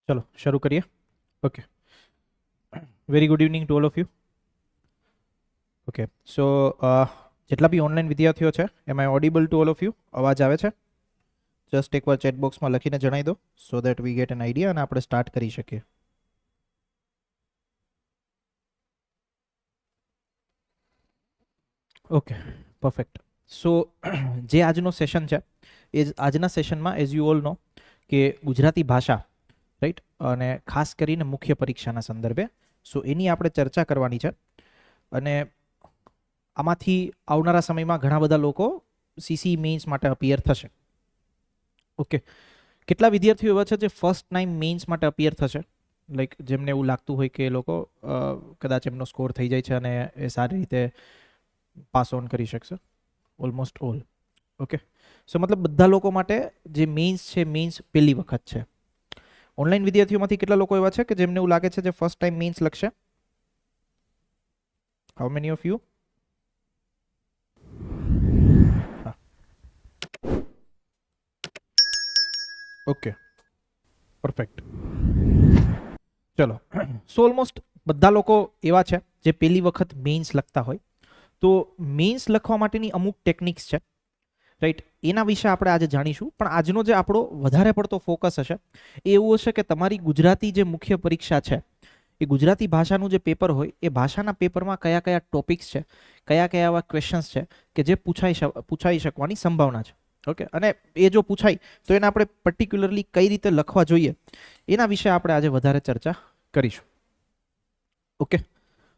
चलो शुरू करिए. Okay, very good evening to all of you. Okay, સો જેટલા બી ઓનલાઈન વિદ્યાર્થીઓ છે am I audible to all of you? અવાજ આવે છે? જસ્ટ એકવાર ચેટ બોક્સમાં લખીને જણાવી દો so that we get an idea અને આપણે સ્ટાર્ટ કરી શકીએ. Okay, perfect. સો જે આજનો સેશન છે એ આજના સેશનમાં એઝ યુ ઓલ નો કે ગુજરાતી ભાષા, રાઈટ, અને ખાસ કરીને મુખ્ય પરીક્ષાના સંદર્ભે સો એની આપણે ચર્ચા કરવાની છે. અને આમાંથી આવનારા સમયમાં ઘણા બધા લોકો સીસી મેઇન્સ માટે અપિયર થશે. ઓકે, કેટલા વિદ્યાર્થીઓ એવા છે જે ફર્સ્ટ ટાઈમ મેઇન્સ માટે અપિયર થશે? લાઈક જેમને એવું લાગતું હોય કે એ લોકો કદાચ એમનો સ્કોર થઈ જાય છે અને એ સારી રીતે પાસ ઓન કરી શકશે? Almost all. ઓકે, સો મતલબ બધા લોકો માટે જે મેઇન્સ છે, મેઇન્સ પહેલી વખત છે. ઓનલાઈન વિદ્યાર્થીઓમાંથી કેટલા લોકો એવા છે કે જેમને એવું લાગે છે જે ફર્સ્ટ ટાઈમ મેઇન્સ લખશે? How many of you? Okay, perfect. ચલો, સો ઓલમોસ્ટ બધા લોકો એવા છે જે પહેલી વખત મેઇન્સ લખતા હોય. તો મેઇન્સ લખવા માટેની અમુક ટેકનિક્સ છે, રાઈટ, એના વિશે આપણે આજે જાણીશું. પણ આજનો જે આપણો વધારે પડતો ફોકસ હશે એ એવું હશે કે તમારી ગુજરાતી જે મુખ્ય પરીક્ષા છે એ ગુજરાતી ભાષાનું જે પેપર હોય એ ભાષાના પેપરમાં કયા કયા ટોપિક્સ છે, કયા કયા એવા ક્વેશ્ચન્સ છે કે જે પૂછાઈ શકવાની સંભાવના છે. ઓકે, અને એ જો પૂછાય તો એને આપણે પર્ટિક્યુલરલી કઈ રીતે લખવા જોઈએ એના વિશે આપણે આજે વધારે ચર્ચા કરીશું. ઓકે,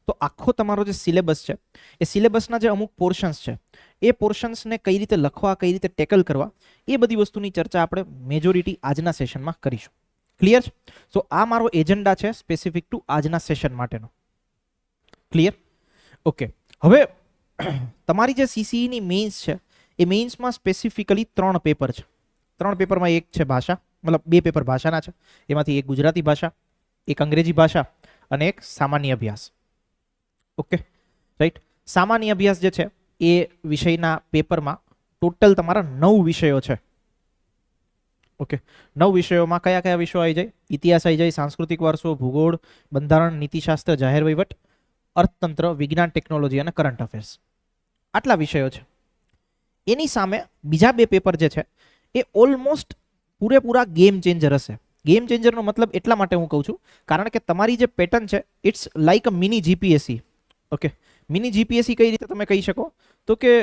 તો આખો તમારો જે સિલેબસ છે એ સિલેબસના જે અમુક પોર્શન્સ છે એ પોર્શન્સને કઈ રીતે લખવા, કઈ રીતે ટેકલ કરવા, એ બધી વસ્તુની ચર્ચા આપણે મેજોરિટી આજના સેશનમાં કરીશું. ક્લિયર છે? સો આ મારો એજન્ડા છે સ્પેસિફિક ટુ આજના સેશન માટેનો. ક્લિયર? ઓકે, હવે તમારી જે સીસીઈની મેઇન્સ છે એ મેઇન્સમાં સ્પેસિફિકલી 3 પેપર છે. 3 પેપરમાં એક છે ભાષા, મતલબ 2 પેપર ભાષાના છે, એમાંથી એક ગુજરાતી ભાષા, એક અંગ્રેજી ભાષા અને એક સામાન્ય અભ્યાસ. Okay, right. સામાન્ય અભ્યાસ જે છે એ વિષયના પેપરમાં ટોટલ તમારા 9 વિષયો છે. ઓકે, 9 વિષયોમાં કયા કયા વિષયો આવી જાય? ઇતિહાસ આવી જાય, સાંસ્કૃતિક વારસો, ભૂગોળ, બંધારણ, નીતિશાસ્ત્ર, જાહેર વહીવટ, અર્થતંત્ર, વિજ્ઞાન, ટેકનોલોજી અને કરંટ અફેર્સ. આટલા વિષયો છે. એની સામે બીજા 2 પેપર જે છે એ ઓલમોસ્ટ પૂરેપૂરા ગેમ ચેન્જર હશે. ગેમ ચેન્જરનો મતલબ એટલા માટે હું કહું છું કારણ કે તમારી જે પેટર્ન છે it's like a mini GPSC. Okay, mini GPSC કઈ રીતે તમે કહી શકો? તો કે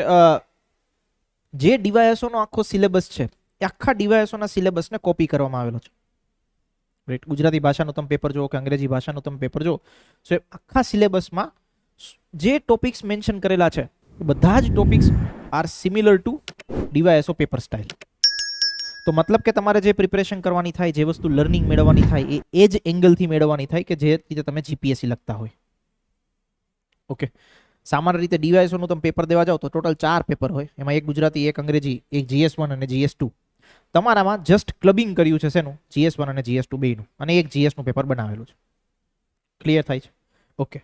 જે ડીવાયએસઓનો આખો સિલેબસ છે એ આખા ડીવાયએસઓના સિલેબસને કોપી કરવામાં આવેલો છે. રાઈટ, ગુજરાતી ભાષાનું તમે પેપર જુઓ કે અંગ્રેજી ભાષાનું તમે પેપર જુઓ, સો એ આખા સિલેબસમાં જે ટોપિક્સ મેન્શન કરેલા છે બધા જ topics are similar to DYSO paper style. તો મતલબ કે તમારે જે પ્રિપરેશન કરવાની થાય, જે વસ્તુ લર્નિંગ મેળવવાની થાય એ જ એંગલથી મેળવવાની થાય કે જે રીતે તમે જીપીએસસી લખતા હોય. ઓકે, સામાન્ય રીતે ડીવાયએસઓનું તમે પેપર દેવા જાઓ તો ટોટલ 4 પેપર હોય, એમાં એક ગુજરાતી, એક અંગ્રેજી, એક GS1 અને GS2. તમારામાં જસ્ટ ક્લબિંગ કર્યું છે શેનું? GS1 અને GS2 બેયનું, અને એક GSનું પેપર બનાવેલું છે. ક્લિયર થાય છે? ઓકે,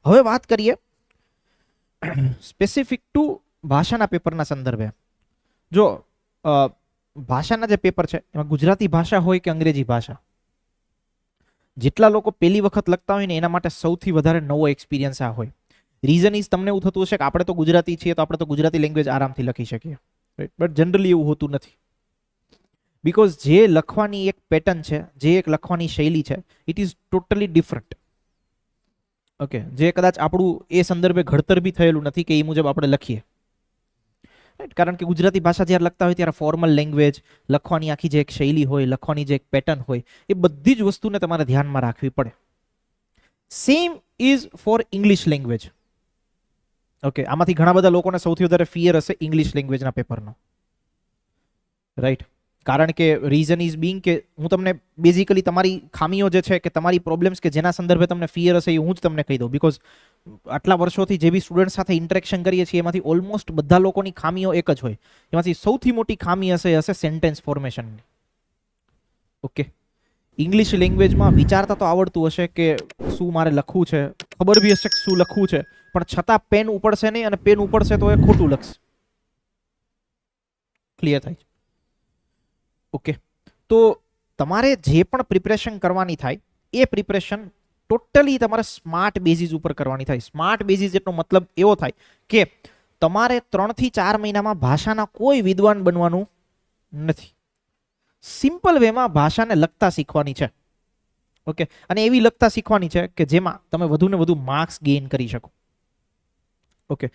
હવે વાત કરીએ સ્પેસિફિક ટુ ભાષાના પેપરના સંદર્ભે. જો ભાષાના જે પેપર છે એમાં ગુજરાતી ભાષા હોય કે અંગ્રેજી ભાષા, જેટલા લોકો પહેલી વખત લખતા હોય ને એના માટે સૌથી વધારે નવો એક્સપિરિયન્સ આ હોય. રીઝન ઇઝ તમને એવું થતું હશે કે આપણે તો ગુજરાતી છીએ તો આપણે તો ગુજરાતી લેંગ્વેજ આરામથી લખી શકીએ, રાઈટ, બટ જનરલી એવું હોતું નથી. બીકોઝ જે લખવાની એક પેટર્ન છે, જે એક લખવાની શૈલી છે, it is totally different. Okay, જે કદાચ આપણું એ સંદર્ભે ઘડતર બી થયેલું નથી કે એ મુજબ આપણે લખીએ. કારણ કે ગુજરાતી ભાષા જ્યારે લખતા હોય ત્યારે ફોર્મલ લેંગ્વેજ, લખવાની આખી જે એક શૈલી હોય, લખવાની જે એક પેટર્ન હોય, એ બધી જ વસ્તુને તમારે ધ્યાનમાં રાખવી પડે. Same is for English language. Okay, આમાંથી ઘણા બધા લોકોને સૌથી વધારે ફિયર હશે ઇંગ્લિશ લેંગ્વેજના પેપરનો, રાઈટ. કારણ કે રીઝન ઇઝ બીંગ કે હું તમને બેઝિકલી તમારી ખામીઓ જે છે કે તમારી પ્રોબ્લેમ્સ કે જેના સંદર્ભે તમને ફિયર હશે એ હું જ તમને કહી દઉં. બીકોઝ આટલા વર્ષોથી જે બી સ્ટુડન્ટ સાથે ઇન્ટરેક્શન કરીએ છીએ એમાંથી ઓલમોસ્ટ બધા લોકોની ખામીઓ એક જ હોય. એમાંથી સૌથી મોટી ખામી હશે સેન્ટેન્સ ફોર્મેશનની. ઓકે, ઇંગ્લિશ લેંગ્વેજમાં વિચારતા તો આવડતું હશે કે શું મારે લખવું છે, ખબર બી હશે કે શું લખવું છે, પણ છતાં પેન ઉપડશે નહીં, અને પેન ઉપડશે તો એ ખોટું લખશે. ક્લિયર થાય? ઓકે, તો તમારે જે પણ પ્રિપરેશન કરવાની થાય એ પ્રિપરેશન ટોટલી તમારે સ્માર્ટ બેઝિસ ઉપર કરવાની થાય. સ્માર્ટ બેઝિસ એટલો મતલબ એવો થાય કે તમારે 3 થી 4 મહિનામાં ભાષાના કોઈ વિદ્વાન બનવાનું નથી. સિમ્પલ વેમાં ભાષાને લખતા શીખવાની છે. ઓકે, અને એવી લખતા શીખવાની છે કે જેમાં તમે વધુ ને વધુ માર્ક્સ ગેઇન કરી શકો. ઓકે,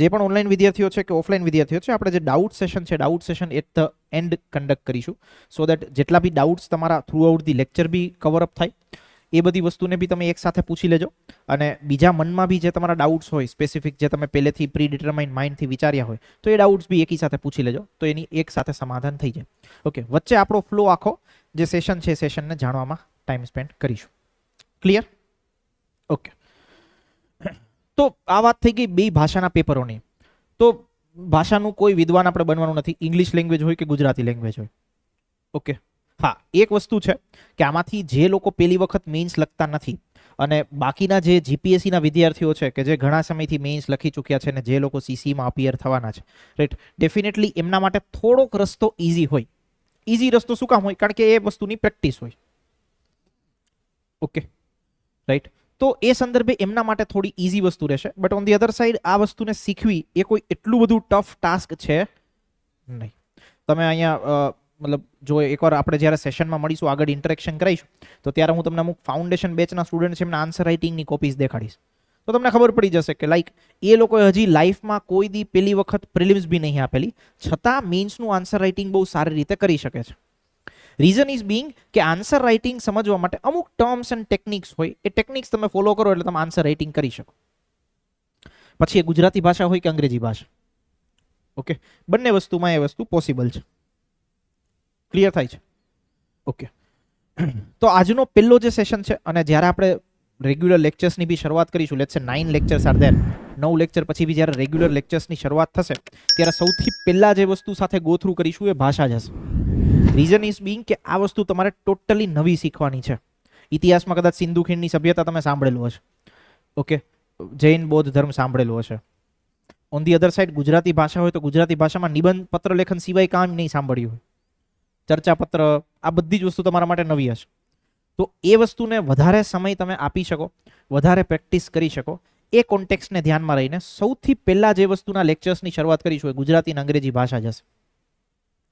જે પણ ઓનલાઈન વિદ્યાર્થીઓ છે કે ઓફલાઈન વિદ્યાર્થીઓ છે, આપણે જે ડાઉટ સેશન છે, doubt session at the end conduct કરીશું, સો દેટ જેટલા બી ડાઉટ્સ તમારા થ્રુ આઉટ ધી લેક્ચર બી કવર અપ થાય, એ બધી વસ્તુને બી તમે એક સાથે પૂછી લેજો. અને બીજા મનમાં બી જે તમારા ડાઉટ્સ હોય સ્પેસિફિક, જે તમે પહેલેથી પ્રી ડિટરમાઇન્ડ માઇન્ડથી વિચાર્યા હોય, તો એ ડાઉટ્સ બી એકી સાથે પૂછી લેજો, તો એની એક સાથે સમાધાન થઈ જાય. ઓકે, વચ્ચે આપણો ફ્લો આખો જે સેશન છે, સેશનને જાણવામાં ટાઈમ સ્પેન્ડ કરીશું. ક્લિયર? ઓકે, તો આ વાત થઈ ગઈ બે ભાષાના પેપરોની. તો ભાષાનું કોઈ વિદ્વાન આપણે બનવાનું નથી, ઇંગ્લિશ લેંગ્વેજ હોય કે ગુજરાતી લેંગ્વેજ હોય. ઓકે, હા, એક વસ્તુ છે કે આમાંથી જે લોકો પહેલી વખત મેઇન્સ લખતા નથી અને બાકીના જે જીપીએસસીના વિદ્યાર્થીઓ છે કે જે ઘણા સમયથી મેઇન્સ લખી ચૂક્યા છે અને જે લોકો સીસીમાં અપિયર થવાના છે, રાઈટ, ડેફિનેટલી એમના માટે થોડોક રસ્તો ઇઝી હોય. ઇઝી રસ્તો શું કામ હોય? કારણ કે એ વસ્તુની પ્રેક્ટિસ હોય. ઓકે, રાઈટ, તો એ સંદર્ભે એમના માટે થોડી ઇઝી વસ્તુ રહેશે. But on the other side આ વસ્તુને શીખવી એ કોઈ એટલું બધું ટફ ટાસ્ક છે નહીં. તમે અહીંયા મતલબ જો એકવાર આપણે જ્યારે સેશનમાં મળીશું, આગળ ઇન્ટરેક્શન કરાવીશું, તો ત્યારે હું તમને અમુક ફાઉન્ડેશન બેચના સ્ટુડન્ટ છે એમના આન્સર રાઇટિંગની કોપીઝ દેખાડીશ, તો તમને ખબર પડી જશે કે લાઈક એ લોકોએ હજી લાઈફમાં કોઈ દી પહેલી વખત પ્રિલિમ્સ બી નહીં આપેલી, છતાં મેઇન્સનું આન્સર રાઇટિંગ બહુ સારી રીતે કરી શકે છે. રીઝન ઇઝ બીંગ કે આન્સર રાઇટિંગ સમજવા માટે અમુક ટર્મ્સ એન્ડ ટેકનિક્સ હોય, એ ટેકનિક્સ તમે ફોલો કરો એટલે તમે આન્સર રાઇટિંગ કરી શકો. પછી એ ગુજરાતી ભાષા હોય કે અંગ્રેજી ભાષા, ઓકે, બંને વસ્તુમાં એ વસ્તુ પોસિબલ છે. ક્લિયર થાય છે? ઓકે, તો આજનો પહેલો જે સેશન છે, અને જ્યારે આપણે રેગ્યુલર લેક્ચર્સની બી શરૂઆત કરીશું, લેટ્સ સે 9 લેક્ચર્સ આર ધેર, 9 લેક્ચર પછી બી જ્યારે રેગ્યુલર લેક્ચર્સની શરૂઆત થશે, ત્યારે સૌથી પહેલા જે વસ્તુ સાથે ગો થ્રુ કરીશું એ ભાષા જ હશે. રીઝન ઇઝ બીંગ કે આ વસ્તુ તમારે ટોટલી નવી શીખવાની છે. ઇતિહાસમાં કદાચ સિંધુ ખીણની સભ્યતા તમે સાંભળેલું હશે, ઓકે, જૈન બૌદ્ધ ધર્મ સાંભળેલું હશે. On the other side Gujarati ભાષા હોય તો ગુજરાતી ભાષામાં નિબંધ પત્ર લેખન સિવાય કામ નહીં સાંભળ્યું હોય, ચર્ચા પત્ર, આ બધી જ વસ્તુ તમારા માટે નવી હશે. તો એ વસ્તુને વધારે સમય તમે આપી શકો, વધારે પ્રેક્ટિસ કરી શકો, એ કોન્ટેક્સને ધ્યાનમાં રહીને સૌથી પહેલા જે વસ્તુના લેક્ચર્સની શરૂઆત કરીશું એ ગુજરાતી અને અંગ્રેજી ભાષા જ હશે.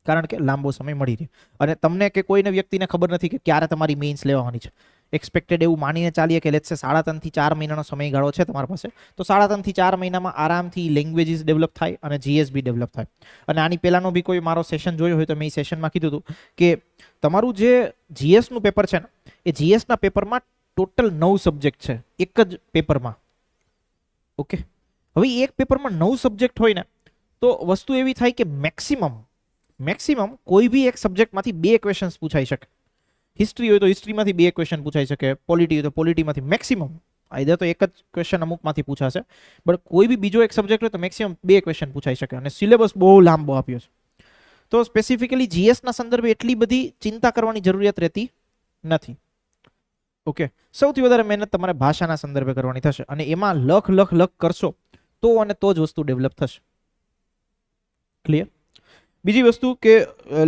કારણ કે લાંબો સમય મળી રહે અને તમને કે કોઈને વ્યક્તિને ખબર નથી કે ક્યારે તમારી મેઇન્સ લેવાની છે. એક્સપેક્ટેડ એવું માનીને ચાલીએ કે લેટ્સ સે 3.5 થી 4 મહિનાનો સમયગાળો છે તમારી પાસે, તો 3.5 થી 4 મહિનામાં આરામથી લેંગ્વેજીસ ડેવલપ થાય અને જીએસ બી ડેવલપ થાય. અને આની પહેલાનો બી કોઈ મારો સેશન જોયો હોય તો મેં એ સેશનમાં કીધું હતું કે તમારું જે જીએસનું પેપર છે ને, એ જીએસના પેપરમાં ટોટલ 9 સબ્જેક્ટ છે એક જ પેપરમાં. ઓકે, હવે એક પેપરમાં 9 સબ્જેક્ટ હોય ને, તો વસ્તુ એવી થાય કે મેક્સિમમ કોઈ બી એક સબ્જેક્ટમાંથી 2 ક્વેશ્ચન્સ પૂછાઈ શકે. હિસ્ટ્રી હોય તો હિસ્ટ્રીમાંથી 2 ક્વેશ્ચન પૂછાઈ શકે, પોલિટી હોય તો પોલિટીમાંથી મેક્સિમમ, આઈધર તો એક જ ક્વેશ્ચન અમુકમાંથી પૂછાશે, બટ કોઈ બી બીજો એક સબ્જેક્ટ હોય તો મેક્સિમમ 2 ક્વેશ્ચન પૂછાઈ શકે. અને સિલેબસ બહુ લાંબો આપ્યો છે, તો સ્પેસિફિકલી જીએસના સંદર્ભે એટલી બધી ચિંતા કરવાની જરૂરિયાત રહેતી નથી. ઓકે, સૌથી વધારે મહેનત તમારે ભાષાના સંદર્ભે કરવાની થશે, અને એમાં લખ કરશો તો અને તો જ વસ્તુ ડેવલપ થશે. ક્લિયર? બીજી વસ્તુ કે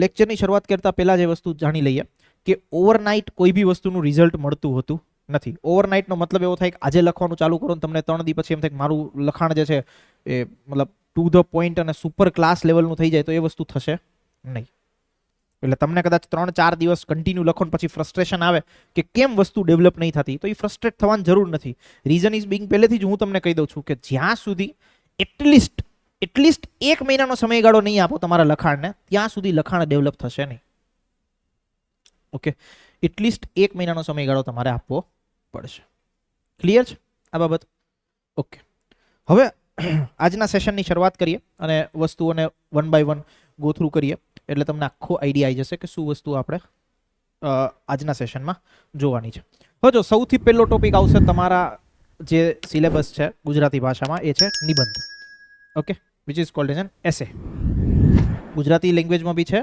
લેક્ચરની શરૂઆત કરતા પહેલા જે વસ્તુ જાણી લઈએ કે ઓવરનાઇટ કોઈ બી વસ્તુનું રિઝલ્ટ મળતું હોતું નથી. ઓવરનાઇટનો મતલબ એવો થાય કે આજે લખવાનું ચાલુ કરો ને તમને 3 દી પછી એમ થાય કે મારું લખાણ જે છે એ મતલબ ટુ ધ પોઈન્ટ અને સુપર ક્લાસ લેવલનું થઈ જાય, તો એ વસ્તુ થશે નહીં. એટલે તમને કદાચ 3-4 દિવસ કન્ટિન્યુ લખો ને પછી ફ્રસ્ટ્રેશન આવે કે કેમ વસ્તુ ડેવલપ નહીં થતી, તો એ ફ્રસ્ટ્રેટ થવાની જરૂર નથી. રીઝન ઇઝ બીંગ પહેલેથી જ હું તમને કહી દઉં છું કે જ્યાં સુધી એટલીસ્ટ 1 મહિનાનો સમયગાળો નહીં આપો તમારા લખાણને, ત્યાં સુધી લખાણ ડેવલપ થશે નહીં. ઓકે, એટલીસ્ટ 1 મહિનાનો સમયગાળો તમારે આપવો પડશે. ક્લિયર છે આ બાબત? ઓકે, હવે આજના સેશનની શરૂઆત કરીએ અને વસ્તુઓને one by one go through કરીએ, એટલે તમને આખો આઈડિયા આવી જશે કે શું વસ્તુ આપણે આજના સેશનમાં જોવાની છે. હવે જો સૌથી પહેલો ટોપિક આવશે તમારા જે સિલેબસ છે ગુજરાતી ભાષામાં, એ છે નિબંધ. Okay, which is called as an essay. Gujarati લેંગ્વેજમાં બી છે,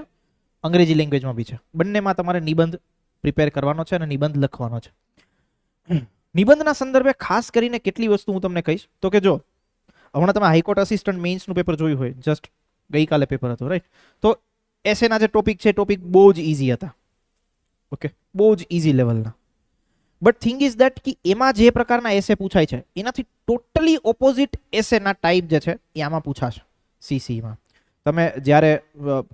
અંગ્રેજી લેંગ્વેજમાં બી છે, બંનેમાં તમારે નિબંધ પ્રિપેર કરવાનો છે અને નિબંધ લખવાનો છે. નિબંધના સંદર્ભે ખાસ કરીને કેટલી વસ્તુ હું તમને કહીશ, તો કે જો હમણાં તમે હાઈકોર્ટ અસિસ્ટન્ટ મેઇન્સનું પેપર જોયું હોય, જસ્ટ ગઈકાલે પેપર હતું, રાઈટ, તો એસેના જે ટોપિક છે ટોપિક બહુ જ ઇઝી હતા. ઓકે, બહુ જ ઇઝી લેવલના. બટ થિંગ ઇઝ દેટ કે એમાં જે પ્રકારના એસે પૂછાય છે એનાથી ટોટલી ઓપોઝિટ એસેના ટાઈપ જે છે એ આમાં પૂછાશે સીસીમાં. તમે જ્યારે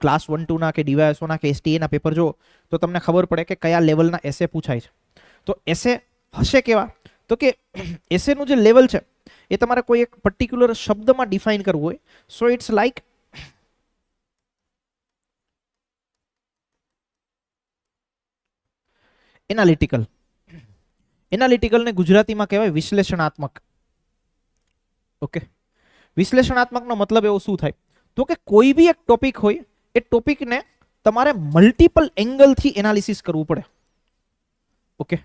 ક્લાસ 1-2 ના કે ડીવાયએસઓના કે એસટીએના પેપર જો તો તમને ખબર પડે કે કયા લેવલના એસે પૂછાય છે. તો એસે હશે કેવા, તો કે એસેનું જે લેવલ છે એ તમારે કોઈ એક પર્ટિક્યુલર શબ્દમાં ડિફાઇન કરવું હોય. So it's like analytical. એનાલિટિકલને ગુજરાતીમાં કહેવાય વિશ્લેષણાત્મક. ઓકે, વિશ્લેષણાત્મકનો મતલબ એવો શું થાય, તો કે કોઈ બી એક ટોપિક હોય એ ટોપિકને તમારે મલ્ટિપલ એંગલથી એનાલિસિસ કરવું પડે. ઓકે,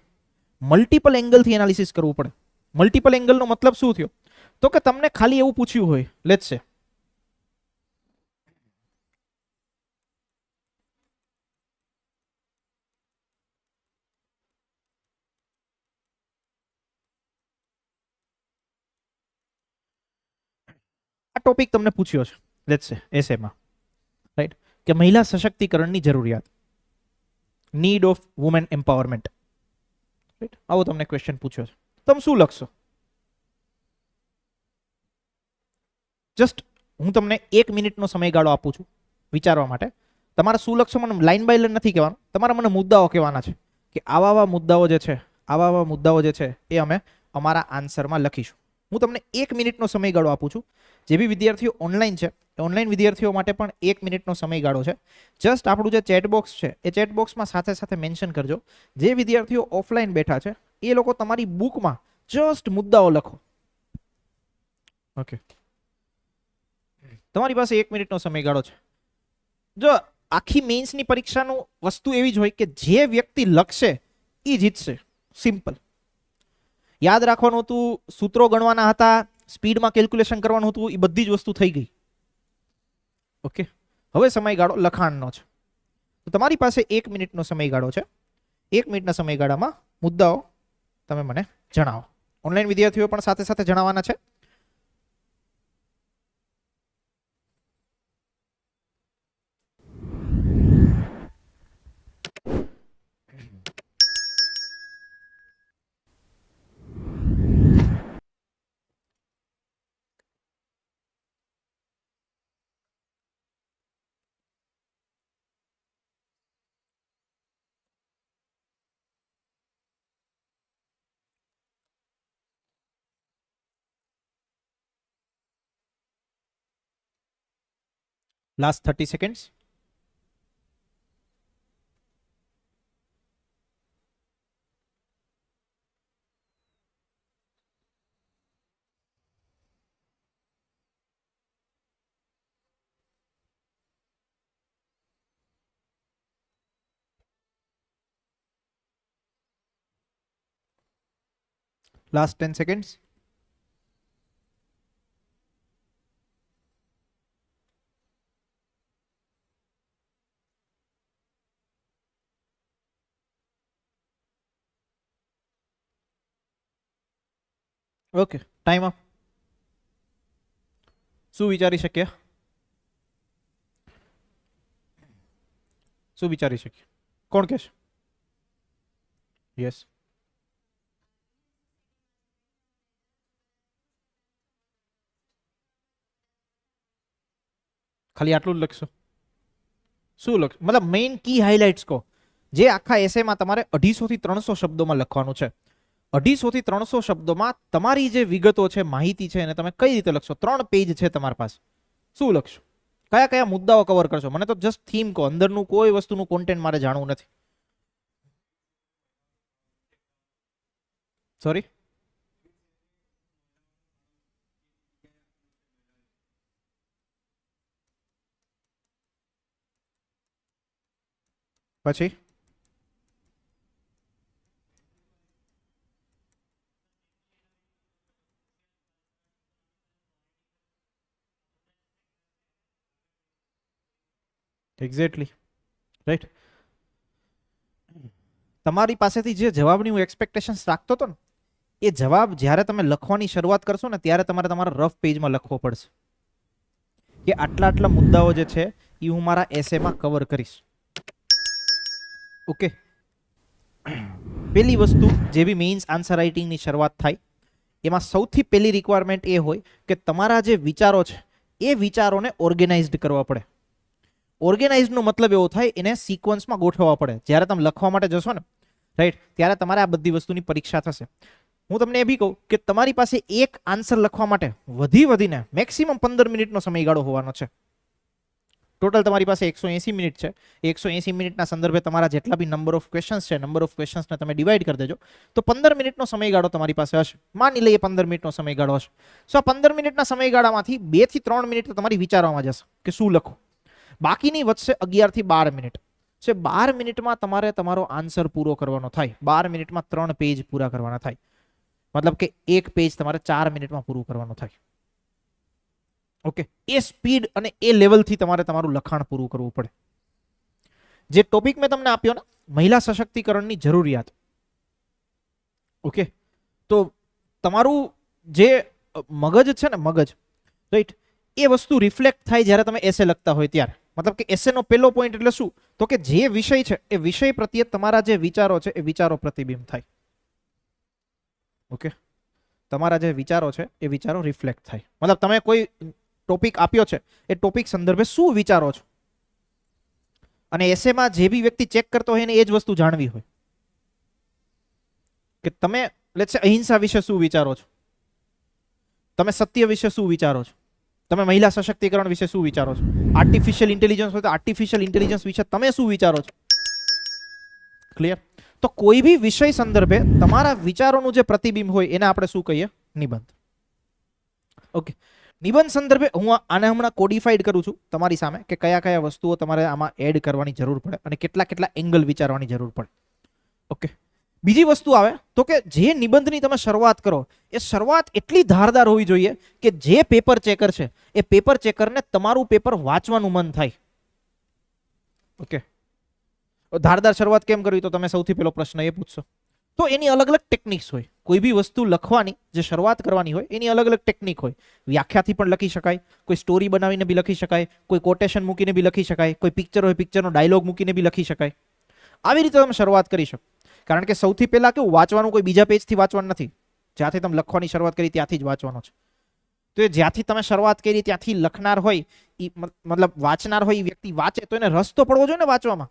મલ્ટિપલ એંગલથી એનાલિસિસ કરવું પડે. મલ્ટિપલ એંગલનો મતલબ શું થયો, તો કે તમને ખાલી એવું પૂછ્યું હોય, લેટ્સ સે આ ટોપિક તમને પૂછ્યો છે લેટ્સ સે એસેમાં, રાઈટ, કે મહિલા સશક્તિકરણની જરૂરિયાત, need of women empowerment, right, આવો તમને ક્વેશ્ચન પૂછ્યો છે. તમે શું લખશો? જસ્ટ હું તમને 1 મિનિટનો સમયગાળો આપું છું વિચારવા માટે. તમારે શું લખશો મને લાઈન બાય લાઈન નથી કહેવાનું, તમારે મને મુદ્દાઓ કહેવાના છે કે આવા આવા મુદ્દાઓ જે છે, આવા આવા મુદ્દાઓ જે છે એ અમે અમારા આન્સરમાં લખીશું. હું તમને 1 મિનિટનો સમયગાળો આપું છું. જે બી વિદ્યાર્થીઓ ઓનલાઈન છે એ ઓનલાઈન વિદ્યાર્થીઓ માટે પણ 1 મિનિટનો સમયગાળો છે. જસ્ટ આપણું જે ચેટ બોક્સ છે એ ચેટ બોક્સમાં સાથે સાથે મેન્શન કરજો. જે વિદ્યાર્થીઓ ઓફલાઈન બેઠા છે એ લોકો તમારી બુકમાં જસ્ટ મુદ્દાઓ લખો. ઓકે, તમારી પાસે 1 મિનિટનો સમયગાળો છે. જો આખી મેન્સની પરીક્ષાનું વસ્તુ એવી જ હોય કે જે વ્યક્તિ લખશે એ જીતશે. સિમ્પલ. યાદ રાખવાનું હતું, સૂત્રો ગણવાના હતા, સ્પીડમાં કેલ્ક્યુલેશન કરવાનું હતું, એ બધી જ વસ્તુ થઈ ગઈ. ઓકે, હવે સમયગાળો લખાણનો છે. તો તમારી પાસે 1 મિનિટનો સમયગાળો છે. 1 મિનિટના સમયગાળામાં મુદ્દાઓ તમે મને જણાવો. ઓનલાઈન વિદ્યાર્થીઓ પણ સાથે સાથે જણાવવાના છે. Last 30 seconds. Last 10 seconds. Okay, time up. શું વિચારી શક્યા? શું વિચારી શકીએ? કોણ કહેશે? યસ, ખાલી આટલું જ લખશો? શું લખશો મતલબ મેઇન કી હાઇલાઇટ્સ કહો. જે આખા એસેમાં તમારે 250 થી 300 શબ્દોમાં લખવાનું છે. 250 થી 300 શબ્દોમાં તમારી જે વિગતો છે, માહિતી છે, એને તમે કઈ રીતે લખશો? 3 પેજ છે તમારી પાસે, શું લખશો? કયા કયા મુદ્દાઓ કવર કરશો? મને તો જસ્ટ થીમ કહો, અંદરનું કોઈ વસ્તુનું કોન્ટેન્ટ મારે જાણવું નથી. સોરી, પછી એક્ઝેક્ટલી, રાઈટ. તમારી પાસેથી જે જવાબની હું એક્સપેક્ટેશન્સ રાખતો હતો ને, એ જવાબ જ્યારે તમે લખવાની શરૂઆત કરશો ને ત્યારે તમારે તમારા રફ પેજમાં લખવો પડશે કે આટલા આટલા મુદ્દાઓ જે છે એ હું મારા એસેમાં કવર કરીશ. ઓકે, પહેલી વસ્તુ જે બી મેઇન્સ આન્સર રાઇટિંગની શરૂઆત થાય એમાં સૌથી પહેલી રિક્વાયરમેન્ટ એ હોય કે તમારા જે વિચારો છે એ વિચારોને ઓર્ગેનાઇઝડ કરવા પડે. ઓર્ગેનાઇઝનો મતલબ એવો થાય એને સિક્વન્સમાં ગોઠવવા પડે. જ્યારે તમે લખવા માટે જશો ને રાઈટ, ત્યારે તમારે આ બધી વસ્તુની પરીક્ષા થશે. હું તમને એ બી કહું કે તમારી પાસે એક આન્સર લખવા માટે વધીને મેક્સિમમ 15 મિનિટનો સમયગાળો હોવાનો છે. ટોટલ તમારી પાસે 180 મિનિટ છે. 180 મિનિટના સંદર્ભે તમારા જેટલા બી નંબર ઓફ ક્વેશ્ચન્સ છે, નંબર ઓફ ક્વેશ્ચન્સને તમે ડિવાઈડ કરી દેજો તો 15 મિનિટનો સમયગાળો તમારી પાસે હશે. માની લઈએ 15 મિનિટનો સમયગાળો હશે. સો 15 મિનિટના સમયગાળામાંથી 2 થી 3 મિનિટ તો તમારી વિચારવામાં જશે કે શું લખો. બાકીની વચ્ચે 11 થી 12 મિનિટ છે. 12 મિનિટમાં તમારે તમારો આન્સર પૂરો કરવાનો થાય. 12 મિનિટમાં 3 પેજ પૂરા કરવાના થાય. મતલબ કે એક પેજ તમારે 4 મિનિટમાં પૂરું કરવાનું થાય. ઓકે, એ સ્પીડ અને એ લેવલથી તમારે તમારું લખાણ પૂરું કરવું પડે. જે ટોપિક મેં તમને આપ્યો ને, મહિલા સશક્તિકરણની જરૂરિયાત, ઓકે, તો તમારું જે મગજ છે ને, મગજ રાઈટ, એ વસ્તુ રિફ્લેક્ટ થાય જ્યારે તમે એસે લખતા હોય ત્યારે. મતલબ કે એસેનો પહેલો પોઈન્ટ એટલે શું, તો કે જે વિષય છે એ વિષય પ્રત્યે તમારા જે વિચારો છે એ વિચારો પ્રતિબિંબ થાય. ઓકે, તમારા જે વિચારો છે એ વિચારો રિફ્લેક્ટ થાય. મતલબ તમે કોઈ ટોપિક આપ્યો છે એ ટોપિક સંદર્ભે શું વિચારો છો, અને એસેમાં જે બી વ્યક્તિ ચેક કરતો હોય એને એ જ વસ્તુ જાણવી હોય કે તમે લેટ્સ સે અહિંસા વિશે શું વિચારો છો, તમે સત્ય વિશે શું વિચારો છો, તમે મહિલા સશક્તિકરણ વિશે શું વિચારો છો, આર્ટિફિશિયલ ઇન્ટેલિજન્સ હોય તો આર્ટિફિશિયલ ઇન્ટેલિજન્સ વિશે તમે શું વિચારો છો. ક્લિયર? તો કોઈ બી વિષય સંદર્ભે તમારા વિચારોનું જે પ્રતિબિંબ હોય એને આપણે શું કહીએ, નિબંધ. ઓકે, નિબંધ સંદર્ભે હું આને હમણાં કોડિફાઈડ કરું છું તમારી સામે કે કયા કયા વસ્તુઓ તમારે આમાં એડ કરવાની જરૂર પડે અને કેટલા કેટલા એંગલ વિચારવાની જરૂર પડે. ઓકે, બીજી વસ્તુ આવે તો કે જે નિબંધની તમે શરૂઆત કરો એ શરૂઆત એટલી ધારદાર હોવી જોઈએ કે જે પેપર ચેકર છે એ પેપર ચેકરને તમારું પેપર વાંચવાનું મન થાય. ઓકે, ધારદાર શરૂઆત કેમ કરવી, તો તમે સૌથી પહેલો પ્રશ્ન એ પૂછશો. તો એની અલગ અલગ ટેકનિક્સ હોય. કોઈ બી વસ્તુ લખવાની જે શરૂઆત કરવાની હોય એની અલગ અલગ ટેકનિક હોય. વ્યાખ્યાથી પણ લખી શકાય, કોઈ સ્ટોરી બનાવીને બી લખી શકાય, કોઈ કોટેશન મૂકીને બી લખી શકાય, કોઈ પિક્ચર હોય પિક્ચરનો ડાયલોગ મૂકીને બી લખી શકાય. આવી રીતે તમે શરૂઆત કરી શકો. કારણ કે સૌથી પહેલા કેવું, વાંચવાનું કોઈ બીજા પેજથી વાંચવાનું નથી. જ્યાંથી તમે લખવાની શરૂઆત કરી ત્યાંથી જ વાંચવાનો છે. તો એ જ્યાંથી તમે શરૂઆત કરી ત્યાંથી લખનાર હોય મતલબ વાંચનાર હોય એ વ્યક્તિ વાંચે તો એને રસ તો પડવો જોઈએ ને વાંચવામાં.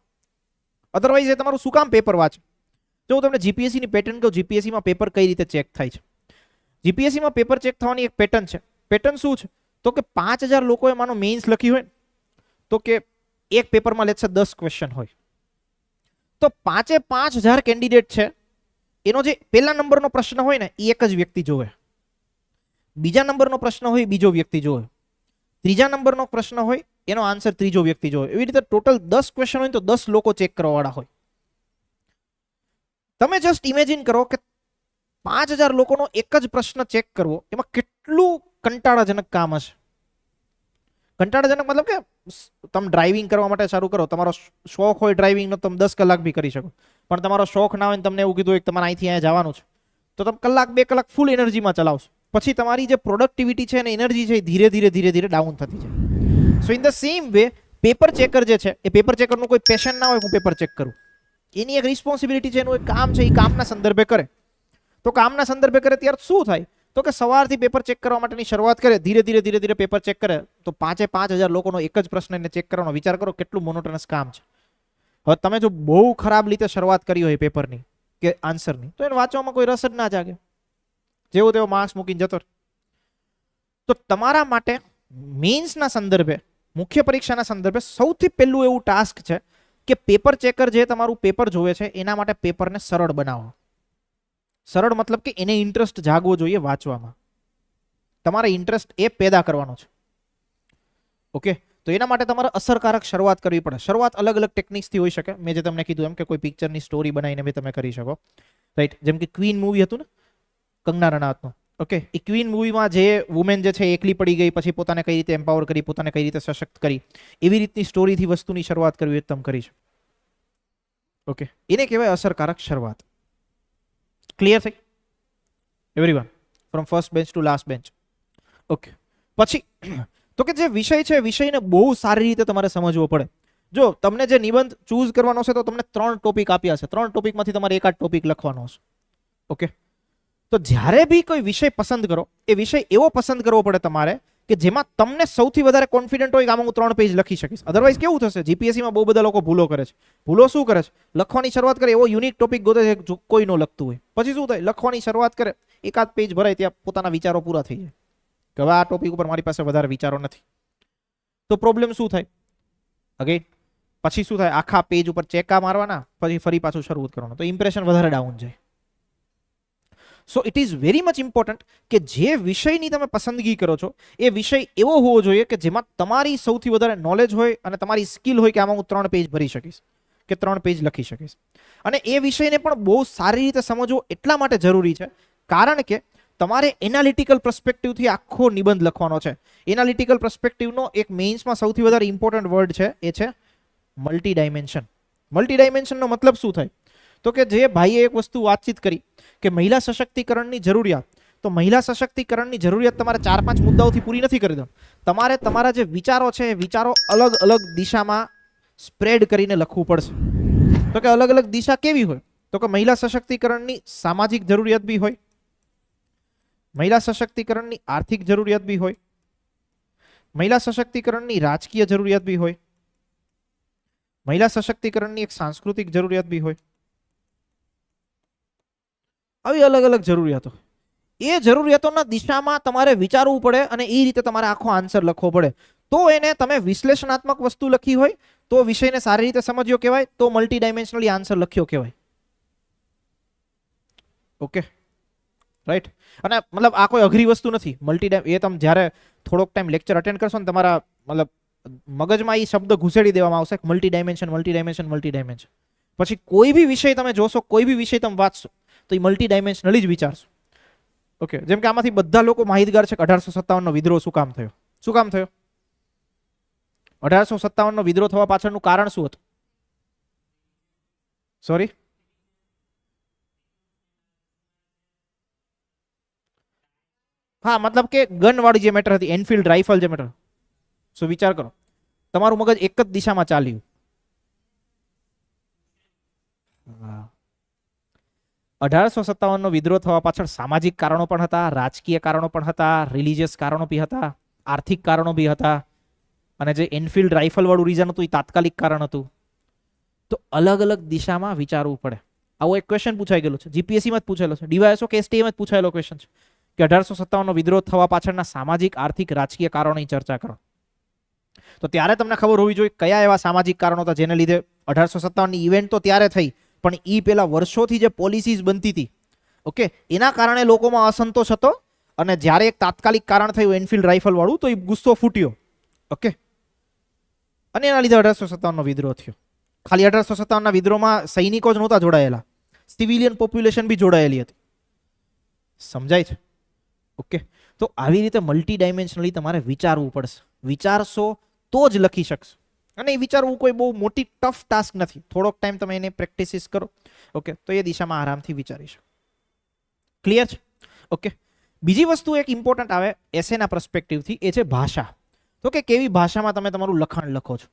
અધરવાઇઝ એ તમારું શું કામ પેપર વાંચે. જો હું તમને જીપીએસસી ની પેટર્ન કહું, જીપીએસસીમાં પેપર કઈ રીતે ચેક થાય છે. જીપીએસસીમાં પેપર ચેક થવાની એક પેટર્ન છે. પેટર્ન શું છે, તો કે 5000 લોકોએ માનો મેઇન્સ લખી હોય તો કે એક પેપરમાં લેટ્સ સે 10 ક્વેશ્ચન હોય તો 5000 કેન્ડિડેટ છે એનો જે પહેલા નંબરનો પ્રશ્ન હોય ને એ એક જ વ્યક્તિ જોવે, બીજા નંબરનો પ્રશ્ન હોય બીજો વ્યક્તિ જોવે, ત્રીજા નંબરનો પ્રશ્ન હોય એનો આન્સર ત્રીજો વ્યક્તિ જોવે. એવી રીતે ટોટલ 10 ક્વેશ્ચન હોય તો 10 લોકો ચેક કરવાવાળા હોય. તમે જસ્ટ ઇમેજિન કરો કે 5000 લોકોનો એક જ પ્રશ્ન ચેક કરવો એમાં કેટલું કંટાળાજનક કામ હશે. કંટાળાજનક મતલબ કે તમે ડ્રાઇવિંગ કરવા માટે શરૂ કરો, તમારો શોખ હોય ડ્રાઇવિંગનો, તમે 10 કલાક બી કરી શકો. પણ તમારો શોખ ના હોય, તમને એવું કીધું હોય કે તમારે અહીંથી અહીંયા જવાનું છે તો તમે કલાક 2 કલાક ફૂલ એનર્જીમાં ચલાવશો. પછી તમારી જે પ્રોડક્ટિવિટી છે અને એનર્જી છે એ ધીરે ધીરે ડાઉન થતી જાય. So in the same way paper checker જે છે એ પેપર ચેકરનું કોઈ પેશન ના હોય હું પેપર ચેક કરું, એની એક રિસ્પોન્સિબિલિટી છે, એનું એક કામ છે, એ કામના સંદર્ભે કરે. તો કામના સંદર્ભે કરે ત્યારે શું થાય, તો કે સવારથી પેપર ચેક કરવા માટેની શરૂઆત કરે, ધીરે ધીરે પેપર ચેક કરે તો 5000 લોકોનો એક જ પ્રશ્ન એને ચેક કરવાનો. વિચાર કરો કેટલું મોનોટોનસ કામ છે. હવે તમે જો બહુ ખરાબ રીતે શરૂઆત કરી હોય પેપરની કે આન્સરની તો એને વાંચવામાં કોઈ રસ જ ના જાગે, જેવો તેવો માર્ક્સ મૂકીને જતો. તો તમારા માટે મેઇન્સના સંદર્ભે, મુખ્ય પરીક્ષાના સંદર્ભે સૌથી પહેલું એવું ટાસ્ક છે કે પેપર ચેકર જે તમારું પેપર જોવે છે એના માટે પેપરને સરળ બનાવો. સરળ મતલબ કે એને ઇન્ટરેસ્ટ જાગવો જોઈએ વાંચવામાં. તમારે ઇન્ટરેસ્ટ એ પેદા કરવાનો છે. ઓકે, તો એના માટે તમારે અસરકારક શરૂઆત કરવી પડે. શરૂઆત અલગ અલગ ટેકનિક્સથી હોઈ શકે. મેં જે તમને કીધું એમ કે કોઈ પિક્ચરની સ્ટોરી બનાવીને બી તમે કરી શકો, રાઈટ. જેમ કે ક્વીન મૂવી હતું ને કંગના રણાવતનું. ઓકે, એ ક્વીન મૂવીમાં જે વુમેન જે છે એકલી પડી ગઈ, પછી પોતાને કઈ રીતે એમ્પાવર કરી, પોતાને કઈ રીતે સશક્ત કરી, એવી રીતની સ્ટોરીથી વસ્તુની શરૂઆત કરવી તમે કરી શકો. ઓકે, એને કહેવાય અસરકારક શરૂઆત. ક્લિયર થઈ everyone from first bench two last bench? Okay, પછી તો કે જે વિષય છે વિષયને બહુ સારી રીતે તમારે સમજવો પડે. જો તમને જે નિબંધ ચૂઝ કરવાનો છે તો તમને 3 ટોપિક આપ્યા છે, 3 ટોપિકમાંથી તમારે એકાદ ટોપિક લખવાનો છે. ઓકે, તો જ્યારે બી કોઈ વિષય પસંદ કરો, એ વિષય એવો પસંદ કરવો પડે તમારે કે જેમાં તમને સૌથી વધારે કોન્ફિડન્ટ હોય કે આમાં હું 3 પેજ લખી શકીશ. અધરવાઇઝ કેવું થશે, જીપીએસસીમાં બહુ બધા લોકો ભૂલો કરે છે. ભૂલો શું કરે છે, લખવાની શરૂઆત કરે એવો યુનિક ટોપિક ગોતે છે જો કોઈ ન લખતું હોય. પછી શું થાય, લખવાની શરૂઆત કરે, એકાદ પેજ ભરાય ત્યાં પોતાના વિચારો પૂરા થઈ જાય કે હવે આ ટોપિક ઉપર મારી પાસે વધારે વિચારો નથી. તો પ્રોબ્લેમ શું થાય, અગેન પછી શું થાય, આખા પેજ ઉપર ચેકા મારવાના, પછી ફરી પાછું શરૂ કરવાનું, તો ઇમ્પ્રેશન વધારે ડાઉન જાય. So it is very much important કે જે વિષયની તમે પસંદગી કરો છો એ વિષય એવો હોવો જોઈએ કે જેમાં તમારી સૌથી વધારે નોલેજ હોય અને તમારી સ્કિલ હોય કે આમાં હું 3 પેજ ભરી શકીશ કે 3 પેજ લખી શકીશ. અને એ વિષયને પણ બહુ સારી રીતે સમજવો એટલા માટે જરૂરી છે કારણ કે તમારે એનાલિટિકલ પર્સ્પેક્ટિવથી આખો નિબંધ લખવાનો છે. એનાલિટિકલ પર્સ્પેક્ટિવનો એક મેઇન્સમાં સૌથી વધારે ઇમ્પોર્ટન્ટ વર્ડ છે, એ છે મલ્ટી ડાયમેન્શન. મલ્ટી ડાયમેન્શનનો મતલબ શું થાય, તો કે જે ભાઈએ એક વસ્તુ વાતચીત કરી કે મહિલા સશક્તિકરણની જરૂરિયાત, તો મહિલા સશક્તિકરણની જરૂરિયાત તમારે 4-5 મુદ્દાઓથી પૂરી નથી કરી દેવાની. તમારે તમારા જે વિચારો છે એ વિચારો અલગ અલગ દિશામાં સ્પ્રેડ કરીને લખવું પડશે. તો કે અલગ અલગ દિશા કેવી હોય, તો કે મહિલા સશક્તિકરણની સામાજિક જરૂરિયાત બી હોય, મહિલા સશક્તિકરણની આર્થિક જરૂરિયાત બી હોય, મહિલા સશક્તિકરણની રાજકીય જરૂરિયાત બી હોય, મહિલા સશક્તિકરણની એક સાંસ્કૃતિક જરૂરિયાત બી હોય. આવી અલગ અલગ જરૂરિયાતો, એ જરૂરિયાતોના દિશામાં તમારે વિચારવું પડે અને એ રીતે તમારે આખો આન્સર લખવો પડે. તો એને તમે વિશ્લેષણાત્મક વસ્તુ લખી હોય તો વિષયને સારી રીતે સમજ્યો કહેવાય, તો મલ્ટી ડાયમેન્શનલી આન્સર લખ્યો કહેવાય. Okay, right. અને મતલબ આ કોઈ અઘરી વસ્તુ નથી. એ તમે જ્યારે થોડોક ટાઈમ લેક્ચર અટેન્ડ કરશો ને તમારા મતલબ મગજમાં એ શબ્દ ઘુસેડી દેવામાં આવશે, multi dimension, multi dimension, multi dimension. પછી કોઈ બી વિષય તમે જોશો, કોઈ બી વિષય તમે વાંચશો તો એ મલ્ટી ડાયમેન્શનલી જ વિચારશો. ઓકે, જેમ કે આમાંથી બધા લોકો માહિતગાર છે કે 1857નો વિદ્રોહ શું કામ થયો. શું કામ થયો? 1857નો વિદ્રોહ થવા પાછળનું કારણ શું હતું? સોરી, હા, મતલબ કે ગન વાળી જે મેટર હતી, એનફિલ્ડ રાઇફલ જે મેટર. સો વિચાર કરો, તમારું મગજ એક જ દિશામાં ચાલ્યું. 1857નો વિદ્રોહ થવા પાછળ સામાજિક કારણો પણ હતા, રાજકીય કારણો પણ હતા, રિલિજિયસ કારણો બી હતા, આર્થિક કારણો બી હતા, અને જે એનફિલ્ડ રાઇફલ વાળું રીઝન હતું એ તાત્કાલિક કારણ હતું. તો અલગ અલગ દિશામાં વિચારવું પડે. આવો એક ક્વેશ્ચન પૂછાઈ ગયેલો છે, જીપીએસસીમાં જ પૂછેલો છે, ડીવાયએસઓ કે એસટીએમાં જ પૂછાયેલો ક્વેશ્ચન છે કે 1857નો વિદ્રોહ થવા પાછળના સામાજિક, આર્થિક, રાજકીય કારણોની ચર્ચા કરો. તો ત્યારે તમને ખબર હોવી જોઈએ કયા એવા સામાજિક કારણો હતા જેને લીધે 1857ની ઇવેન્ટ તો ત્યારે થઈ, પણ એ પેલા વર્ષોથી જે પોલિસીઝ બનતી હતી, ઓકે, એના કારણે લોકોમાં અસંતોષ હતો. અને જ્યારે એક તાત્કાલિક કારણ થયું એનફિલ્ડ રાઇફલ વાળું, તો એ ગુસ્સો ફૂટ્યો. ઓકે, અને એના લીધે 1857નો વિદ્રોહ થયો. ખાલી 1857ના વિદ્રોહમાં સૈનિકો જ નહોતા જોડાયેલા, સિવિલિયન પોપ્યુલેશન બી જોડાયેલી હતી. સમજાય છે? ઓકે, તો આવી રીતે મલ્ટી ડાયમેન્શનલી તમારે વિચારવું પડશે. વિચારશો તો જ લખી શકશો. અને એ વિચારવું કોઈ બહુ મોટી ટફ ટાસ્ક નથી. થોડોક ટાઈમ તમે એને પ્રેક્ટિસિસ કરો, ઓકે, તો એ દિશામાં આરામથી વિચારી શકો. ક્લિયર છે? ઓકે, બીજી વસ્તુ એક ઇમ્પોર્ટન્ટ આવે એસેના પર્સ્પેક્ટિવથી, એ છે ભાષા. તો કે કેવી ભાષામાં તમે તમારું લખાણ લખો છો.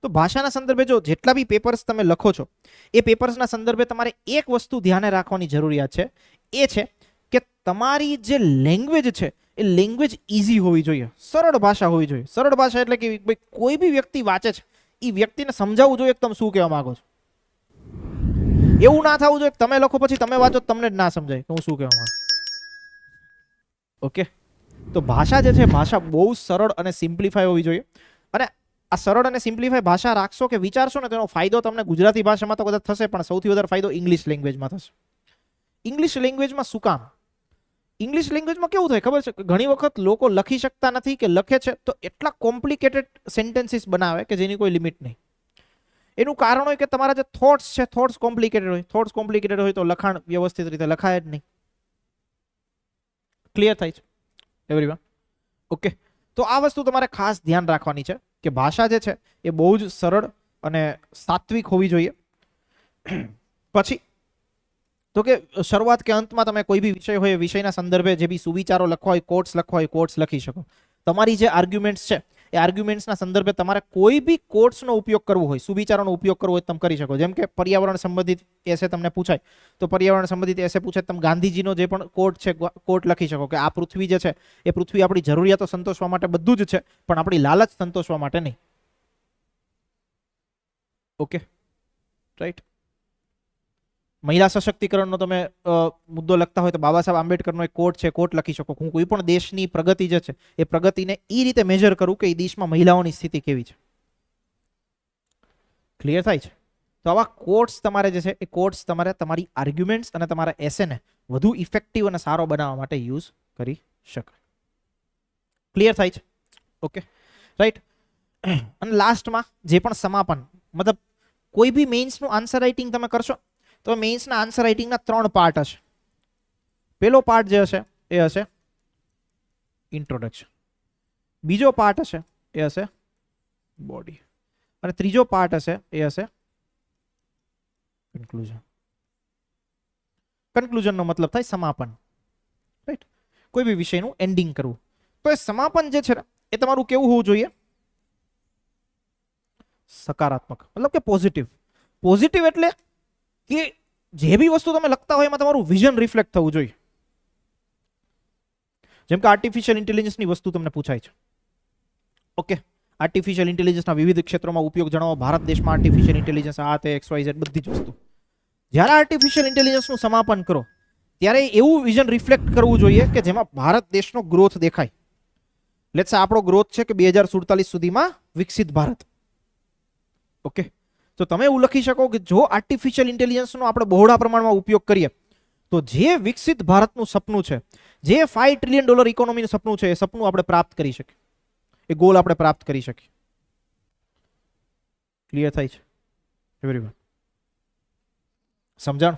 તો ભાષાના સંદર્ભે જો જેટલા બી પેપર્સ તમે લખો છો એ પેપર્સના સંદર્ભે તમારે એક વસ્તુ ધ્યાને રાખવાની જરૂરિયાત છે, એ છે કે તમારી જે લેંગ્વેજ છે એ લેંગ્વેજ ઇઝી હોવી જોઈએ, સરળ ભાષા હોવી જોઈએ. સરળ ભાષા એટલે કે ભાઈ કોઈ બી વ્યક્તિ વાંચે છે એ વ્યક્તિને સમજાવવું જોઈએ કે તમે શું કહેવા માંગો છો. એવું ના થવું જોઈએ તમે લખો પછી તમે વાંચો તમને જ ના સમજાય કે હું શું કહેવા માંગુ. ઓકે, તો ભાષા જે છે, ભાષા બહુ સરળ અને સિમ્પ્લિફાય હોવી જોઈએ. અને આ સરળ અને સિમ્પ્લિફાય ભાષા રાખશો કે વિચારશો ને, તેનો ફાયદો તમને ગુજરાતી ભાષામાં તો કદાચ થશે, પણ સૌથી વધારે ફાયદો ઇંગ્લિશ લેંગ્વેજમાં થશે. ઇંગ્લિશ લેંગ્વેજમાં શું કામ? ઇંગ્લિશ લેંગ્વેજમાં કેવું થાય ખબર છે, ઘણી વખત લોકો લખી શકતા નથી કે લખે છે તો એટલા કોમ્પ્લિકેટેડ સેન્ટેન્સીસ બનાવે કે જેની કોઈ લિમિટ નહીં. એનું કારણ હોય કે તમારા જે થોટ્સ છે, થોટ્સ કોમ્પ્લિકેટેડ હોય. થોટ્સ કોમ્પ્લિકેટેડ હોય તો લખાણ વ્યવસ્થિત રીતે લખાય જ નહીં. ક્લિયર થાય છે એવરીવન? ઓકે, તો આ વસ્તુ તમારે ખાસ ધ્યાન રાખવાની છે કે ભાષા જે છે એ બહુ જ સરળ અને સાત્વિક હોવી જોઈએ. પછી તો કે શરૂઆત કે અંતમાં તમે કોઈ બી વિષય હોય, વિષયના સંદર્ભે જે બી સુવિચારો લખવા હોય, કોટ્સ લખવા હોય, કોટ્સ લખી શકો. તમારી જે આર્ગ્યુમેન્ટ્સ છે એ આર્ગ્યુમેન્ટ્સના સંદર્ભે તમારે કોઈ બી કોટ્સનો ઉપયોગ કરવો હોય, સુવિચારોનો ઉપયોગ કરવો હોય તમે કરી શકો. જેમ કે પર્યાવરણ સંબંધિત એસે તમને પૂછાય તો પર્યાવરણ સંબંધિત એસે પૂછાય, તમે ગાંધીજીનો જે પણ કોટ છે કોટ લખી શકો કે આ પૃથ્વી જે છે એ પૃથ્વી આપણી જરૂરિયાતો સંતોષવા માટે બધું જ છે, પણ આપણી લાલચ સંતોષવા માટે નહીં. Okay, right. મહિલા સશક્તિકરણનો તમે મુદ્દો લખતા હોય તો બાબા સાહેબ આંબેડકરનો એક કોટ છે, કોટ લખી શકો. હું કોઈ પણ દેશની પ્રગતિ જે છે એ પ્રગતિને એ રીતે મેજર કરું કે એ દેશમાં મહિલાઓની સ્થિતિ કેવી છે. ક્લિયર થાય છે? તો આવા કોટ્સ તમારે જે છે એ કોટ્સ તમારે તમારી આર્ગ્યુમેન્ટ્સ અને તમારા એસેને વધુ ઇફેક્ટિવ અને સારો બનાવવા માટે યુઝ કરી શકાય. ક્લિયર થાય છે? Okay, right. અને લાસ્ટમાં જે પણ સમાપન, મતલબ કોઈ બી મેઇન્સનું આન્સર રાઇટિંગ તમે કરશો તો મેઇન્સના આન્સર રાઇટિંગના 3 પાર્ટ હશે. પહેલો પાર્ટ જે હશે એ હશે ઇન્ટ્રોડક્શન, બીજો પાર્ટ હશે એ હશે બોડી, અને ત્રીજો પાર્ટ હશે એ હશે કન્ક્લુઝન. કન્ક્લુઝનનો મતલબ થાય સમાપન, રાઈટ? કોઈ બી વિષયનું એન્ડિંગ કરવું. તો એ સમાપન જે છે એ તમારું કેવું હોવું જોઈએ? સકારાત્મક, મતલબ કે પોઝિટિવ. પોઝિટિવ એટલે કે જે બી વસ્તુ તમે લખતા હોય એમાં તમારું વિઝન રિફ્લેક્ટ થવું જોઈએ. જેમ કે આર્ટિફિશિયલ ઇન્ટેલિજન્સની વસ્તુ તમને પૂછાય છે. ઓકે, આર્ટિફિશિયલ ઇન્ટેલિજન્સના વિવિધ ક્ષેત્રોમાં ઉપયોગ જણાવો. ભારત દેશમાં આર્ટિફિશિયલ ઇન્ટેલિજન્સ આ તે XYZ બધી જ વસ્તુ. જ્યારે આર્ટિફિશિયલ ઇન્ટેલિજન્સનું સમાપન કરો ત્યારે એવું વિઝન રિફ્લેક્ટ કરવું જોઈએ કે જેમાં ભારત દેશનો ગ્રોથ દેખાય. લેટ્સ સે આપણો ગ્રોથ છે કે 2047 સુધીમાં વિકસિત ભારત. ઓકે, તો તમે એવું લખી શકો કે જો આર્ટિફિશિયલ ઇન્ટેલિજન્સનો આપણે બહોળા પ્રમાણમાં ઉપયોગ કરીએ તો જે વિકસિત ભારતનું સપનું છે, જે $5 ટ્રિલિયન ઇકોનોમીનું સપનું છે, એ સપનું આપણે પ્રાપ્ત કરી શકીએ, એ ગોલ આપણે પ્રાપ્ત કરી શકીએ. ક્લિયર થાય છે એવરીવન? સમજણ?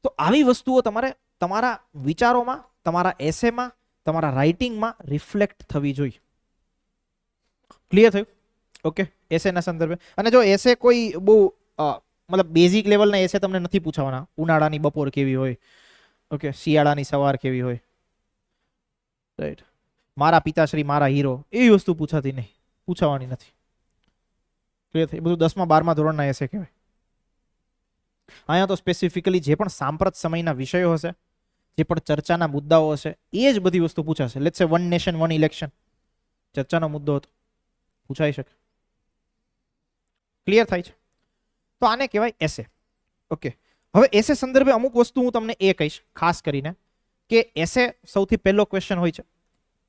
તો આવી વસ્તુઓ તમારે તમારા વિચારોમાં, તમારા એસેમાં, તમારા રાઇટિંગમાં રિફ્લેક્ટ થવી જોઈએ. ક્લિયર થયું? ઓકે, એસેના સંદર્ભે. અને જો એસે કોઈ બહુ મતલબ બેઝિક લેવલના એસે તમને નથી પૂછાવાના. ઉનાળાની બપોર કેવી હોય, ઓકે, શિયાળાની સવાર કેવી હોય, રાઈટ, મારા પિતાશ્રી મારા હીરો, એવી વસ્તુ પૂછાતી નહીં, પૂછાવાની નથી. ક્લિયર થઈ? બધું 10મા 12મા ધોરણના એસે કહેવાય. અહીંયા તો સ્પેસિફિકલી જે પણ સાંપ્રત સમયના વિષયો હશે, જે પણ ચર્ચાના મુદ્દાઓ હશે, એ જ બધી વસ્તુ પૂછાશે. લેટ્સ સે 1 નેશન 1 ઇલેક્શન ચર્ચાનો મુદ્દો હતો, પૂછાઈ શકે. ક્લિયર થાય છે? તો આને કહેવાય એસે. ઓકે, હવે એસે સંદર્ભે અમુક વસ્તુ હું તમને એ કહીશ ખાસ કરીને કે એસે સૌથી પહેલો ક્વેશ્ચન હોય છે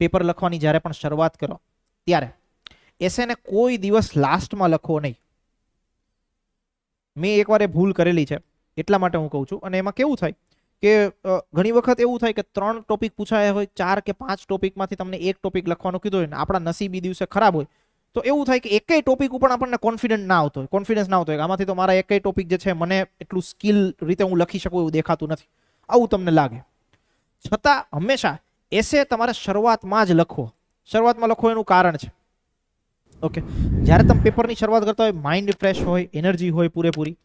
પેપર લખવાની. જ્યારે પણ શરૂઆત કરો ત્યારે એસેને કોઈ દિવસ લાસ્ટમાં લખવો નહીં. મેં એકવાર એ ભૂલ કરેલી છે એટલા માટે હું કહું છું. અને એમાં કેવું થાય કે ઘણી વખત એવું થાય કે 3 ટોપિક પૂછાયા હોય, 4 કે 5 ટોપિકમાંથી તમને એક ટોપિક લખવાનું કીધું હોય ને આપણા નસીબી દિવસે ખરાબ હોય તો એવું થાય કે એકેય ટોપિક ઉપર આપણને કોન્ફિડન્સ ના આવતો હોય. આમાંથી તો મારા એકેય ટોપિક જે છે મને એટલું સ્કિલ રીતે હું લખી શકું એવું દેખાતું નથી, આવું તમને લાગે. છતાં હંમેશા એસે તમારે શરૂઆતમાં જ લખવો. શરૂઆતમાં લખો એનું કારણ છે. ઓકે, જ્યારે તમે પેપરની શરૂઆત કરતા હોય માઇન્ડ ફ્રેશ હોય, એનર્જી હોય પૂરેપૂરી,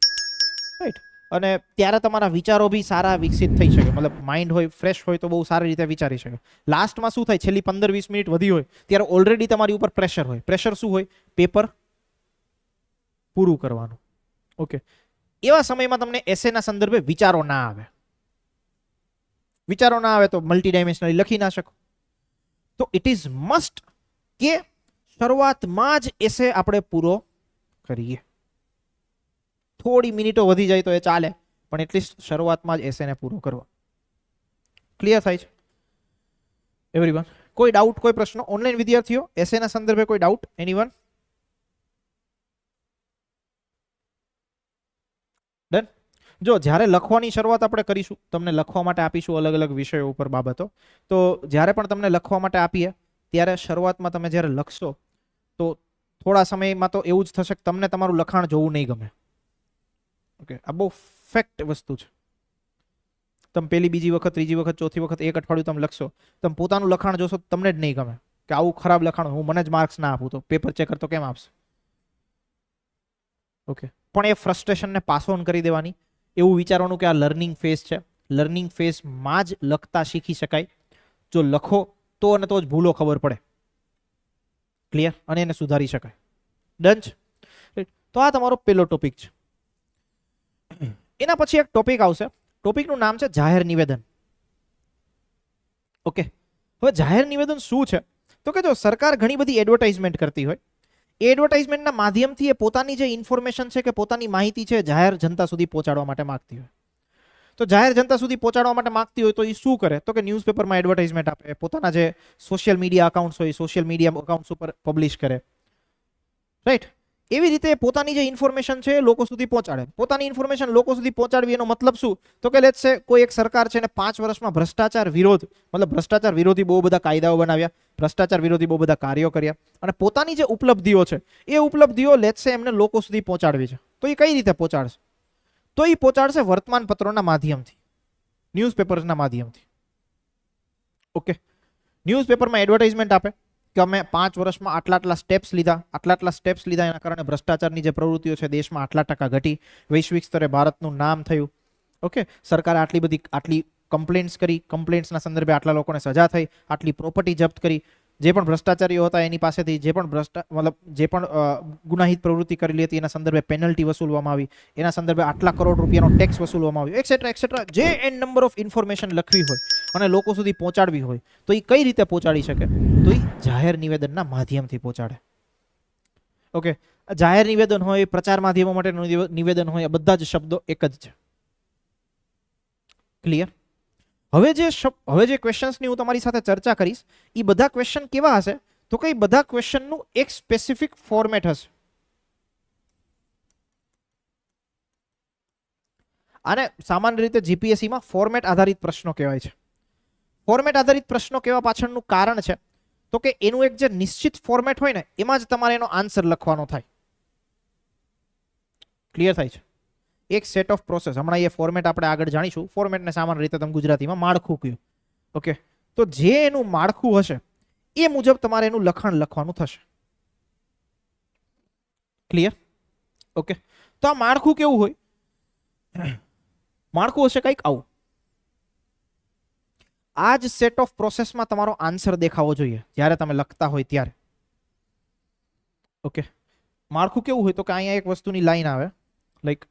રાઈટ, અને ત્યારે તમારા વિચારો બી સારા વિકસિત થઈ શકે. મતલબ માઇન્ડ હોય ફ્રેશ હોય તો બહુ સારી રીતે વિચારી શકે. લાસ્ટમાં શું થાય, છેલ્લી 15-20 મિનિટ વધી હોય ત્યારે ઓલરેડી તમારી ઉપર પ્રેશર હોય. પ્રેશર શું હોય? પેપર પૂરું કરવાનું. ઓકે, એવા સમયમાં તમને એસેના સંદર્ભે વિચારો ના આવે. વિચારો ના આવે તો મલ્ટી ડાયમેન્શનલી લખી ના શકો. તો ઇટ ઇઝ મસ્ટ કે શરૂઆતમાં જ એસે આપણે પૂરો કરીએ. થોડી મિનિટો વધી જાય તો એ ચાલે, પણ એટલીસ્ટ શરૂઆતમાં જ એસેને પૂરો કરવા. ક્લિયર થાય છે એવરીવન? કોઈ ડાઉટ, કોઈ પ્રશ્નો? ઓનલાઈન વિદ્યાર્થીઓ એસેના સંદર્ભે કોઈ ડાઉટ? એનીવન? ડન. જો જ્યારે લખવાની શરૂઆત આપણે કરીશું, તમને લખવા માટે આપીશું અલગ અલગ વિષયો ઉપર બાબતો, તો જ્યારે પણ તમને લખવા માટે આપીએ ત્યારે શરૂઆતમાં તમે જ્યારે લખશો તો થોડા સમયમાં તો એવું જ થશે કે તમને તમારું લખાણ જોવું નહીં ગમે. ઓકે, આ બહુ ફેક્ટ વસ્તુ છે. તમે પહેલી, બીજી વખત, ત્રીજી વખત, ચોથી વખત, એક અઠવાડિયું તમે લખશો, તમે પોતાનું લખાણ જોશો તમને જ નહીં ગમે કે આવું ખરાબ લખાણ, હું મને જ માર્ક્સ ના આપું તો પેપર ચેકર તો કેમ આપશે? ઓકે, પણ એ ફ્રસ્ટ્રેશનને પાસ ઓન કરી દેવાની, એવું વિચારવાનું કે આ લર્નિંગ ફેઝ છે. લર્નિંગ ફેઝમાં જ લખતા શીખી શકાય. જો લખો તો અને તો જ ભૂલો ખબર પડે. ક્લિયર, અને એને સુધારી શકાય. ડન છે. તો આ તમારો પહેલો ટોપિક છે. એના પછી એક ટોપિક આવશે. ટોપિકનું નામ છે જાહેર નિવેદન. ઓકે, હવે જાહેર નિવેદન શું છે? તો કે જો સરકાર ઘણી બધી એડવર્ટાઇઝમેન્ટ કરતી હોય, એ એડવર્ટાઇઝમેન્ટના માધ્યમથી એ પોતાની જે ઇન્ફોર્મેશન છે કે પોતાની માહિતી છે જાહેર જનતા સુધી પહોંચાડવા માટે માંગતી હોય. તો જાહેર જનતા સુધી પહોંચાડવા માટે માંગતી હોય તો એ શું કરે? તો કે ન્યૂઝપેપરમાં એડવર્ટાઇઝમેન્ટ આપે, પોતાના જે સોશિયલ મીડિયા અકાઉન્ટ્સ હોય સોશિયલ મીડિયા અકાઉન્ટ્સ ઉપર પબ્લિશ કરે, રાઈટ? એવી રીતે પોતાની જે ઇન્ફોર્મેશન છે એ લોકો સુધી પહોંચાડે. પોતાની ઇન્ફોર્મેશન લોકો સુધી પહોંચાડવી એનો મતલબ શું? તો કે લેટ્સ સે કોઈ એક સરકાર છે ને 5 વર્ષમાં ભ્રષ્ટાચાર વિરોધ, મતલબ ભ્રષ્ટાચાર વિરોધી બહુ બધા કાયદાઓ બનાવ્યા, ભ્રષ્ટાચાર વિરોધી બહુ બધા કાર્યો કર્યા, અને પોતાની જે ઉપલબ્ધિઓ છે એ ઉપલબ્ધિઓ લેટ્સ સે એમને લોકો સુધી પહોંચાડવી છે. તો એ કઈ રીતે પહોંચાડશે? તો એ પહોંચાડશે વર્તમાન પત્રોના માધ્યમથી, ન્યૂઝપેપર્સના માધ્યમથી. ઓકે, ન્યૂઝપેપરમાં એડવર્ટાઇઝમેન્ટ આપે કે અમે 5 વર્ષમાં આટલા સ્ટેપ્સ લીધા, એના કારણે ભ્રષ્ટાચારની જે પ્રવૃત્તિઓ છે દેશમાં આટલા % ઘટી, વૈશ્વિક સ્તરે ભારતનું નામ થયું. ઓકે, સરકારે આટલી કમ્પ્લેન્ટ્સ કરી, કમ્પ્લેન્ટ્સના સંદર્ભે આટલા લોકોને સજા થઈ, આટલી પ્રોપર્ટી જપ્ત કરી, જે પણ ભ્રષ્ટાચારીઓ હતા એની પાસેથી જે પણ ગુનાહિત પ્રવૃત્તિ કરેલી હતી એના સંદર્ભે પેનલ્ટી વસૂલવામાં આવી, એના સંદર્ભે આટલા કરોડ રૂપિયાનો ટેક્સ વસૂલવામાં આવ્યો, એક્સેટ્રા એક્સેટ્રા. જે એન નંબર ઓફ ઇન્ફોર્મેશન લખવી હોય અને લોકો સુધી પહોંચાડવી હોય તો એ કઈ રીતે પહોંચાડી શકે? તો એ જાહેર નિવેદનના માધ્યમથી પહોંચાડે. ઓકે, જાહેર નિવેદન હોય, પ્રચાર માધ્યમો માટેનું નિવેદન હોય, બધા જ શબ્દો એક જ છે. ક્લિયર? હવે જે ક્વેશ્ચન્સની હું તમારી સાથે ચર્ચા કરીશ એ બધા ક્વેશ્ચન કેવા હશે? તો કે બધા ક્વેશ્ચનનું એક સ્પેસિફિક ફોર્મેટ હશે. આને સામાન્ય રીતે જીપીએસસીમાં ફોર્મેટ આધારિત પ્રશ્નો કહેવાય છે. ફોર્મેટ આધારિત પ્રશ્નો કહેવા પાછળનું કારણ છે તો કે એનું એક જે નિશ્ચિત ફોર્મેટ હોય ને એમાં જ તમારે એનો આન્સર લખવાનો થાય. ક્લિયર થાય છે? એક સેટ ઓફ પ્રોસેસ. હમણાં એ ફોર્મેટ આપણે આગળ જાણીશું. ફોર્મેટને સામાન્ય રીતે તમે ગુજરાતીમાં માળખું કહ્યું. ઓકે, તો જે એનું માળખું હશે એ મુજબ તમારે એનું લખાણ લખવાનું થશે. ક્લિયર? ઓકે, તો આ માળખું કેવું હોય? માળખું હશે કંઈક આવું. આ જ સેટ ઓફ પ્રોસેસમાં તમારો આન્સર દેખાવો જોઈએ જ્યારે તમે લખતા હોય ત્યારે. ઓકે, માળખું કેવું હોય? તો કે અહીંયા એક વસ્તુની લાઈન આવે, લાઈક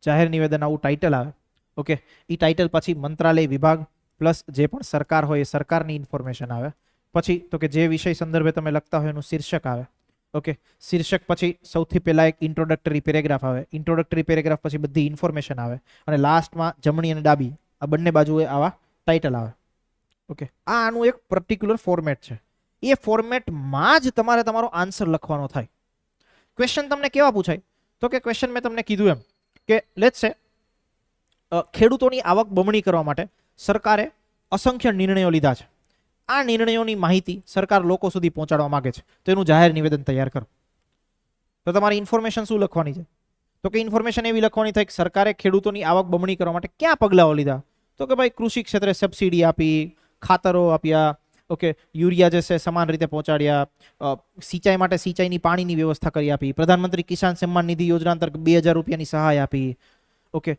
જાહેર નિવેદન આવું ટાઇટલ આવે. ઓકે, એ ટાઇટલ પછી મંત્રાલય વિભાગ પ્લસ જે પણ સરકાર હોય એ સરકારની ઇન્ફોર્મેશન આવે. પછી તો કે જે વિષય સંદર્ભે તમે લખતા હોય એનું શીર્ષક આવે. ઓકે, શીર્ષક પછી સૌથી પહેલા એક ઇન્ટ્રોડક્ટરી પેરેગ્રાફ આવે. ઇન્ટ્રોડક્ટરી પેરેગ્રાફ પછી બધી ઇન્ફોર્મેશન આવે અને લાસ્ટમાં જમણી અને ડાબી આ બંને બાજુએ આવા ટાઇટલ આવે. ઓકે, આ આનું એક પર્ટિક્યુલર ફોર્મેટ છે. એ ફોર્મેટમાં જ તમારે તમારો આન્સર લખવાનો થાય. ક્વેશ્ચન તમને કેવા પૂછાય? તો કે ક્વેશ્ચન મેં તમને કીધું એમ કે લેટ્સ સે ખેડૂતોની આવક બમણી કરવા માટે સરકારે અસંખ્ય નિર્ણયો લીધા છે. આ નિર્ણયોની માહિતી સરકાર લોકો સુધી પહોંચાડવા માંગે છે, તો એનું જાહેર નિવેદન તૈયાર કરો. તો તમારી ઇન્ફોર્મેશન શું લખવાની છે? તો કે ઇન્ફોર્મેશન એવી લખવાની થાય કે સરકારે ખેડૂતોની આવક બમણી કરવા માટે ક્યાં પગલાઓ લીધા? તો કે ભાઈ કૃષિ ક્ષેત્રે સબસિડી આપી, ખાતરો આપ્યા, ઓકે, યુરિયા જે છે સમાન રીતે પહોંચાડ્યા, સિંચાઈ માટે સિંચાઈની પાણીની વ્યવસ્થા કરી આપી, પ્રધાનમંત્રી કિસાન સન્માન નિધિ યોજના અંતર્ગત 2000 રૂપિયાની સહાય આપી. ઓકે,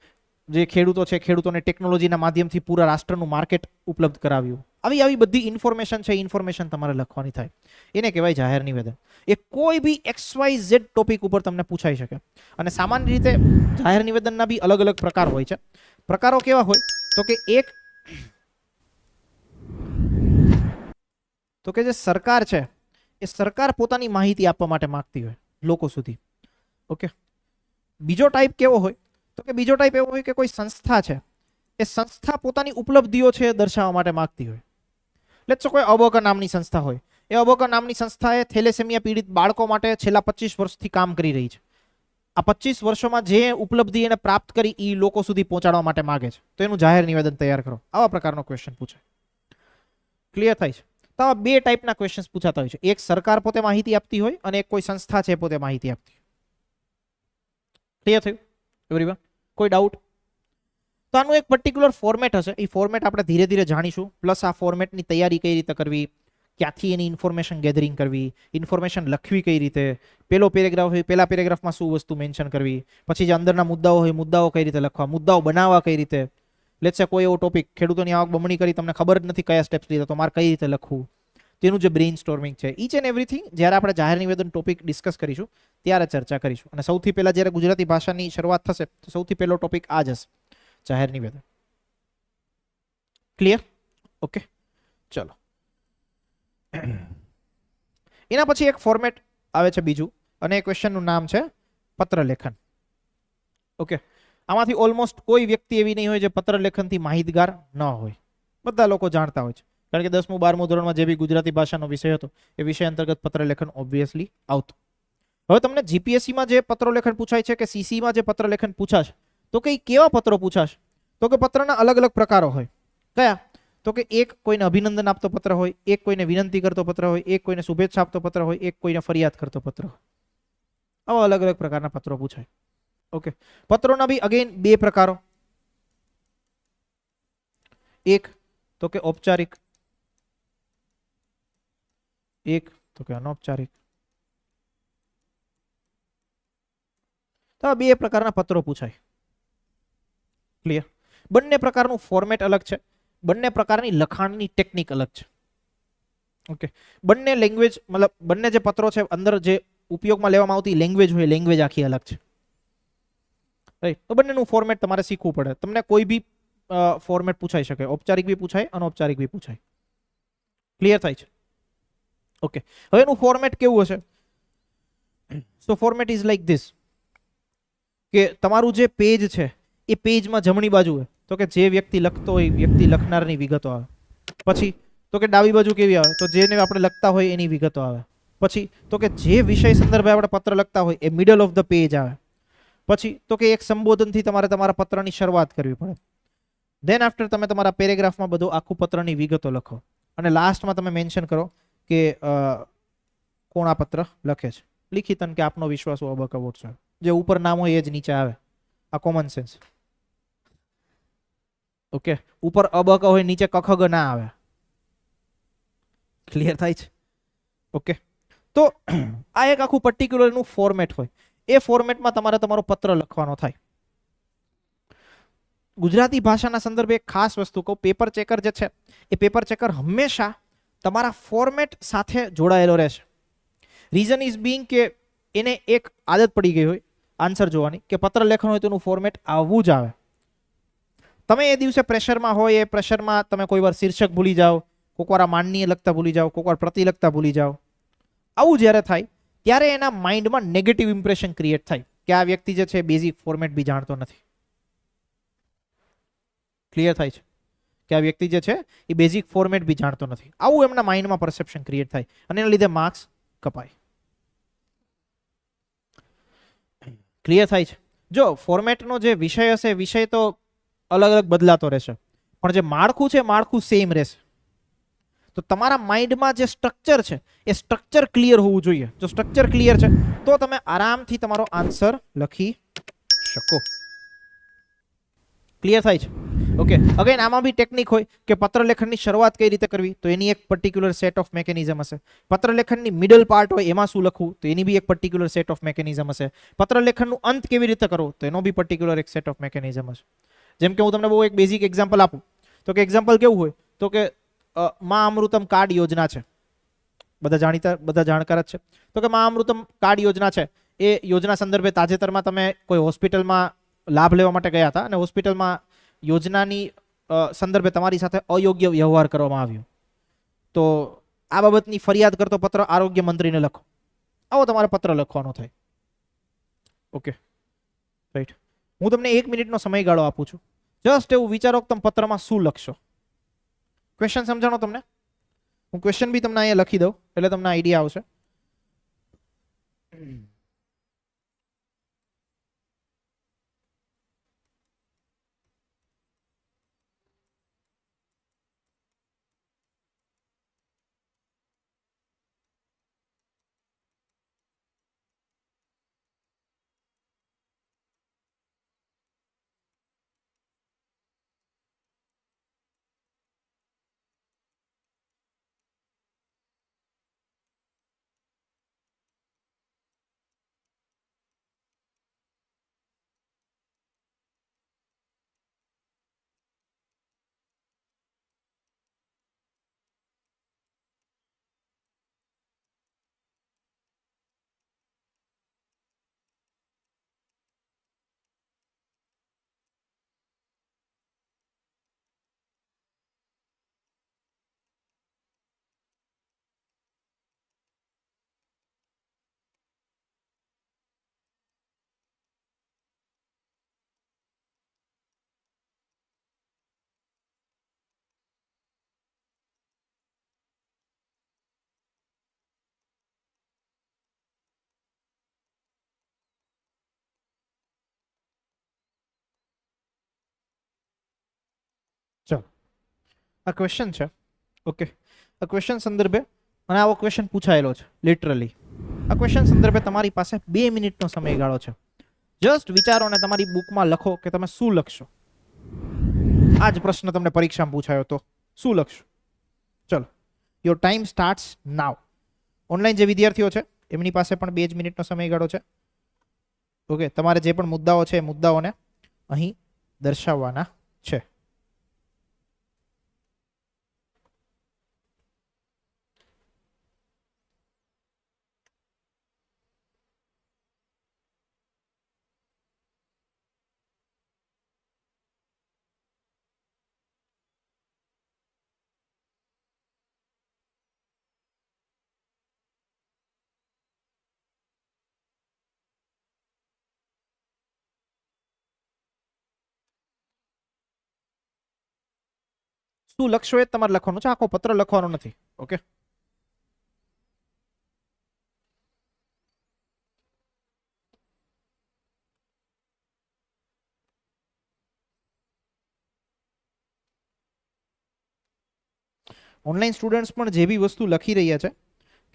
જે ખેડૂતો છે ખેડૂતોને ટેકનોલોજીના માધ્યમથી પૂરા રાષ્ટ્રનું માર્કેટ ઉપલબ્ધ કરાવ્યું. આવી બધી ઇન્ફોર્મેશન છે, ઇન્ફોર્મેશન તમારે લખવાની થાય. એને કહેવાય જાહેર નિવેદન. એ કોઈ બી XYZ ટોપિક ઉપર તમને પૂછાઈ શકે. અને સામાન્ય રીતે જાહેર નિવેદનના બી અલગ અલગ પ્રકાર હોય છે. પ્રકારો કેવા હોય? તો કે એક તો કે જે સરકાર છે એ સરકાર પોતાની માહિતી આપવા માટે માંગતી હોય લોકો સુધી. ઓકે, બીજો ટાઈપ કેવો હોય? તો કે બીજો ટાઈપ એવો હોય કે કોઈ સંસ્થા છે એ સંસ્થા પોતાની ઉપલબ્ધિઓ છે દર્શાવવા માટે માંગતી હોય. લેટ્સ સે કોઈ અબોકા નામની સંસ્થા હોય. એ અબોકા નામની સંસ્થાએ થેલેસેમિયા પીડિત બાળકો માટે છેલ્લા 25 વર્ષથી કામ કરી રહી છે. આ 25 વર્ષોમાં જે ઉપલબ્ધિ એને પ્રાપ્ત કરી એ લોકો સુધી પહોંચાડવા માટે માંગે છે, તો એનું જાહેર નિવેદન તૈયાર કરો. આવા પ્રકારનો ક્વેશ્ચન પૂછાય. ક્લિયર થાય છે? તો આવા બે ટાઈપના ક્વેશ્ચન્સ પૂછાતા હોય છે. એક સરકાર પોતે માહિતી આપતી હોય અને એક કોઈ સંસ્થા છે પોતે માહિતી આપતી હોય. ક્લિયર થયું એવરીવન? કોઈ ડાઉટ? તો આનું એક પર્ટિક્યુલર ફોર્મેટ હશે. એ ફોર્મેટ આપણે ધીરે ધીરે જાણીશું. પ્લસ આ ફોર્મેટની તૈયારી કઈ રીતે કરવી, ક્યાંથી એની ઇન્ફોર્મેશન ગેધરિંગ કરવી, ઇન્ફોર્મેશન લખવી કઈ રીતે, પેલો પેરેગ્રાફ હોય પેલા પેરેગ્રાફમાં શું વસ્તુ મેન્શન કરવી, પછી જે અંદરના મુદ્દાઓ હોય મુદ્દાઓ કઈ રીતે લખવા, મુદ્દાઓ બનાવવા કઈ રીતે, લેટ્સ સે કોઈ એવો ટોપિક ખેડૂતોની આવક બમણી કરી, તમને ખબર જ નથી કયા સ્ટેપ્સ લીધા, તો મારે કઈ રીતે લખવું, તેનું જે બ્રેઇન સ્ટોર્મિંગ છે, ઈચ એન્ડ એવરીથિંગ જ્યારે આપણે જાહેર નિવેદન ટોપિક ડિસ્કસ કરીશું ત્યારે ચર્ચા કરીશું. અને સૌથી પહેલા જ્યારે ગુજરાતી ભાષાની શરૂઆત થશે તો સૌથી પહેલો ટોપિક આ જ હશે, જાહેર નિવેદન. ક્લિયર? ઓકે, ચલો. એના પછી એક ફોર્મેટ આવે છે બીજું, અને એ ક્વેશ્ચનનું નામ છે પત્રલેખન. ઓકે, આમાંથી ઓલમોસ્ટ કોઈ વ્યક્તિ એવી નહીં હોય જે પત્રલેખનથી માહિતગાર ન હોય. બધા લોકો જાણતા હોય છે, કારણ કે 10મું 12મું ધોરણમાં જે બી ગુજરાતી ભાષાનો વિષય હતો એ વિષય અંતર્ગત પત્રલેખન ઓબ્વિયસલી આવતું. હવે તમને જીપીએસસીમાં જે પત્રલેખન પૂછાય છે કે સીસીમાં જે પત્રલેખન પૂછાશે, તો કે કેવા પત્રો પૂછાશે? તો કે પત્રના અલગ અલગ પ્રકારો હોય. કયા? તો કે એક કોઈને અભિનંદન આપતો પત્ર હોય, એક કોઈને વિનંતી કરતો પત્ર હોય, એક કોઈને શુભેચ્છા આપતો પત્ર હોય, એક કોઈને ફરિયાદ કરતો પત્ર હોય. આવા અલગ અલગ પ્રકારના પત્રો પૂછાય. ઓકે, પત્રોના બી અગેન બે પ્રકારો. એક તો કે ઔપચારિક, એક તો કે અનૌપચારિક. તો બે પ્રકારના પત્રો પૂછાય. ક્લિયર? બંને પ્રકારનું ફોર્મેટ અલગ છે, બંને પ્રકારની લખાણની ટેકનિક અલગ છે. ઓકે, બંને લેંગ્વેજ, મતલબ બંને જે પત્રો છે અંદર જે ઉપયોગમાં લેવામાં આવતી લેંગ્વેજ હોય, લેંગ્વેજ આખી અલગ છે. રાઈટ? તો બંનેનું ફોર્મેટ તમારે શીખવું પડે. તમને કોઈ બી ફોર્મેટ પૂછાઈ શકે, ઔપચારિક બી પૂછાય, અનૌપચારિક બી પૂછાય. ક્લિયર થાય છે? ઓકે, હવે એનું ફોર્મેટ કેવું હશે? સો ફોર્મેટ ઇઝ લાઈક ધીસ, કે તમારું જે પેજ છે એ પેજમાં જમણી બાજુ હોય તો કે જે વ્યક્તિ લખતો હોય વ્યક્તિ લખનારની વિગતો આવે. પછી તો કે ડાબી બાજુ કેવી આવે? તો જેને આપણે લખતા હોય એની વિગતો આવે. પછી તો કે જે વિષય સંદર્ભે આપણે પત્ર લખતા હોય એ મિડલ ઓફ ધ પેજ આવે. પછી તો કે એક સંબોધનથી તમારે તમારા પત્રની શરૂઆત કરવી પડે. ધેન આફ્ટર તમે તમારા પેરેગ્રાફમાં બધું આખું પત્રની વિગતો લખો, અને લાસ્ટમાં તમે મેન્શન કરો કે કોણ આ પત્ર લખે છે. લિખિતન કે આપનો વિશ્વાસ અબકવોટ છે, જે ઉપર નામ હોય એ જ નીચે આવે. આ કોમન સેન્સ. ઓકે, ઉપર અબક હોય નીચે કખગ ના આવે. ક્લિયર થાય છે? ઓકે, તો આ એક આખું પર્ટિક્યુલર નું ફોર્મેટ હોય. એ ફોર્મેટમાં તમારે તમારો પત્ર લખવાનો થાય. ગુજરાતી ભાષાના સંદર્ભે એક ખાસ વસ્તુ કહું, પેપર ચેકર જે છે એ પેપર ચેકર હંમેશા તમારા ફોર્મેટ સાથે જોડાયેલો રહેશે. રીઝન ઇઝ બીંગ કે એને એક આદત પડી ગઈ હોય આન્સર જોવાની, કે પત્ર લેખન હોય તો એનું ફોર્મેટ આવવું જ આવે. તમે એ દિવસે પ્રેશરમાં હોય, એ પ્રેશરમાં તમે કોઈ વાર શીર્ષક ભૂલી જાઓ, કોઈક વાર માનનીય લખતા ભૂલી જાઓ, કોઈક વાર પ્રતિ લખતા ભૂલી જાઓ. આવું જ્યારે થાય ત્યારે એના માઇન્ડમાં નેગેટિવ ઇમ્પ્રેશન ક્રિએટ થાય કે આ વ્યક્તિ જે છે બેઝિક ફોર્મેટ બી જાણતો નથી. ક્લિયર થાય છે? કે આ વ્યક્તિ જે છે એ બેઝિક ફોર્મેટ બી જાણતો નથી. આવું એમના માઇન્ડમાં પરસેપ્શન ક્રિએટ થાય અને એના લીધે માર્ક્સ કપાય. ક્લિયર થાય છે? જો ફોર્મેટનો જે વિષય હશે, વિષય તો અલગ અલગ બદલાતો રહેશે, પણ જે માળખું છે માળખું સેમ રહેશે. તો તમારા માઇન્ડમાં જે સ્ટ્રક્ચર છે એ સ્ટ્રક્ચર ક્લિયર હોવું જોઈએ. જો સ્ટ્રક્ચર ક્લિયર છે તો તમે આરામથી તમારો આન્સર લખી શકો. ક્લિયર થાય છે? ઓકે, અગેન આમાં બી ટેકનિક હોય કે પત્ર લેખનની શરૂઆત કઈ રીતે કરવી, તો એની એક પર્ટિક્યુલર સેટ ઓફ મેકેનિઝમ હશે. પત્ર લેખનની મિડલ પાર્ટ હોય એમાં શું લખવું, તો એની બી એક પર્ટિક્યુલર સેટ ઓફ મેકેનિઝમ હશે. પત્ર લેખનનું અંત કેવી રીતે કરવો, તો એનો બી પર્ટિક્યુલર એક સેટ ઓફ મેકેનિઝમ હશે. જેમ કે હું તમને બહુ એક બેઝિક એક્ઝામ્પલ આપું, તો કે એક્ઝામ્પલ કેવું હોય, તો કે મા અમૃતમ કાર્ડ યોજના છે, બધા જાણીતા, બધા જાણકાર જ છે. તો કે મા અમૃતમ કાર્ડ યોજના છે, એ યોજના સંદર્ભે તાજેતરમાં તમે કોઈ હોસ્પિટલમાં લાભ લેવા માટે ગયા હતા અને હોસ્પિટલમાં યોજનાની સંદર્ભે તમારી સાથે અયોગ્ય વ્યવહાર કરવામાં આવ્યો, તો આ બાબતની ફરિયાદ કરતો પત્ર આરોગ્ય મંત્રીને લખો. આવો તમારે પત્ર લખવાનો થાય. Okay, right? હું તમને 1 મિનિટનો સમયગાળો આપું છું. જસ્ટ એવું વિચારો કે તમે પત્રમાં શું લખશો. ક્વેશ્ચન સમજાણો તમને? હું ક્વેશ્ચન બી તમને અહીંયા લખી દઉં એટલે તમને આઈડિયા આવશે. આ ક્વેશ્ચન છે. ઓકે, આ ક્વેશ્ચન સંદર્ભે અને આવો ક્વેશ્ચન પૂછાયેલો છે લિટરલી. આ ક્વેશ્ચન સંદર્ભે તમારી પાસે 2 મિનિટનો સમયગાળો છે. જસ્ટ વિચારો અને તમારી બુકમાં લખો કે તમે શું લખશો. આ જ પ્રશ્ન તમને પરીક્ષામાં પૂછાયો તો શું લખશો? ચલો, your time starts now. Online જે વિદ્યાર્થીઓ છે એમની પાસે પણ 2 જ મિનિટનો સમયગાળો છે. ઓકે, તમારે જે પણ મુદ્દાઓ છે એ મુદ્દાઓને અહીં દર્શાવવાના છે. શું લખશો એ તમારે લખવાનું છે, આખો પત્ર લખવાનો નથી. ઓકે, ઓનલાઈન સ્ટુડન્ટ્સ પણ જે બી વસ્તુ લખી રહ્યા છે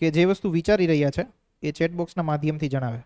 કે જે વસ્તુ વિચારી રહ્યા છે એ ચેટ બોક્સના માધ્યમથી જણાવે.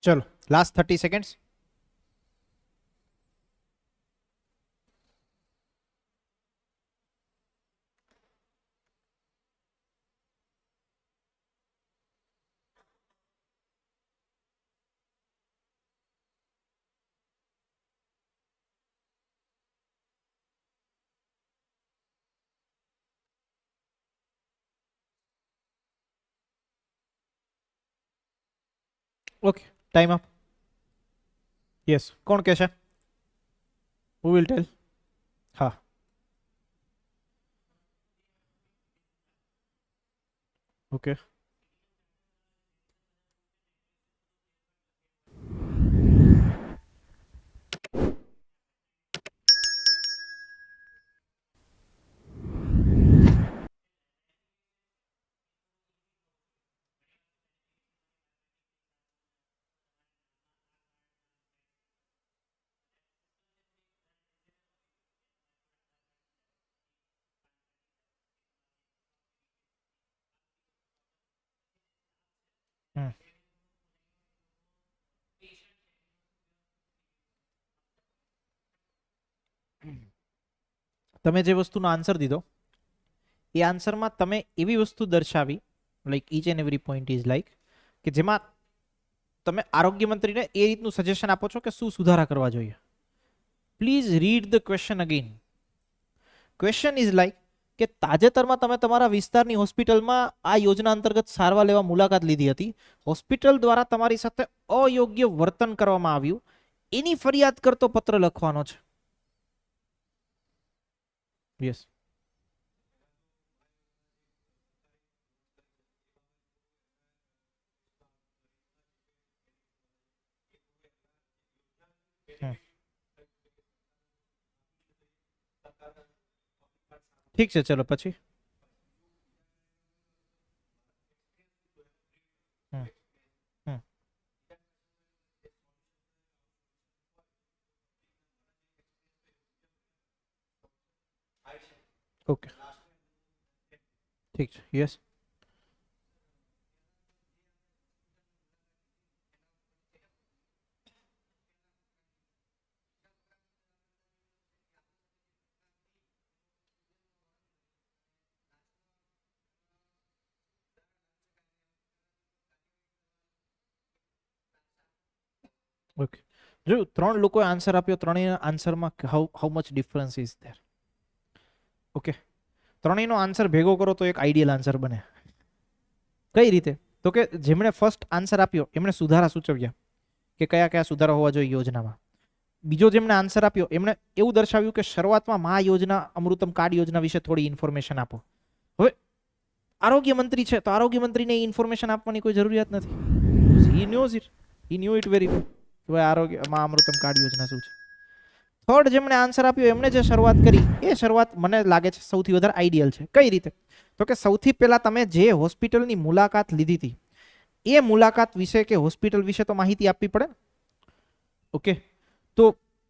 ચલો, last 30 seconds. Okay, time up. Yes, કોણ કહે છે? હુ વિલ ટેલ? હા, ઓકે. હમ. તમે જે વસ્તુનો આન્સર દીધો એ આન્સરમાં તમે એવી વસ્તુ દર્શાવી, like each and every point is like, કે જેમાં તમે આરોગ્ય મંત્રીને એ રીતનું સજેશન આપો છો કે શું સુધારા કરવા જોઈએ. Please read the question again. Question is like કે તાજેતરમાં તમે તમારા વિસ્તારની હોસ્પિટલમાં આ યોજના અંતર્ગત સારવાર લેવા મુલાકાત લીધી હતી. હોસ્પિટલ દ્વારા તમારી સાથે અયોગ્ય વર્તન કરવામાં આવ્યું, એની ફરિયાદ કરતો પત્ર લખવાનો છે. યસ. ઠીક છે, ચલો પછી. હમ, હમ. ઓકે, ઠીક છે. યસ. ઓકે, જોયું 3 લોકોએ આન્સર આપ્યો, ત્રણેયના આન્સરમાં how much difference is there. Okay, ત્રણેયનો આન્સર ભેગો કરો તો એક આઈડિયલ આન્સર બને. કઈ રીતે? તો કે જેમણે ફર્સ્ટ આન્સર આપ્યો એમણે સુધારા સૂચવ્યા કે કયા કયા સુધારા હોવા જોઈએ યોજનામાં. બીજો જેમણે આન્સર આપ્યો એમણે એવું દર્શાવ્યું કે શરૂઆતમાં મા યોજના, અમૃતમ કાર્ડ યોજના વિશે થોડી ઇન્ફોર્મેશન આપો. હવે આરોગ્ય મંત્રી છે તો આરોગ્ય મંત્રીને ઇન્ફોર્મેશન આપવાની કોઈ જરૂરિયાત નથી. He knows it, he new it very well કે ભાઈ આરોગ્ય મા અમૃતમ કાર્ડ યોજના શું છે. થર્ડ જેમણે આન્સર આપ્યો એમણે જે શરૂઆત કરી એ શરૂઆત મને લાગે છે સૌથી વધારે આઈડિયલ છે. કઈ રીતે? તો કે સૌથી પહેલા તમે જે હોસ્પિટલની મુલાકાત લીધી હતી એ મુલાકાત વિશે કે હોસ્પિટલ વિશે તો માહિતી આપવી પડે. ઓકે, તો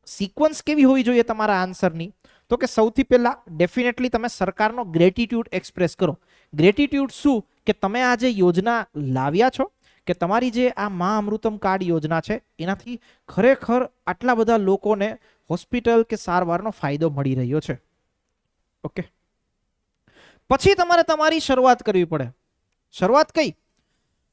સિક્વન્સ કેવી હોવી જોઈએ તમારા આન્સરની? તો કે સૌથી પહેલા ડેફિનેટલી તમે સરકારનો ગ્રેટિટ્યુડ એક્સપ્રેસ કરો. ગ્રેટિટ્યુડ શું? કે તમે આ જે યોજના લાવ્યા છો કે તમારી જે આ મા અમૃતમ કાર્ડ યોજના છે એનાથી ખરેખર આટલા બધા લોકોને હોસ્પિટલ કે સારવારનો ફાયદો મળી રહ્યો છે. ઓકે, પછી તમારે તમારી શરૂઆત કરવી પડે. શરૂઆત કઈ?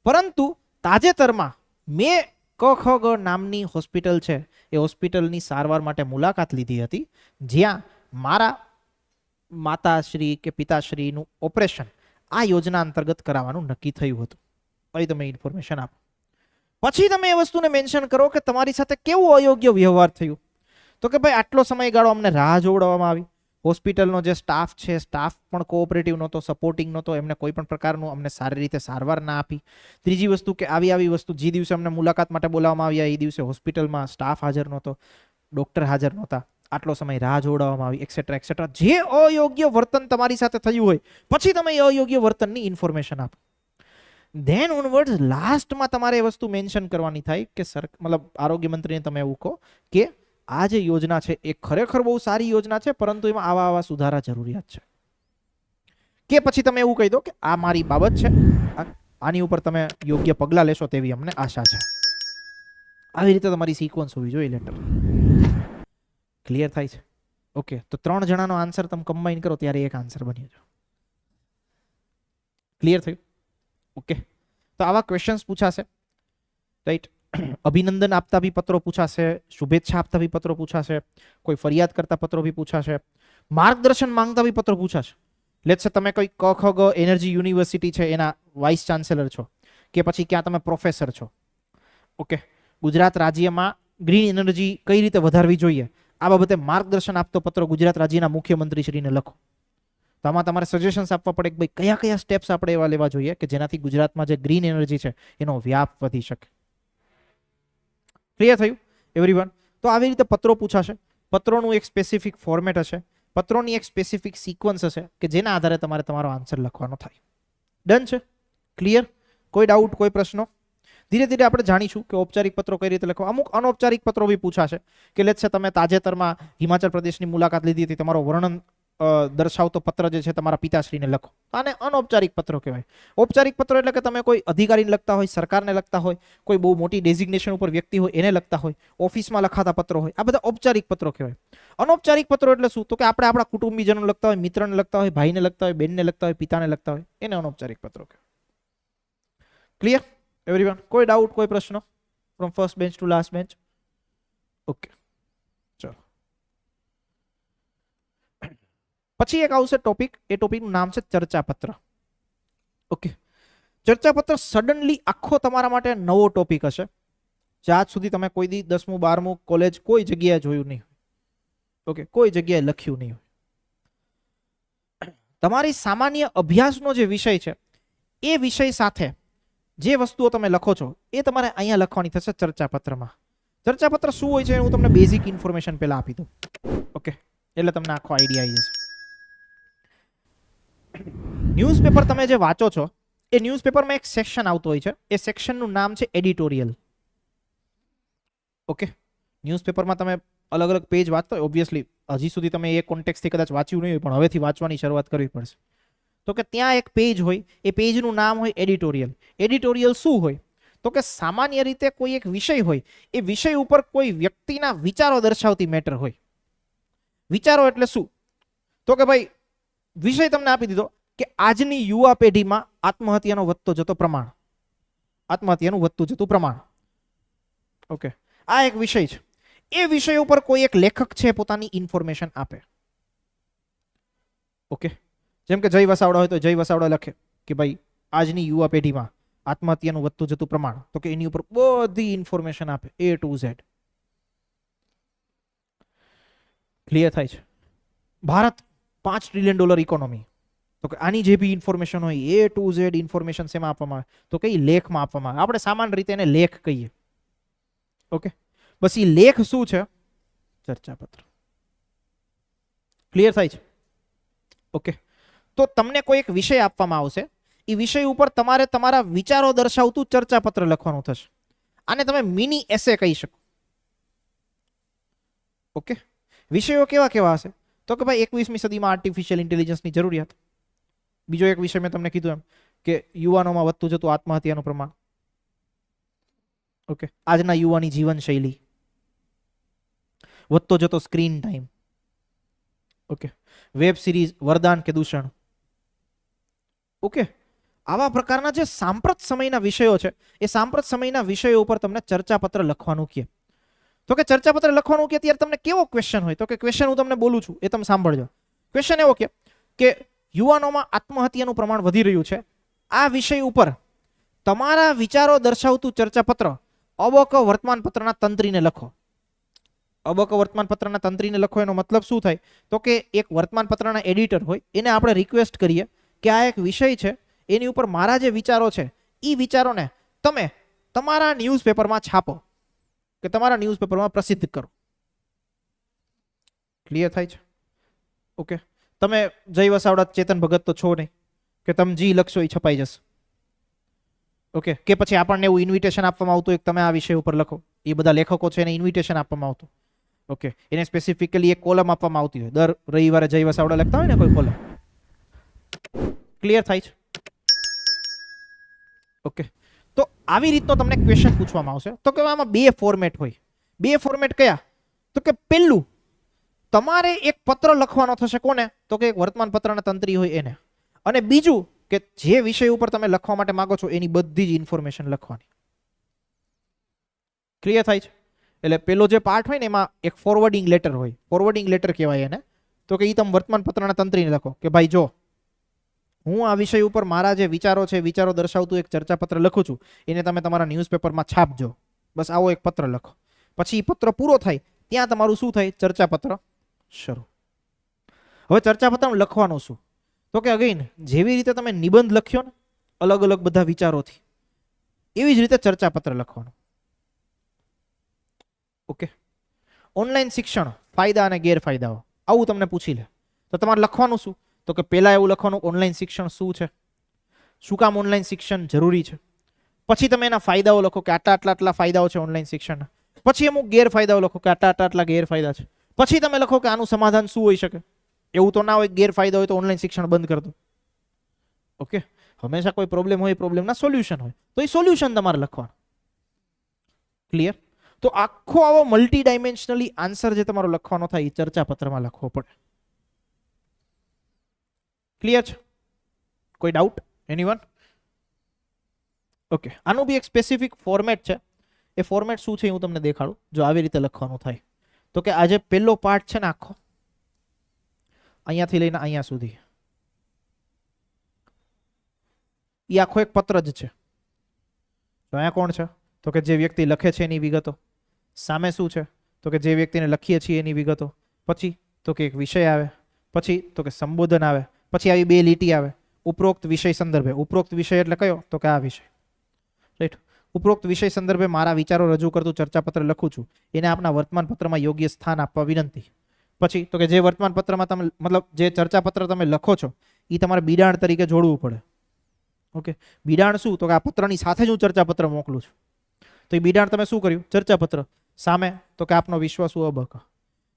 પરંતુ તાજેતરમાં મેં ક.ખ.ગ. નામની હોસ્પિટલ છે એ હોસ્પિટલની સારવાર માટે મુલાકાત લીધી હતી જ્યાં મારા માતાશ્રી કે પિતાશ્રીનું ઓપરેશન આ યોજના અંતર્ગત કરાવવાનું નક્કી થયું હતું. અહીં તમે ઇન્ફોર્મેશન આપો. પછી તમે એ વસ્તુને મેન્શન કરો કે તમારી સાથે કેવું અયોગ્ય વ્યવહાર થયું. તો કે ભાઈ આટલો સમયગાળો અમને રાહ જોવડાવવામાં આવી, હોસ્પિટલનો જે સ્ટાફ છે સ્ટાફ પણ કોઓપરેટિવ નહોતો, સપોર્ટિંગ નહોતો, એમને કોઈ પણ પ્રકારનું અમને સારી રીતે સારવાર ના આપી. ત્રીજી વસ્તુ કે આવી વસ્તુ જે દિવસે અમને મુલાકાત માટે બોલાવવામાં આવ્યા એ દિવસે હોસ્પિટલમાં સ્ટાફ હાજર નહોતો, ડોક્ટર હાજર નહોતા, આટલો સમય રાહ જોવડાવવામાં આવી, એક્સેટ્રા એક્સેટ્રા. જે અયોગ્ય વર્તન તમારી સાથે થયું હોય પછી તમે એ અયોગ્ય વર્તનની ઇન્ફોર્મેશન આપો. ધેન ઓનવર્ડ્સ લાસ્ટમાં તમારે એ વસ્તુ મેન્શન કરવાની થાય કે મતલબ આરોગ્ય મંત્રીને તમે એવું કહો કે આ જે યોજના છે એ ખરેખર બહુ સારી યોજના છે પરંતુ એમાં આવા સુધારા જરૂરિયાત છે. કે પછી તમે એવું કહી દો કે આ મારી બાબત છે, આની ઉપર તમે યોગ્ય પગલાં લેશો તેવી અમને આશા છે. આવી રીતે તમારી સિક્વન્સ હોવી જોઈએ લેટર. ક્લિયર થાય છે? ઓકે, તો 3 જણાનો આન્સર તમે કમ્બાઈન કરો ત્યારે એક આન્સર બની જાય. ક્લિયર થયું? ઓકે, તો આવા ક્વેશ્ચન્સ પૂછાશે, રાઈટ? અભિનંદન આપતા બી પત્રો પૂછાશે, શુભેચ્છા આપતા બી પત્રો પૂછાશે, કોઈ ફરિયાદ કરતા પત્રો બી પૂછાશે, માર્ગદર્શન માંગતા બી પત્રો પૂછાશે. લેટ્સ સે તમે કોઈ ક.ખ.ગ. એનર્જી યુનિવર્સિટી છે એના વાઇસ ચાન્સેલર છો કે પછી ક્યાં તમે પ્રોફેસર છો. ઓકે, ગુજરાત રાજ્યમાં ગ્રીન એનર્જી કઈ રીતે વધારવી જોઈએ આ બાબતે માર્ગદર્શન આપતો પત્ર ગુજરાત રાજ્યના મુખ્યમંત્રીશ્રીને લખો. તો આમાં તમારે સજેશન્સ આપવા પડે કે ભાઈ કયા કયા સ્ટેપ્સ આપણે એવા લેવા જોઈએ કે જેનાથી ગુજરાતમાં જે ગ્રીન એનર્જી છે એનો વ્યાપ વધી શકે. ક્લિયર થયું એવરીવન? તો આવી રીતે પત્રો પૂછાશે, પત્રોનું એક સ્પેસિફિક ફોર્મેટ હશે, પત્રોની એક સ્પેસિફિક સિક્વન્સ હશે કે જેના આધારે તમારે તમારો આન્સર લખવાનો થાય. ડન છે? ક્લિયર? કોઈ ડાઉટ, કોઈ પ્રશ્નો? ધીરે ધીરે આપણે જાણીશું કે ઔપચારિક પત્રો કઈ રીતે લખવા. અમુક અનૌપચારિક પત્રો બી પૂછાશે કે લેટ્સ સે તમે તાજેતરમાં હિમાચલ પ્રદેશની મુલાકાત લીધી હતી, તમારો વર્ણન દર્શાવતો પત્ર જે છે તમારા પિતાશ્રીને લખો. આને અનૌપચારિક પત્રો કહેવાય. ઔપચારિક પત્રો એટલે કે તમે કોઈ અધિકારીને લખતા હોય, સરકારને લખતા હોય, કોઈ બહુ મોટી ડેઝિગ્નેશન ઉપર વ્યક્તિ હોય એને લખતા હોય, ઓફિસમાં લખાતા પત્રો હોય, આ બધા ઔપચારિક પત્રો કહેવાય. અનૌપચારિક પત્રો એટલે શું? તો કે આપણે આપણા કુટુંબીજનો લખતા હોય, મિત્રને લખતા હોય, ભાઈને લખતા હોય, બેનને લખતા હોય, પિતાને લખતા હોય, એને અનૌપચારિક પત્રો કહેવાય. Clear everyone? કોઈ ડાઉટ, કોઈ પ્રશ્નો from first bench two last bench? Okay, ચલો. પછી એક આવશે ટોપિક, એ ટોપિકનું નામ છે ચર્ચાપત્ર. ઓકે, ચર્ચાપત્ર સડનલી આખો તમારા માટે નવો ટોપિક હશે. આજ સુધી તમે કોઈ દી 10મું 12મું કોલેજ કોઈ જગ્યાએ જોયું નહીં. ઓકે, કોઈ જગ્યાએ લખ્યું નહીં હોય. તમારી સામાન્ય અભ્યાસનો જે વિષય છે એ વિષય સાથે જે વસ્તુઓ તમે લખો છો એ તમારે અહીંયા લખવાની થશે ચર્ચાપત્રમાં. ચર્ચાપત્ર શું હોય છે હું તમને બેઝિક ઇન્ફોર્મેશન પહેલા આપી દઉં. ઓકે, એટલે તમને આખો આઈડિયા આવી જશે. ન્યૂઝપેપર તમે જે વાંચો છો એ ન્યૂઝપેપરમાં એક સેક્શન આવતો હોય છે, એ સેક્શનનું નામ છે એડિટોરિયલ. ઓકે, ન્યૂઝપેપરમાં તમે અલગ અલગ પેજ વાંચતો હોય, ઓબ્વિયસલી હજી સુધી તમે એ કોન્ટેક્સ્ટથી કદાચ વાંચ્યું નહીં હોય પણ હવેથી વાંચવાની શરૂઆત કરવી પડશે. તો કે ત્યાં એક પેજ હોય, એ પેજનું નામ હોય એડિટોરિયલ. એડિટોરિયલ શું હોય? તો કે સામાન્ય રીતે કોઈ એક વિષય હોય, એ વિષય ઉપર કોઈ વ્યક્તિના વિચારો દર્શાવતી મેટર હોય. વિચારો એટલે શું? તો કે ભાઈ વિષય તમને આપી દીધો કે આજની યુવા પેઢીમાં આત્મહત્યાનું વધતું જતું પ્રમાણ. ઓકે, આ એક વિષય છે, એ વિષય ઉપર કોઈ એક લેખક છે પોતાની ઇન્ફોર્મેશન આપે. ઓકે, જેમ કે જય વસાવડા હોય તો જય વસાવડા લખે કે ભાઈ આજની યુવા પેઢીમાં આત્મહત્યાનું વધતું જતું પ્રમાણ, તો કે એની ઉપર બધી ઇન્ફોર્મેશન આપે A to Z. ક્લિયર થાય છે? ભારત $5 ટ્રિલિયન ઇકોનોમી, તો કે આની જે બી ઇન્ફોર્મેશન હોય A to Z ઇન્ફોર્મેશન શેમાં આપવામાં આવે? તો કે લેખમાં આપવામાં આવે. આપણે સામાન્ય રીતે એને લેખ કહીએ. ઓકે, બસ એ લેખ શું છે? ચર્ચાપત્ર. ક્લિયર થાય છે? ઓકે, તો તમને કોઈ એક વિષય આપવામાં આવશે, એ વિષય ઉપર તમારે તમારા વિચારો દર્શાવતું ચર્ચાપત્ર લખવાનું થશે. આને તમે મિની એસે કહી શકો. ઓકે, વિષયો કેવા કેવા હશે? તો કે ભાઈ 21મી સદીમાં આર્ટિફિશિયલ ઇન્ટેલિજન્સની જરૂરિયાત. બીજો એક વિષય મેં તમને કીધું એમ કે યુવાનોમાં વધતું જતું આત્મહત્યાનું પ્રમાણ. ઓકે, આજના યુવાની જીવનશૈલી, વધતો જતો screen time. Okay, web series વરદાન કે દૂષણ. ઓકે, આવા પ્રકારના જે સાંપ્રત સમયના વિષયો છે, એ સાંપ્રત સમયના વિષયો ઉપર તમને ચર્ચાપત્ર લખવાનું કહે. તો કે ચર્ચાપત્ર લખવાનું કે ત્યારે તમને કેવો ક્વેશ્ચન હોય? તો કે ક્વેશ્ચન હું તમને બોલું છું, એ તમે સાંભળજો. ક્વેશ્ચન એવો કે યુવાનોમાં આત્મહત્યાનું પ્રમાણ વધી રહ્યું છે, આ વિષય ઉપર તમારા વિચારો દર્શાવતું ચર્ચાપત્ર અબક વર્તમાનપત્રના તંત્રીને લખો. અબક વર્તમાનપત્રના તંત્રીને લખો એનો મતલબ શું થાય? તો કે એક વર્તમાનપત્રના એડિટર હોય, એને આપણે રિક્વેસ્ટ કરીએ કે આ એક વિષય છે, એની ઉપર મારા જે વિચારો છે એ વિચારોને તમે તમારા ન્યૂઝપેપરમાં છાપો કે તમારા ન્યૂઝપેપરમાં પ્રસિદ્ધ કરો. ક્લિયર થાય છે? ઓકે, તમે જય વસાવડા ચેતન ભગત તો છો નહીં કે તમે જી લખશો એ છપાઈ જશે. ઓકે, કે પછી આપણને એવું ઇન્વિટેશન આપવામાં આવતું એક તમે આ વિષય ઉપર લખો, એ બધા લેખકો છે એને ઇન્વિટેશન આપવામાં આવતું. ઓકે, એને સ્પેસિફિકલી એક કોલમ આપવામાં આવતી હોય, દર રવિવારે જય વસાવડા લખતા હોય ને કોઈ કોલમ. ક્લિયર થાય છે? ઓકે, તો આવી રીતનો તમને ક્વેશ્ચન પૂછવામાં આવશે. તો કે આમાં બે ફોર્મેટ હોય. બે ફોર્મેટ કયા? તો કે પહેલું, તમારે એક પત્ર લખવાનો થશે. કોને? તો કે એક વર્તમાનપત્રના તંત્રી હોય એને. અને બીજું કે જે વિષય ઉપર તમે લખવા માટે માંગો છો એની બધી જ ઇન્ફોર્મેશન લખવાની. ક્લિયર થાય છે? એટલે પેલો જે પાર્ટ હોય ને એમાં એક ફોરવર્ડિંગ લેટર હોય. ફોરવર્ડિંગ લેટર કહેવાય એને. તો કે એ તમે વર્તમાનપત્રના તંત્રીને લખો કે ભાઈ જો હું આ વિષય ઉપર મારા જે વિચારો છે, વિચારો દર્શાવતું એક ચર્ચાપત્ર લખું છું, એને તમે તમારા ન્યૂઝપેપરમાં છાપજો. બસ આવો એક પત્ર લખો. પછી એ પત્ર પૂરો થાય ત્યાં તમારું શું થાય? ચર્ચાપત્ર શરૂ. હવે ચર્ચાપત્ર લખવાનું શું? તો કે અગેન જેવી રીતે તમે નિબંધ લખ્યો ને અલગ અલગ બધા વિચારોથી, એવી જ રીતે ચર્ચાપત્ર લખવાનું. ઓકે, ઓનલાઈન શિક્ષણ ફાયદા અને ગેરફાયદાઓ આવું તમને પૂછી લે તો તમારે લખવાનું શું? તો કે પહેલા એવું લખવાનું ઓનલાઈન શિક્ષણ શું છે, શું કામ ઓનલાઈન શિક્ષણ જરૂરી છે. પછી તમે એના ફાયદાઓ લખો કે આટલા ફાયદાઓ છે ઓનલાઈન શિક્ષણના. પછી અમુક ગેરફાયદાઓ લખો કે આટલા ગેરફાયદા છે. પછી તમે લખો કે આનું સમાધાન શું હોઈ શકે. એવું તો ના હોય ગેરફાયદા હોય તો ઓનલાઈન શિક્ષણ બંધ કરી દો. ઓકે, હંમેશા કોઈ પ્રોબ્લેમ હોય, પ્રોબ્લેમના સોલ્યુશન હોય, તો એ સોલ્યુશન તમારે લખવાનું. ક્લિયર? તો આખો આવો મલ્ટી ડાયમેન્શનલી આન્સર જે તમારો લખવાનો થાય એ ચર્ચાપત્રમાં લખવો પડે. ક્લિયર છે? કોઈ ડાઉટ? એનીવન? ઓકે, આનું બી એક સ્પેસિફિક ફોર્મેટ છે. એ ફોર્મેટ શું છે હું તમને દેખાડું. જો આવી રીતે લખવાનું થાય તો કે આ જે પહેલો પાર્ટ છે ને આખો અહીંયાથી લઈને અહીંયા સુધી એ આખો એક પત્ર જ છે. તો અહીંયા કોણ છે? તો કે જે વ્યક્તિ લખે છે એની વિગતો. સામે શું છે? તો કે જે વ્યક્તિને લખીએ છીએ એની વિગતો. પછી તો કે એક વિષય આવે. પછી તો કે સંબોધન આવે. પછી આવી બે લીટી આવે, ઉપરોક્ત વિષય સંદર્ભે. ઉપરોક્ત વિષય એટલે કયો? તો કે આ વિષય. રાઈટ? ઉપરોક્ત વિષય સંદર્ભે મારા વિચારો રજૂ કરતું ચર્ચાપત્ર લખું છું, એને આપના વર્તમાનપત્રમાં યોગ્ય સ્થાન આપવા વિનંતી. પછી તો કે જે વર્તમાનપત્રમાં તમે મતલબ જે ચર્ચાપત્ર તમે લખો છો એ તમારે બિડાણ તરીકે જોડવું પડે. ઓકે, બિડાણ શું? તો કે આ પત્રની સાથે જ હું ચર્ચાપત્ર મોકલું છું. તો એ બિડાણ તમે શું કર્યું? ચર્ચાપત્ર. સામે તો કે આપનો વિશ્વાસુ અબક.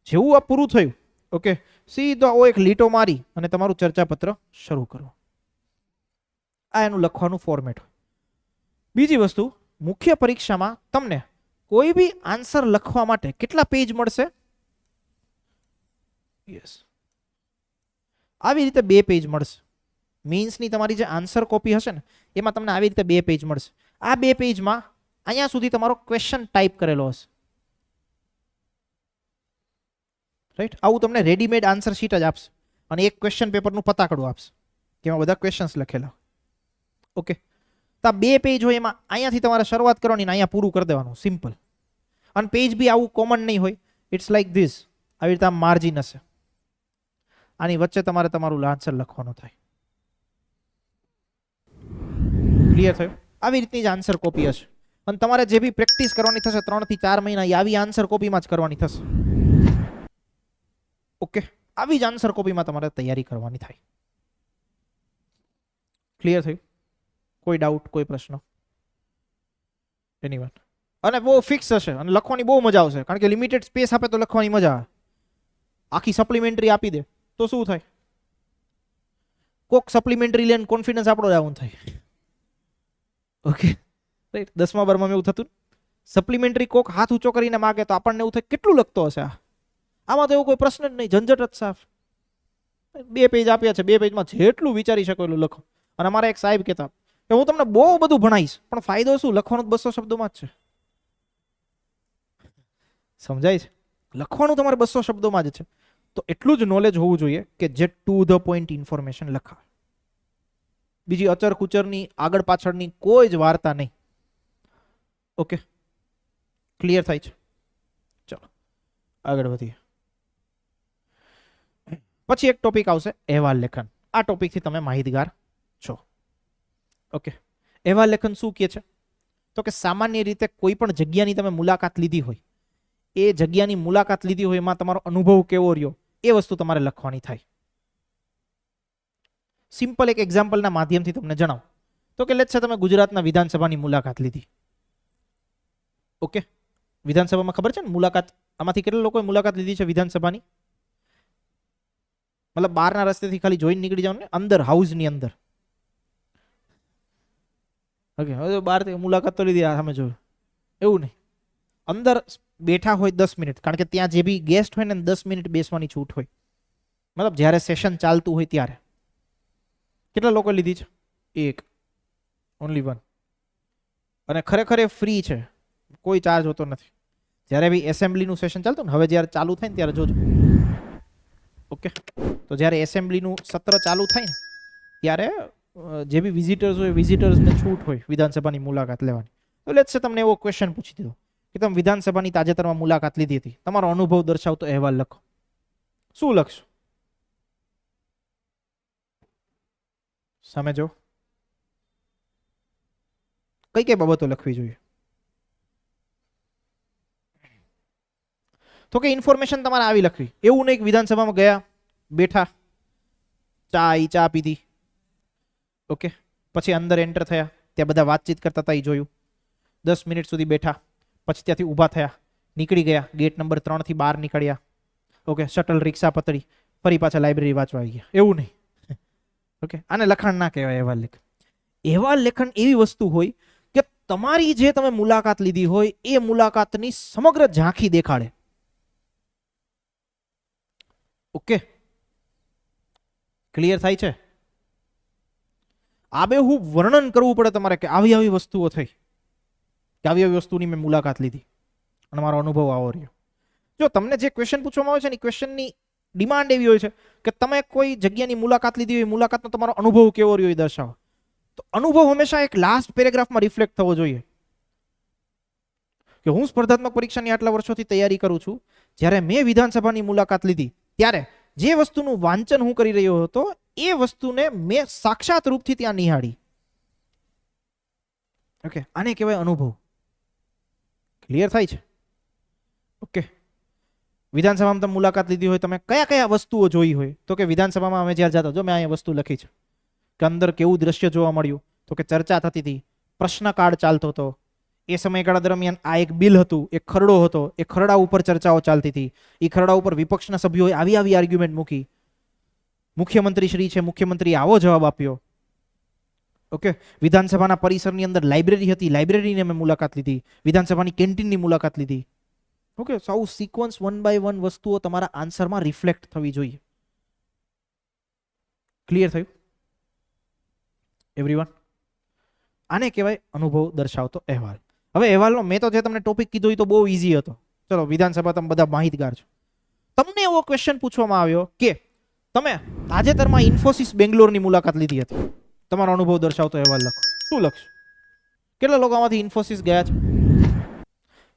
જેવું આ પૂરું થયું, ઓકે, સીધો એક લીટો મારી અને તમારું ચર્ચાપત્ર શરૂ કરો. આ એનું લખવાનું ફોર્મેટ. બીજી વસ્તુ, મુખ્ય પરીક્ષામાં તમને કોઈ બી આન્સર લખવા માટે કેટલા પેજ મળશે? યસ, આવી રીતે 2 પેજ મળશે. મીન્સની તમારી જે આન્સર કોપી હશે ને એમાં તમને આવી રીતે 2 પેજ મળશે. આ 2 પેજમાં અહીંયા સુધી તમારો ક્વેશ્ચન ટાઈપ કરેલો હશે. રાઈટ? આવું તમને રેડીમેડ આન્સર શીટ જ આપશે અને એક ક્વેશ્ચન પેપરનું પતાકડું આપશે કે એમાં બધા ક્વેશ્ચન્સ લખેલા. ઓકે, તો આ 2 પેજ હોય એમાં અહીંયાથી તમારે શરૂઆત કરવાની ને અહીંયા પૂરું કરી દેવાનું, સિમ્પલ. અને પેજ બી આવું કોમન નહીં હોય, ઇટ્સ લાઈક ધીસ, આવી રીતે આમ માર્જિન હશે, આની વચ્ચે તમારે તમારું આન્સર લખવાનું થાય. ક્લિયર થયું? આવી રીતની જ આન્સર કોપી હશે અને તમારે જે બી પ્રેક્ટિસ કરવાની થશે 3 થી 4 મહિના, એ આવી આન્સર કોપીમાં જ કરવાની થશે. ઓકે, આવી જ આન્સર કોપીમાં તમારે તૈયારી કરવાની થાય. ક્લિયર થયું? કોઈ ડાઉટ, કોઈ પ્રશ્ન? એનીવન? અને બહુ ફિક્સ હશે અને લખવાની બહુ મજા આવશે, કારણ કે લિમિટેડ સ્પેસ આપે તો લખવાની મજા આવે. આખી સપ્લિમેન્ટરી આપી દે તો શું થાય? કોક સપ્લિમેન્ટરી લઈને કોન્ફિડન્સ આપણો ડાઉન થાય. Okay, right? 10મા બારમાં એવું થતું, સપ્લિમેન્ટરી કોક હાથ ઊંચો કરીને માગે તો આપણને એવું થાય કેટલું લખતો હશે આ. આમાં તો એવું કોઈ પ્રશ્ન જ નહીં, ઝંઝટ જ સાફ. 2 પેજ આપ્યા છે, 2 પેજમાં જેટલું વિચારી શકો એટલું લખો. અને અમારા એક સાહેબ કહેતા કે હું તમને બહુ બધું ભણાવીશ પણ ફાયદો શું? લખવાનું 200 શબ્દોમાં જ છે. સમજાય છે? લખવાનું તમારે 200 શબ્દોમાં જ છે. તો એટલું જ નોલેજ હોવું જોઈએ કે જે ટુ ધ પોઈન્ટ ઇન્ફોર્મેશન લખાય. બીજી અચર કુચરની આગળ પાછળની કોઈ જ વાર્તા નહીં. ઓકે, ક્લિયર થાય છે? ચલો આગળ વધીએ. પછી એક ટોપિક આવશે અહેવાલ લેખન. આ ટોપિકથી તમે માહિતગાર છો. ઓકે, અહેવાલ લેખન શું કહે છે? તો કે સામાન્ય રીતે કોઈ પણ જગ્યાની તમે મુલાકાત લીધી હોય, એ જગ્યાની મુલાકાત લીધી હોય એમાં તમારો અનુભવ કેવો રહ્યો એ વસ્તુ તમારે લખવાની થાય. સિમ્પલ એક એક્ઝામ્પલના માધ્યમથી તમને જણાવું તો કે લેટ્સ સે તમે ગુજરાતના વિધાનસભાની મુલાકાત લીધી. ઓકે, વિધાનસભામાં ખબર છે ને મુલાકાત, આમાંથી કેટલા લોકોએ મુલાકાત લીધી છે વિધાનસભાની? મતલબ બહારના રસ્તેથી ખાલી જોઈને નીકળી જાવ ને, અંદર હાઉસની અંદર. ઓકે, હવે બહારથી મુલાકાત તો લીધી, સામે જોયું એવું નહીં. અંદર બેઠા હોય 10 મિનિટ, કારણ કે ત્યાં જે બી ગેસ્ટ હોય ને 10 મિનિટ બેસવાની છૂટ હોય, મતલબ જ્યારે સેશન ચાલતું હોય ત્યારે. કેટલા લોકો લીધી છે? એક, ઓનલી વન. અને ખરેખર એ ફ્રી છે, કોઈ ચાર્જ હોતો નથી. જ્યારે બી એસેમ્બલીનું સેશન ચાલતું ને, હવે જ્યારે ચાલુ થાય ને ત્યારે જોજો. ઓકે, તો જ્યારે એસેમ્બલીનું સત્ર ચાલુ થાય ને ત્યારે જે બી વિઝિટર્સ હોય, વિઝિટર્સને છૂટ હોય વિધાનસભાની મુલાકાત લેવાની. તો લેટ્સ સે તમને એવો ક્વેશ્ચન પૂછી દીધો કે તમે વિધાનસભાની તાજેતરમાં મુલાકાત લીધી હતી, તમારો અનુભવ દર્શાવતો અહેવાલ લખો. શું લખશો? સામે જો, કઈ કઈ બાબતો લખવી જોઈએ? તો કે ઇન્ફોર્મેશન તમારે આવી લખવી. એવું નહીં કે વિધાનસભામાં ગયા, બેઠા, ચા પીધી, ઓકે, પછી અંદર એન્ટર થયા, ત્યાં બધા વાતચીત કરતા હતા એ જોયું, 10 મિનિટ સુધી બેઠા, પછી ત્યાંથી ઊભા થયા, નીકળી ગયા, ગેટ નંબર 3 થી બહાર નીકળ્યા, ઓકે, શટલ રિક્ષા પતળી, ફરી પાછા લાઇબ્રેરી વાંચવા આવી ગયા. એવું નહીં. ઓકે, આને લખાણ ના કહેવાય અહેવાલ લેખન. અહેવાલ લેખન એવી વસ્તુ હોય કે તમારી જે તમે મુલાકાત લીધી હોય એ મુલાકાતની સમગ્ર ઝાંખી દેખાડે. ઓકે, ક્લિયર થાય છે? આબેહૂબ વર્ણન કરવું પડે તમારે કે આવી આવી વસ્તુઓ થઈ, કે આવી આવી વસ્તુની મેં મુલાકાત લીધી અને મારો અનુભવ આવો રહ્યો. જો તમને જે ક્વેશ્ચન પૂછવામાં આવે છે ને, ક્વેશ્ચનની ડિમાન્ડ એવી હોય છે કે તમે કોઈ જગ્યાની મુલાકાત લીધી હોય, મુલાકાતનો તમારો અનુભવ કેવો રહ્યો એ દર્શાવો. તો અનુભવ હંમેશા એક લાસ્ટ પેરેગ્રાફમાં રિફ્લેક્ટ થવો જોઈએ કે હું સ્પર્ધાત્મક પરીક્ષાની આટલા વર્ષોથી તૈયારી કરું છું, જ્યારે મેં વિધાનસભાની મુલાકાત લીધી ત્યારે જે વસ્તુનું વાંચન હું કરી રહ્યો હતો એ વસ્તુને મેં સાક્ષાત રૂપથી ત્યાં નિહાળી. ઓકે, આને કહેવાય અનુભવ. ક્લિયર થાય છે? ઓકે, વિધાનસભામાં તમે મુલાકાત લીધી હોય, તમે કયા કયા વસ્તુઓ જોઈ હોય? તો કે વિધાનસભામાં અમે જ્યારે જતા, જો મેં અહીંયા વસ્તુ લખી છે કે અંદર કેવું દ્રશ્ય જોવા મળ્યું, તો કે ચર્ચા થતી હતી, પ્રશ્નકાળ ચાલતો હતો. એ સમયગાળા દરમિયાન આ એક બિલ હતું, એક ખરડો હતો, એ ખરડા ઉપર ચર્ચાઓ ચાલતી હતી. એ ખરડા ઉપર વિપક્ષના સભ્યોએ આવી આવી આર્ગ્યુમેન્ટ મૂકી. મુખ્યમંત્રી શ્રી છે, મુખ્યમંત્રીએ આવો જવાબ આપ્યો. ઓકે, વિધાનસભાના પરિસરની અંદર લાઇબ્રેરી હતી, લાઇબ્રેરીની અમે મુલાકાત લીધી, વિધાનસભાની કેન્ટીનની મુલાકાત લીધી. ઓકે, સૌ સિક્વન્સ 1 બાય 1 વસ્તુઓ તમારા આન્સરમાં રિફ્લેક્ટ થવી જોઈએ. ક્લિયર થયું એવરીવન? આને કહેવાય અનુભવ દર્શાવતો અહેવાલ. હવે અહેવાલનો મેં તો જે તમને ટોપિક કીધો એ તો બહુ ઈઝી હતો. ચલો, વિધાનસભા તમે બધા માહિતગાર છો. તમને એવો ક્વેશ્ચન પૂછવામાં આવ્યો કે તમે તાજેતરમાં ઇન્ફોસિસ બેંગ્લોરની મુલાકાત લીધી હતી, તમારો અનુભવ દર્શાવતો અહેવાલ લખો. શું લખશો? કેટલા લોકો આમાંથી ઇન્ફોસિસ ગયા છે?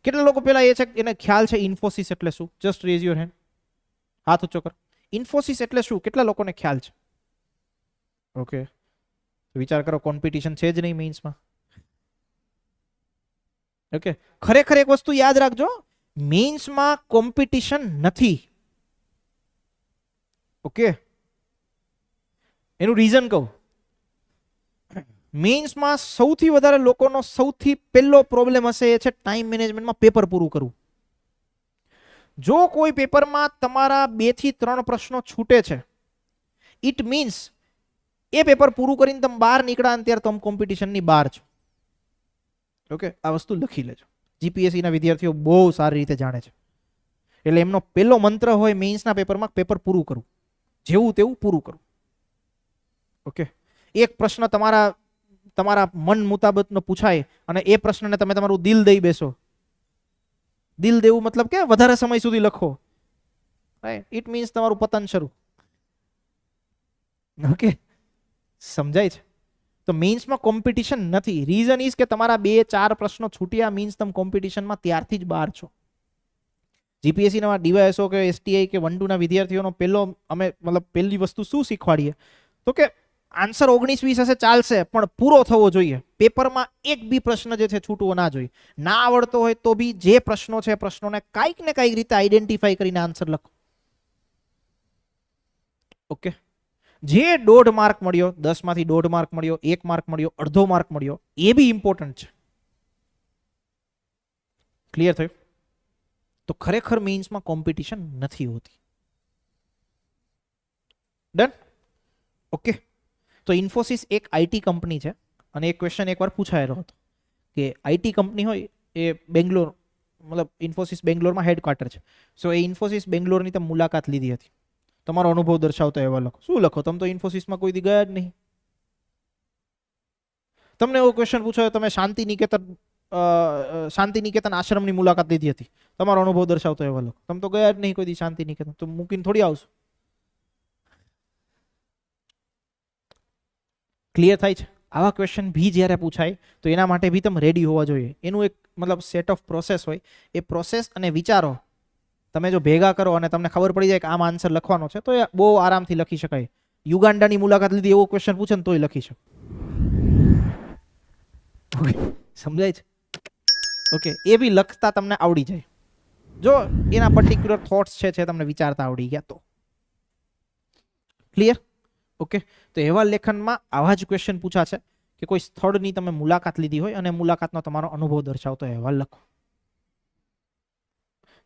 કેટલા લોકો પેલા એ છે એને ખ્યાલ છે ઇન્ફોસિસ એટલે શું? જસ્ટ રેઝ યોર હેન્ડ, હાથ ઊંચો કરો. ઇન્ફોસિસ એટલે શું કેટલા લોકોને ખ્યાલ છે? ઓકે, વિચાર કરો, કોમ્પિટિશન છે જ નહીં મેઇન્સમાં. ઓકે, ખરેખર એક વસ્તુ યાદ રાખજો, મેઇન્સમાં કોમ્પિટિશન નથી. ઓકે, એનું રીઝન કહું. મેઇન્સમાં સૌથી વધારે લોકોનો સૌથી પહેલો પ્રોબ્લેમ હશે એ છે ટાઈમ મેનેજમેન્ટમાં પેપર પૂરું કરવું. જો કોઈ પેપરમાં તમારા 2 થી 3 પ્રશ્નો છૂટે છે, ઇટ મીન્સ એ પેપર પૂરું કરીને તમે બહાર નીકળ્યા અને ત્યારે તમે કોમ્પિટિશનની બહાર છો. ઓકે, આ વસ્તુ લખી લેજો. જીપીએસસી ના વિદ્યાર્થીઓ બહુ સારી રીતે જાણે છે. એટલે એમનો પહેલો મંત્ર હોય મેઇન્સના પેપરમાં પેપર પૂરું કરવું, જેવું તેવું પૂરું કરવું. ઓકે, એક પ્રશ્ન તમારા મન મુતાબકનો પૂછાય અને એ પ્રશ્નને તમે તમારું દિલ દઈ બેસો. દિલ દેવું મતલબ કે વધારે સમય સુધી લખો, ઇટ મીન્સ તમારું પતન શરૂ. ઓકે, સમજાય છે? તો મેઇન્સમાં કોમ્પિટિશન નથી. રીઝન ઇઝ કે તમારા 2-4 પ્રશ્નો છૂટ્યા મીન્સ તમે કોમ્પિટિશનમાં ત્યારથી જ બહાર છો. જીપીએસસી ના ડીવાયએસઓ કે એસટીઆઈ કે 1-2 ના વિદ્યાર્થીઓનો પહેલી વસ્તુ શું શીખવાડીએ તો કે આન્સર 19-20 હશે ચાલશે, પણ પૂરો થવો જોઈએ. પેપરમાં એક બી પ્રશ્ન જે છે છૂટવો ના જોઈએ. ના આવડતો હોય તો બી જે પ્રશ્નો છે પ્રશ્નોને કાંઈક ને કાંઈક રીતે આઈડેન્ટિફાઈ કરીને આન્સર લખો. ઓકે, જે 1.5 માર્ક મળ્યો, 10 માંથી 1.5 માર્ક મળ્યો, 1 માર્ક મળ્યો, અડધો માર્ક મળ્યો, એ બી ઇમ્પોર્ટન્ટ છે. ક્લિયર થયું? તો ખરેખર મેઇન્સમાં કોમ્પિટિશન નથી હોતી. ડન? ઓકે, તો ઇન્ફોસિસ એક આઈટી કંપની છે અને એક ક્વેશ્ચન એકવાર પૂછાયેલો હતો કે આઈટી કંપની હોય એ બેંગ્લોર, મતલબ ઇન્ફોસિસ બેંગ્લોરમાં હેડક્વાર્ટર છે. સો એ ઇન્ફોસિસ બેંગ્લોરની તમે મુલાકાત લીધી હતી, તમારો અનુભવ દર્શાવતો અહેવાલ લખો. શું લખો? તમે તો ઇન્ફોસિસમાં કોઈ દી ગયા જ નહીં. તમને એવો ક્વેશ્ચન પૂછાયો તમે શાંતિનિકેતન આશ્રમની મુલાકાત લીધી હતી, તમારો અનુભવ દર્શાવતો અહેવાલ લખો. તમે તો ગયા જ નહીં કોઈ દી શાંતિનિકેતન, તો મૂકીને થોડી આવશો. ક્લિયર થાય છે? આવા ક્વેશ્ચન ભી જ્યારે પૂછાય તો એના માટે ભી તમે રેડી હોવા જોઈએ. એનું એક મતલબ સેટ ઓફ પ્રોસેસ હોય. એ પ્રોસેસ અને વિચારો તમે જો ભેગા કરો અને તમને ખબર પડી જાય કે આમ આન્સર લખવાનો છે તો એ બહુ આરામથી લખી શકાય. યુગાન્ડાની મુલાકાત લીધી એવો ક્વેશ્ચન પૂછે ને તોય લખી શકો. સમજાય છે? ઓકે, એ બી લખતા તમને આવડી જાય જો એના પર્ટિક્યુલર થોટ્સ છે તમને વિચારતા આવડી ગયા તો. ક્લિયર? ઓકે, તો અહેવાલ લેખનમાં આવા જ ક્વેશ્ચન પૂછાશે કે કોઈ સ્થળની તમે મુલાકાત લીધી હોય અને મુલાકાતનો તમારો અનુભવ દર્શાવતો અહેવાલ લખો.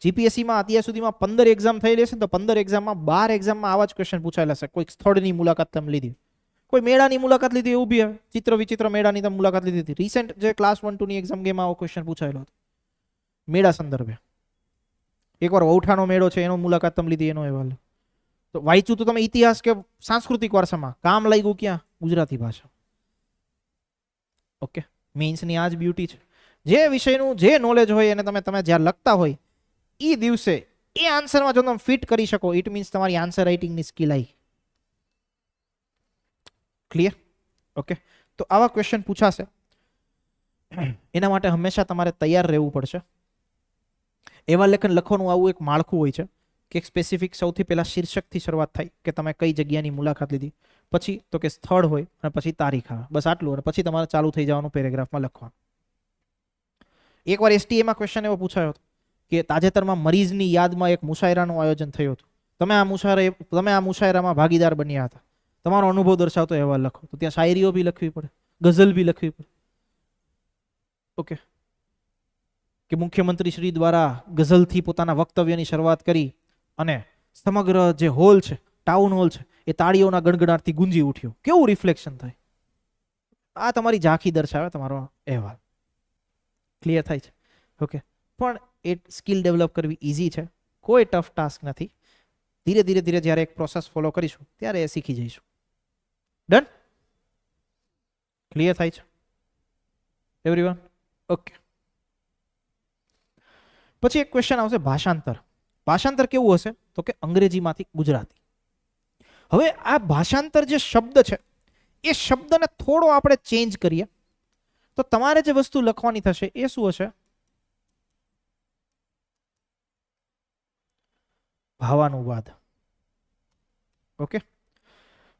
જીપીએસસીમાં અત્યાર સુધીમાં 15 એક્ઝામ થયેલી હશે તો 15 એક્ઝામમાં 12 એક્ઝામમાં આવા જ ક્વેશ્ચન પૂછાયેલા હશે. કોઈ સ્થળની મુલાકાત તમે લીધી, કોઈ મેળાની મુલાકાત લીધી, એવું બી હવે ચિત્ર વિચિત્ર મેળાની તમે મુલાકાત લીધી હતી. રિસેન્ટ જે ક્લાસ 1-2 ની એક્ઝામ ગેમાં આવો ક્વેશ્ચન પૂછાયેલો હતો મેળા સંદર્ભે. એકવાર વૌઠાનો મેળો છે એનો મુલાકાત તમે લીધી, એનો અહેવાલ. તો વાંચ્યું તો તમે ઇતિહાસ કે સાંસ્કૃતિક વારસામાં, કામ લાગ્યું ક્યાં? ગુજરાતી ભાષા. ઓકે, મેઇન્સની આ જ બ્યુટી છે. જે વિષયનું જે નોલેજ હોય એને તમે જ્યારે લખતા હોય એ દિવસે એ આન્સરમાં જો તમે ફિટ કરી શકો, ઇટ મીન્સ તમારી આન્સર રાઇટિંગની સ્કિલ આવી. ક્લિયર? ઓકે, તો આવા ક્વેશ્ચન પૂછાશે. એના માટે હંમેશા તમારે તૈયાર રહેવું પડશે. એવા લેખન લખવાનું આવું એક માળખું હોય છે કે એક સ્પેસિફિક સૌથી પહેલા શીર્ષકથી શરૂઆત થાય કે તમે કઈ જગ્યાની મુલાકાત લીધી, પછી તો કે સ્થળ હોય અને પછી તારીખ આવે, બસ આટલું. અને પછી તમારે ચાલુ થઈ જવાનું પેરેગ્રાફમાં લખવાનું. એકવાર એસટીએમાં ક્વેશ્ચન એવો પૂછાયો હતો કે તાજેતરમાં મરીઝની યાદમાં એક મુશાયરાનું આયોજન થયું હતું, તમે આ મુશાયરામાં ભાગીદાર બન્યા હતા, તમારો અનુભવ દર્શાવતો અહેવાલ લખો. તો ત્યાં શાયરીઓ બી લખવી પડે, ગઝલ બી લખવી પડે. ઓકે, કે મુખ્યમંત્રી શ્રી દ્વારા ગઝલથી પોતાના વક્તવ્યની શરૂઆત કરી અને સમગ્ર જે હોલ છે, ટાઉન હોલ છે, એ તાળીઓના ગણગણાટથી ગુંજી ઉઠ્યો. કેવું રિફ્લેક્શન થાય? આ તમારી ઝાંખી દર્શાવે તમારો અહેવાલ. ક્લિયર થાય છે? ઓકે, પણ એ સ્કિલ ડેવલપ કરવી ઇઝી છે, કોઈ ટફ ટાસ્ક નથી. ધીરે ધીરે જ્યારે એક પ્રોસેસ ફોલો કરીશું ત્યારે એ શીખી જઈશું. ડન? ક્લિયર થાય છે એવરીવન? ઓકે, પછી એક ક્વેશ્ચન આવશે ભાષાંતર. ભાષાંતર કેવું હશે? તો કે અંગ્રેજીમાંથી ગુજરાતી. હવે આ ભાષાંતર જે શબ્દ છે એ શબ્દને થોડો આપણે ચેન્જ કરીએ તો તમારે જે વસ્તુ લખવાની થશે એ શું હશે? ભાવાનુવાદ. ઓકે,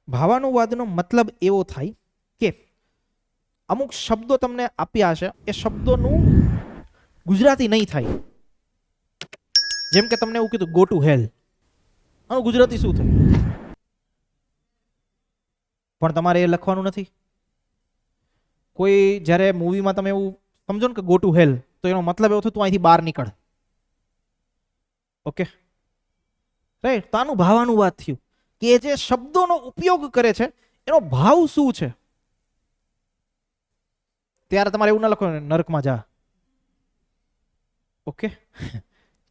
ભાવાનુવાદનો મતલબ એવો થાય કે અમુક શબ્દો તમને આપ્યા છે, એ શબ્દોનું ગુજરાતી નહીં થાય. જેમ કે તમને એવું કીધું ગો ટુ હેલ, આનું ગુજરાતી શું થાય? પણ તમારે એ લખવાનું નથી. કોઈ જ્યારે મૂવીમાં તમે એવું સમજો ને કે ગો ટુ હેલ, તો એનો મતલબ એવો થયો તું અહીંથી બહાર નીકળ. Okay, right. તો આનું ભાવાનુવાદ થયું કે જે શબ્દોનો ઉપયોગ કરે છે એનો ભાવ શું છે. ત્યારે તમારે એવું ના લખવાનું નરકમાં જા. ઓકે,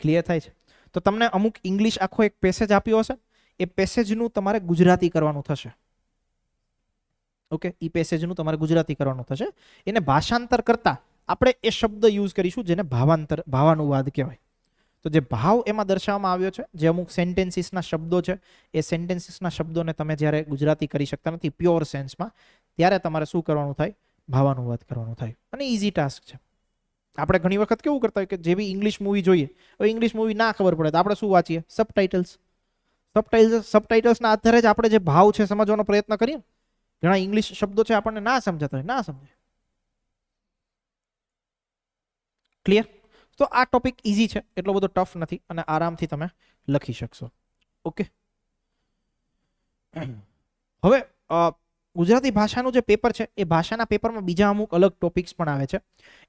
ક્લિયર થાય છે? તો તમને અમુક ઇંગ્લિશ આખો એક પેસેજ આપ્યો હશે, એ પેસેજનું તમારે ગુજરાતી કરવાનું થશે. ઓકે, એ પેસેજનું તમારે ગુજરાતી કરવાનું થશે. એને ભાષાંતર કરતા આપણે એ શબ્દ યુઝ કરીશું જેને ભાવાનુવાદ કહેવાય. તો જે ભાવ એમાં દર્શાવવામાં આવ્યો છે, જે અમુક સેન્ટેન્સીસના શબ્દો છે, એ સેન્ટેન્સીસના શબ્દોને તમે જ્યારે ગુજરાતી કરી શકતા નથી પ્યોર સેન્સમાં, ત્યારે તમારે શું કરવાનું થાય? ભાવાનુવાદ કરવાનું થાય. અને ઇઝી ટાસ્ક છે. આપણે ઘણી વખત કેવું કરતા હોય કે જે બી ઇંગ્લિશ મૂવી જોઈએ, હવે ઇંગ્લિશ મૂવી ના ખબર પડે તો આપણે શું વાંચીએ? સબટાઇટલ્સ. સબટાઇટલ્સના આધારે જ આપણે જે ભાવ છે સમજવાનો પ્રયત્ન કરીએ. ઘણા ઇંગ્લિશ શબ્દો છે આપણને ના સમજાતા હોય, ના સમજે. ક્લિયર? તો આ ટોપિક ઇઝી છે, એટલો બધો ટફ નથી અને આરામથી તમે લખી શકશો. ઓકે, હવે ગુજરાતી ભાષાનું જે પેપર છે એ ભાષાના પેપરમાં બીજા અમુક અલગ ટોપિક્સ પણ આવે છે.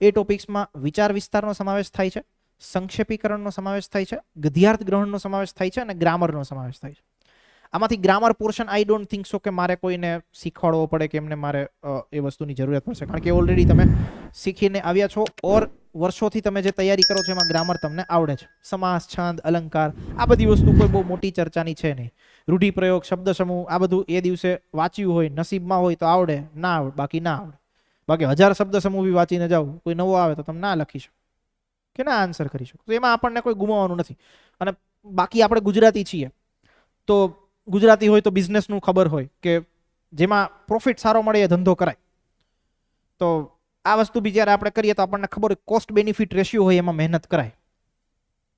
એ ટોપિક્સમાં વિચાર વિસ્તારનો સમાવેશ થાય છે, સંક્ષેપીકરણનો સમાવેશ થાય છે, ગદ્યાર્થ ગ્રહણનો સમાવેશ થાય છે અને ગ્રામરનો સમાવેશ થાય છે. આમાંથી grammar portion I don't think so કે મારે કોઈને શીખવાડવો પડે કે એમને મારે એ વસ્તુની જરૂરિયાત પડશે, કારણ કે ઓલરેડી તમે શીખીને આવ્યા છો ઓર વર્ષોથી તમે જે તૈયારી કરો છો એમાં ગ્રામર તમને આવડે છે. સમાસ, છંદ, અલંકાર, આ બધી વસ્તુ કોઈ બહુ મોટી ચર્ચાની છે નહીં. રૂઢિપ્રયોગ, શબ્દ સમૂહ, આ બધું એ દિવસે વાંચ્યું હોય, નસીબમાં હોય તો આવડે, ના આવડે બાકી ના આવડે. બાકી 1000 શબ્દ સમૂહ બી વાંચીને જાવ, કોઈ નવો આવે તો તમે ના લખી શકો કે ના આન્સર કરી શકો. તો એમાં આપણને કોઈ ગુમાવવાનું નથી. અને બાકી આપણે ગુજરાતી છીએ તો ગુજરાતી હોય તો બિઝનેસનું ખબર હોય કે જેમાં પ્રોફિટ સારો મળે એ ધંધો કરાય. તો આ વસ્તુ બી જ્યારે આપણે કરીએ તો આપણને ખબર હોય કોસ્ટ બેનિફિટ રેશિયો હોય એમાં મહેનત કરાય.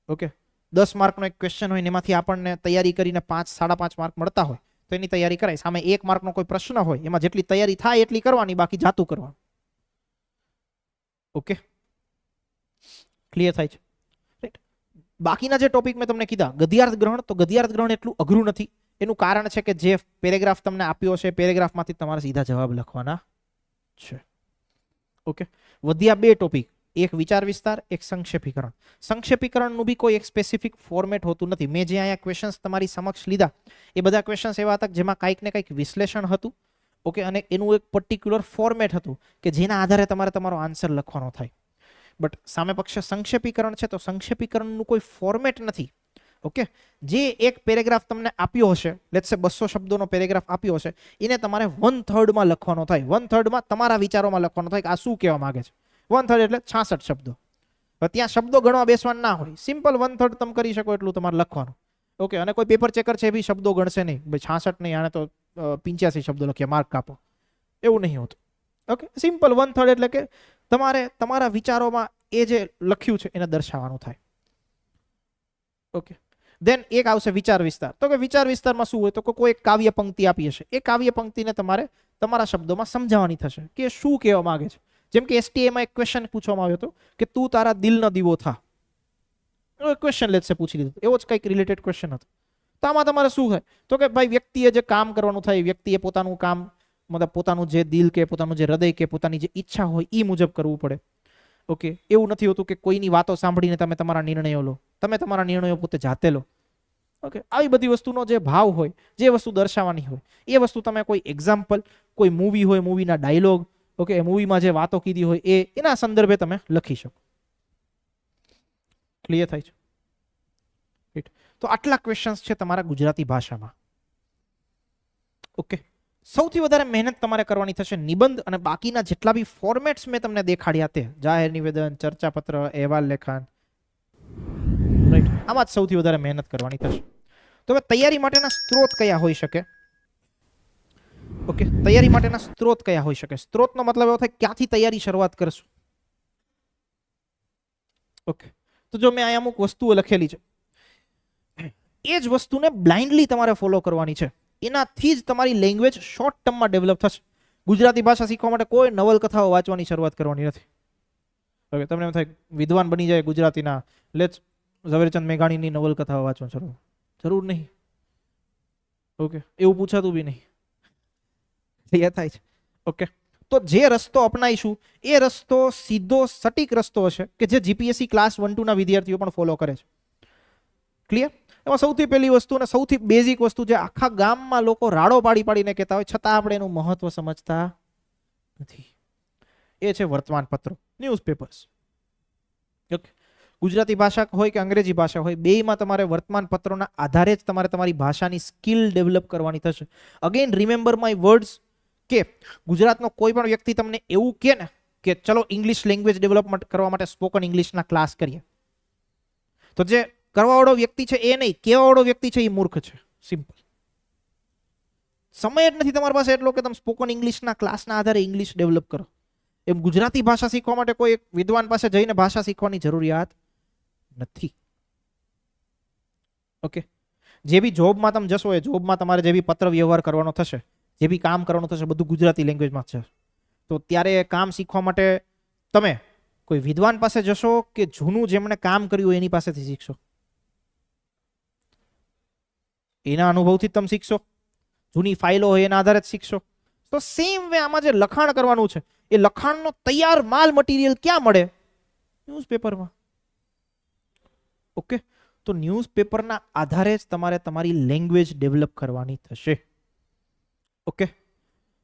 ઓકે, 10 માર્કનો એક ક્વેશ્ચન હોય ને એમાંથી આપણને તૈયારી કરીને 5, 5.5 માર્ક મળતા હોય તો એની તૈયારી કરાય. સામે 1 માર્કનો કોઈ પ્રશ્ન હોય એમાં જેટલી તૈયારી થાય એટલી કરવાની, બાકી જાતું કરવાનું. ઓકે, ક્લિયર થાય છે? રાઈટ. બાકીના જે ટોપિક મેં તમને કીધા, ગદ્યાર્થ ગ્રહણ, તો ગદ્યાર્થ ગ્રહણ એટલું અઘરું નથી. એનું કારણ છે કે જે પેરેગ્રાફ તમને આપ્યો છે પેરેગ્રાફમાંથી તમારે સીધા જવાબ લખવાના છે. ઓકે, વધ્યા 2 ટોપિક, એક વિચાર વિસ્તાર, એક સંક્ષેપીકરણ. સંક્ષેપીકરણનું બી કોઈ એક સ્પેસિફિક ફોર્મેટ હોતું નથી. મેં જે અહીંયા ક્વેશ્ચન્સ તમારી સમક્ષ લીધા એ બધા ક્વેશ્ચન્સ એવા હતા જેમાં કંઈક ને કંઈક વિશ્લેષણ હતું. ઓકે, અને એનું એક પર્ટિક્યુલર ફોર્મેટ હતું કે જેના આધારે તમારે તમારો આન્સર લખવાનો થાય. બટ સામે પક્ષે સંક્ષેપીકરણ છે તો સંક્ષેપીકરણનું કોઈ ફોર્મેટ નથી. ઓકે, જે એક પેરેગ્રાફ તમને આપ્યો હશે, લેટ્સ સે 200 શબ્દોનો પેરેગ્રાફ આપ્યો હશે, એને તમારે 1/3 લખવાનો થાય. 1/3 તમારા વિચારોમાં લખવાનો થાય કે આ શું કહેવા માંગે છે. 1/3 એટલે 66 શબ્દો. ત્યાં શબ્દો ગણવા બેસવાના ના હોય, સિમ્પલ 1/3 તમે કરી શકો એટલું તમારે લખવાનું. ઓકે, અને કોઈ પેપર ચેકર છે એ બી શબ્દો ગણશે નહીં, ભાઈ 66 નહીં, આને તો 85 શબ્દો લખ્યા, માર્ક કાપો, એવું નહીં હોતું. ઓકે, સિમ્પલ 1/3 એટલે કે તમારે તમારા વિચારોમાં એ જે લખ્યું છે એને દર્શાવવાનું થાય. ઓકે, દેન એક આવશે વિચાર વિસ્તાર. તો કે વિચાર વિસ્તારમાં શું હોય તો કોઈ એક કાવ્ય પંક્તિ આપી હશે, એ કાવ્ય પંક્તિને તમારે તમારા શબ્દોમાં સમજાવવાની થશે કે શું કહેવા માંગે છે. જેમ કે એસટીએમાં એક ક્વેશ્ચન પૂછવામાં આવ્યો હતો કે તું તારા દિલનો દીવો થા. ક્વેશ્ચન લેટ્સ સે પૂછી લીધું, એવો જ કંઈક રિલેટેડ ક્વેશ્ચન હતો. તો આમાં તમારે શું થાય તો કે ભાઈ વ્યક્તિએ જે કામ કરવાનું થાય, વ્યક્તિએ પોતાનું કામ મતલબ પોતાનું જે દિલ કે પોતાનું જે હૃદય કે પોતાની જે ઈચ્છા હોય એ મુજબ કરવું પડે. ઓકે, એવું નથી હોતું કે કોઈની વાતો સાંભળીને તમે તમારા નિર્ણયો લો, તમે તમારા નિર્ણયો પોતે જાતે લો. ઓકે, આવી બધી વસ્તુનો જે ભાવ હોય, જે વસ્તુ દર્શાવવાની હોય, એ વસ્તુ તમે કોઈ એક્ઝામ્પલ, કોઈ મૂવી હોય, મૂવીના ડાયલોગ, ઓકે, મૂવીમાં જે વાતો કીધી હોય એના સંદર્ભે તમે લખી શકો. ક્લિયર થાય છે? તો આટલા ક્વેશ્ચન્સ છે તમારા ગુજરાતી ભાષામાં. ઓકે, સૌથી વધારે મહેનત તમારે કરવાની થશે નિબંધ અને બાકીના જેટલા બી ફોર્મેટ્સ મેં તમને દેખાડ્યા તે જાહેર નિવેદન, ચર્ચાપત્ર, અહેવાલ લેખન, રાઈટ, આમાં જ સૌથી વધારે મહેનત કરવાની થશે. તો હવે તૈયારી માટેના સ્ત્રોત કયા હોઈ શકે? ઓકે, તૈયારી માટેના સ્ત્રોત કયા હોઈ શકે? સ્ત્રોતનો મતલબ એવો થાય ક્યાંથી તૈયારી શરૂઆત કરશું. ઓકે, તો જો મેં અહીંયા અમુક વસ્તુઓ લખેલી છે, એ જ વસ્તુને બ્લાઇન્ડલી તમારે ફોલો કરવાની છે. એનાથી જ તમારી લેંગ્વેજ શોર્ટ ટર્મમાં ડેવલપ થશે. ગુજરાતી ભાષા શીખવા માટે કોઈ નવલકથાઓ વાંચવાની શરૂઆત કરવાની નથી. ઓકે, તમને એમ થાય વિદ્વાન બની જાય ગુજરાતીના, લેટ્સ ઝવેરચંદ મેઘાણીની નવલકથાઓ વાંચવાનું જરૂર નહીં. ઓકે, એવું પૂછાતું બી નહીં. ક્લિયર થાય છે? ઓકે, તો જે રસ્તો અપનાવીશું એ રસ્તો સીધો સટીક રસ્તો હશે કે જે જીપીએસસી ક્લાસ 1-2 ના વિદ્યાર્થીઓ પણ ફોલો કરે છે. ક્લિયર? એમાં સૌથી પહેલી વસ્તુ અને સૌથી બેઝિક વસ્તુ જે આખા ગામમાં લોકો રાડો પાડીને કહેતા હોય છતાં આપણે એનું મહત્વ સમજતા નથી, એ છે વર્તમાનપત્રો, ન્યૂઝપેપર્સ. ઓકે, ગુજરાતી ભાષા હોય કે અંગ્રેજી ભાષા હોય, બેયમાં તમારે વર્તમાનપત્રોના આધારે જ તમારે તમારી ભાષાની સ્કિલ ડેવલપ કરવાની થશે. અગેન રિમેમ્બર માય વર્ડ્સ કે ગુજરાતનો કોઈ પણ વ્યક્તિ તમને એવું કહે ને કે ચલો ઇંગ્લિશ લેંગ્વેજ ડેવલપમેન્ટ કરવા માટે સ્પોકન ઇંગ્લિશના ક્લાસ કરીએ, તો જે કરવાવાળો વ્યક્તિ છે એ નહીં, કહેવાવાળો વ્યક્તિ છે એ મૂર્ખ છે. સિમ્પલ. સમય જ નથી તમારી પાસે એટલો કે તમે સ્પોકન ઇંગ્લિશના ક્લાસના આધારે ઇંગ્લિશ ડેવલપ કરો. એમ ગુજરાતી ભાષા શીખવા માટે કોઈ એક વિદ્વાન પાસે જઈને ભાષા શીખવાની જરૂરિયાત નથી. ઓકે, જે બી જોબમાં તમે જશો એ જોબમાં તમારે જે બી પત્ર વ્યવહાર કરવાનો થશે, જે બી કામ કરવાનું થશે, બધું ગુજરાતી લેંગ્વેજમાં છે. તો ત્યારે કામ શીખવા માટે તમે કોઈ વિદ્વાન પાસે જશો કે જૂનું જેમણે કામ કર્યું એની પાસેથી શીખશો? એના અનુભવથી તમે શીખશો, જૂની ફાઇલો હોય એના આધારે જ શીખશો. તો સેમ વે આમાં જે લખાણ કરવાનું છે એ લખાણનો તૈયાર માલ મટીરિયલ ક્યાં મળે? ન્યૂઝપેપરમાં. ઓકે, તો ન્યૂઝપેપરના આધારે જ તમારે તમારી લેંગ્વેજ ડેવલપ કરવાની થશે. ઓકે,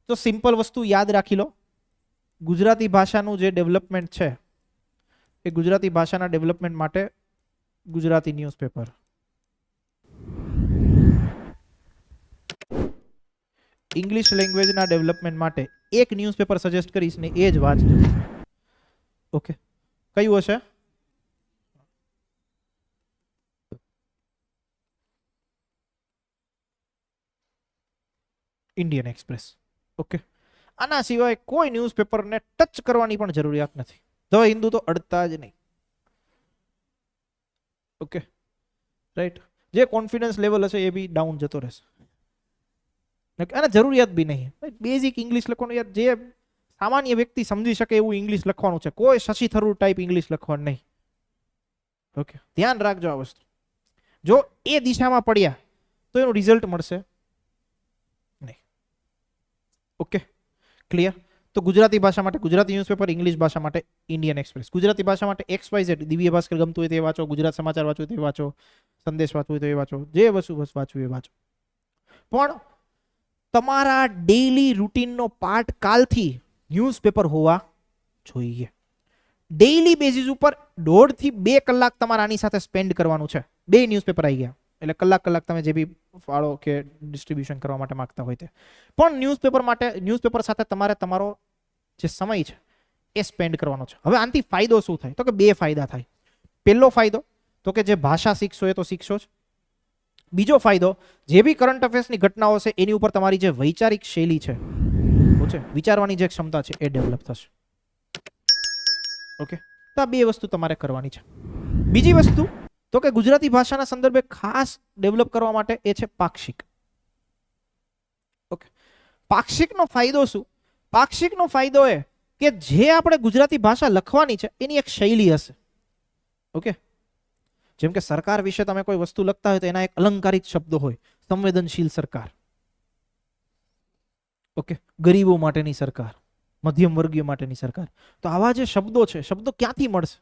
તો સિમ્પલ વસ્તુ યાદ રાખી લો, ગુજરાતી ભાષાનું જે ડેવલપમેન્ટ છે એ ગુજરાતી ભાષાના ડેવલપમેન્ટ માટે ગુજરાતી ન્યૂઝપેપર, ઇંગ્લિશ લેંગ્વેજના ડેવલપમેન્ટ માટે એક ન્યૂઝપેપર સજેસ્ટ કરીશ ને એ જ વાંચજો. ઓકે, કયું હશે? Indian express. ઓકે, આના સિવાય કોઈ ન્યૂઝપેપરને ટચ કરવાની પણ જરૂરિયાત નથી. ધ હિન્દુ તો અડતા જ નહીં. Okay, right. જે કોન્ફિડન્સ લેવલ હશે એ બી ડાઉન જતો રહેશે અને જરૂરિયાત બી નહીં. બેઝિક ઇંગ્લિશ લખવાનું, યાર જે સામાન્ય વ્યક્તિ સમજી શકે એવું ઇંગ્લિશ લખવાનું છે, કોઈ શશી થરૂર ટાઈપ ઇંગ્લિશ લખવાનું નહીં. ઓકે, ધ્યાન રાખજો આ વસ્તુ. જો એ દિશામાં પડ્યા તો એનું રિઝલ્ટ મળશે નહીં. Okay, clear? તો ગુજરાતી ભાષા માટે ગુજરાતી ન્યૂઝપેપર, ઇંગ્લિશ ભાષા માટે ઇન્ડિયન એક્સપ્રેસ, ગુજરાતી ભાષા માટે XYZ, દિવ્ય ભાસ્કર ગમતું હોય તે વાંચો, ગુજરાત સમાચાર વાંચવું હોય તે વાંચો, સંદેશ વાંચવું હોય તો એ વાંચો, જે વસ્તુ બસ વાંચવું એ વાંચો. પણ તમારા ડેઈલી રૂટીનનો પાર્ટ કાલથી ન્યૂઝપેપર હોવા જોઈએ. ડેઈલી બેઝિસ ઉપર 1.5 થી 2 કલાક તમારે આની સાથે સ્પેન્ડ કરવાનું છે. 2 ન્યૂઝપેપર આવી ગયા એટલે કલાક તમે જે બી ફાળો કે ડિસ્ટ્રીબ્યુશન કરવા માટે માંગતા હોય તે. પણ ન્યૂઝપેપર સાથે તમારે તમારો જે સમય છે એ સ્પેન્ડ કરવાનો છે. હવે આનાથી ફાયદો શું થાય? તો કે 2 ફાયદા થાય. પહેલો ફાયદો તો કે જે ભાષા શીખશો એ તો શીખશો જ. બીજો ફાયદો, જે બી કરંટ અફેર્સની ઘટનાઓ છે એની ઉપર તમારી જે વૈચારિક શૈલી છે, વિચારવાની જે ક્ષમતા છે એ ડેવલપ થશે. ઓકે, તો આ 2 વસ્તુ તમારે કરવાની છે. બીજી વસ્તુ તો કે ગુજરાતી ભાષાના સંદર્ભે ખાસ ડેવલપ કરવા માટે એ છે પાક્ષિક. ઓકે, પાક્ષિકનો ફાયદો શું? પાક્ષિકનો ફાયદો એ કે જે આપણે ગુજરાતી ભાષા લખવાની છે એની એક શૈલી હશે. ઓકે, જેમ કે સરકાર વિશે તમે કોઈ વસ્તુ લખતા હોય તો એના એક અલંકારિક શબ્દો હોય, સંવેદનશીલ સરકાર, ઓકે, ગરીબો માટેની સરકાર, મધ્યમ વર્ગીય માટેની સરકાર. તો આવા જે શબ્દો છે, શબ્દો ક્યાંથી મળશે?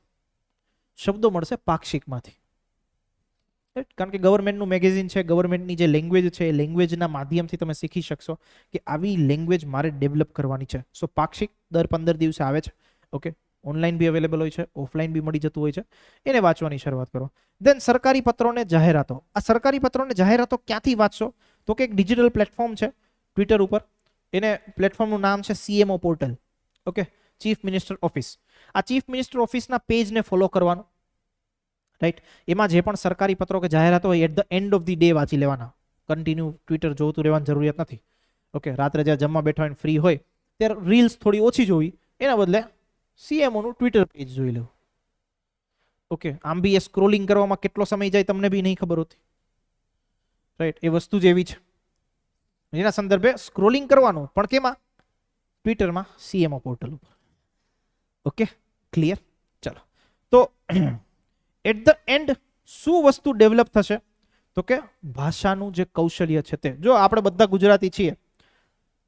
શબ્દો મળશે પાક્ષિકમાંથી. કારણ કે ગવર્મેન્ટનું મેગેઝિન છે, ગવર્મેન્ટની જે લેંગ્વેજ છે એ લેંગ્વેજના માધ્યમથી તમે શીખી શકશો કે આવી લેંગ્વેજ મારે ડેવલપ કરવાની છે. સો પાક્ષિક દર 15 દિવસે આવે છે. ઓકે, ઓનલાઈન બી અવેલેબલ હોય છે, ઓફલાઈન બી મળી જતું હોય છે. એને વાંચવાની શરૂઆત કરો. દેન સરકારી પત્રોને જાહેરાતો. આ સરકારી પત્રોને જાહેરાતો ક્યાંથી વાંચશો? તો કે એક ડિજિટલ પ્લેટફોર્મ છે ટ્વિટર ઉપર, એને પ્લેટફોર્મનું નામ છે CMO portal. Okay, chief minister office. આ ચીફ મિનિસ્ટર ઓફિસના પેજને ફોલો કરવાનું. રાઈટ. એમાં જે પણ સરકારી પત્રો કે જાહેરાતો હોય at the end of the day વાંચી લેવાના. કન્ટિન્યુ ટ્વિટર જોતું રહેવાની જરૂરિયાત નથી. ઓકે, રાત્રે જ્યારે જમવા બેઠા હોય ફ્રી હોય ત્યારે રીલ્સ થોડી ઓછી જોવી, એના બદલે સીએમઓનું ટ્વિટર પેજ જોઈ લેવું. ઓકે, આમ બી એ સ્ક્રોલિંગ કરવામાં કેટલો સમય જાય તમને બી નહીં ખબર હોતી, રાઈટ. એ વસ્તુ જ એવી છે, એના સંદર્ભે સ્ક્રોલિંગ કરવાનું, પણ કેમાં? ટ્વિટરમાં, સીએમઓ પોર્ટલ ઉપર. Okay, clear. ચલો, તો એટ ધ એન્ડ શું વસ્તુ ડેવલપ થશે? તો કે ભાષાનું જે કૌશલ્ય છે તે. જો આપણે બધા ગુજરાતી છીએ,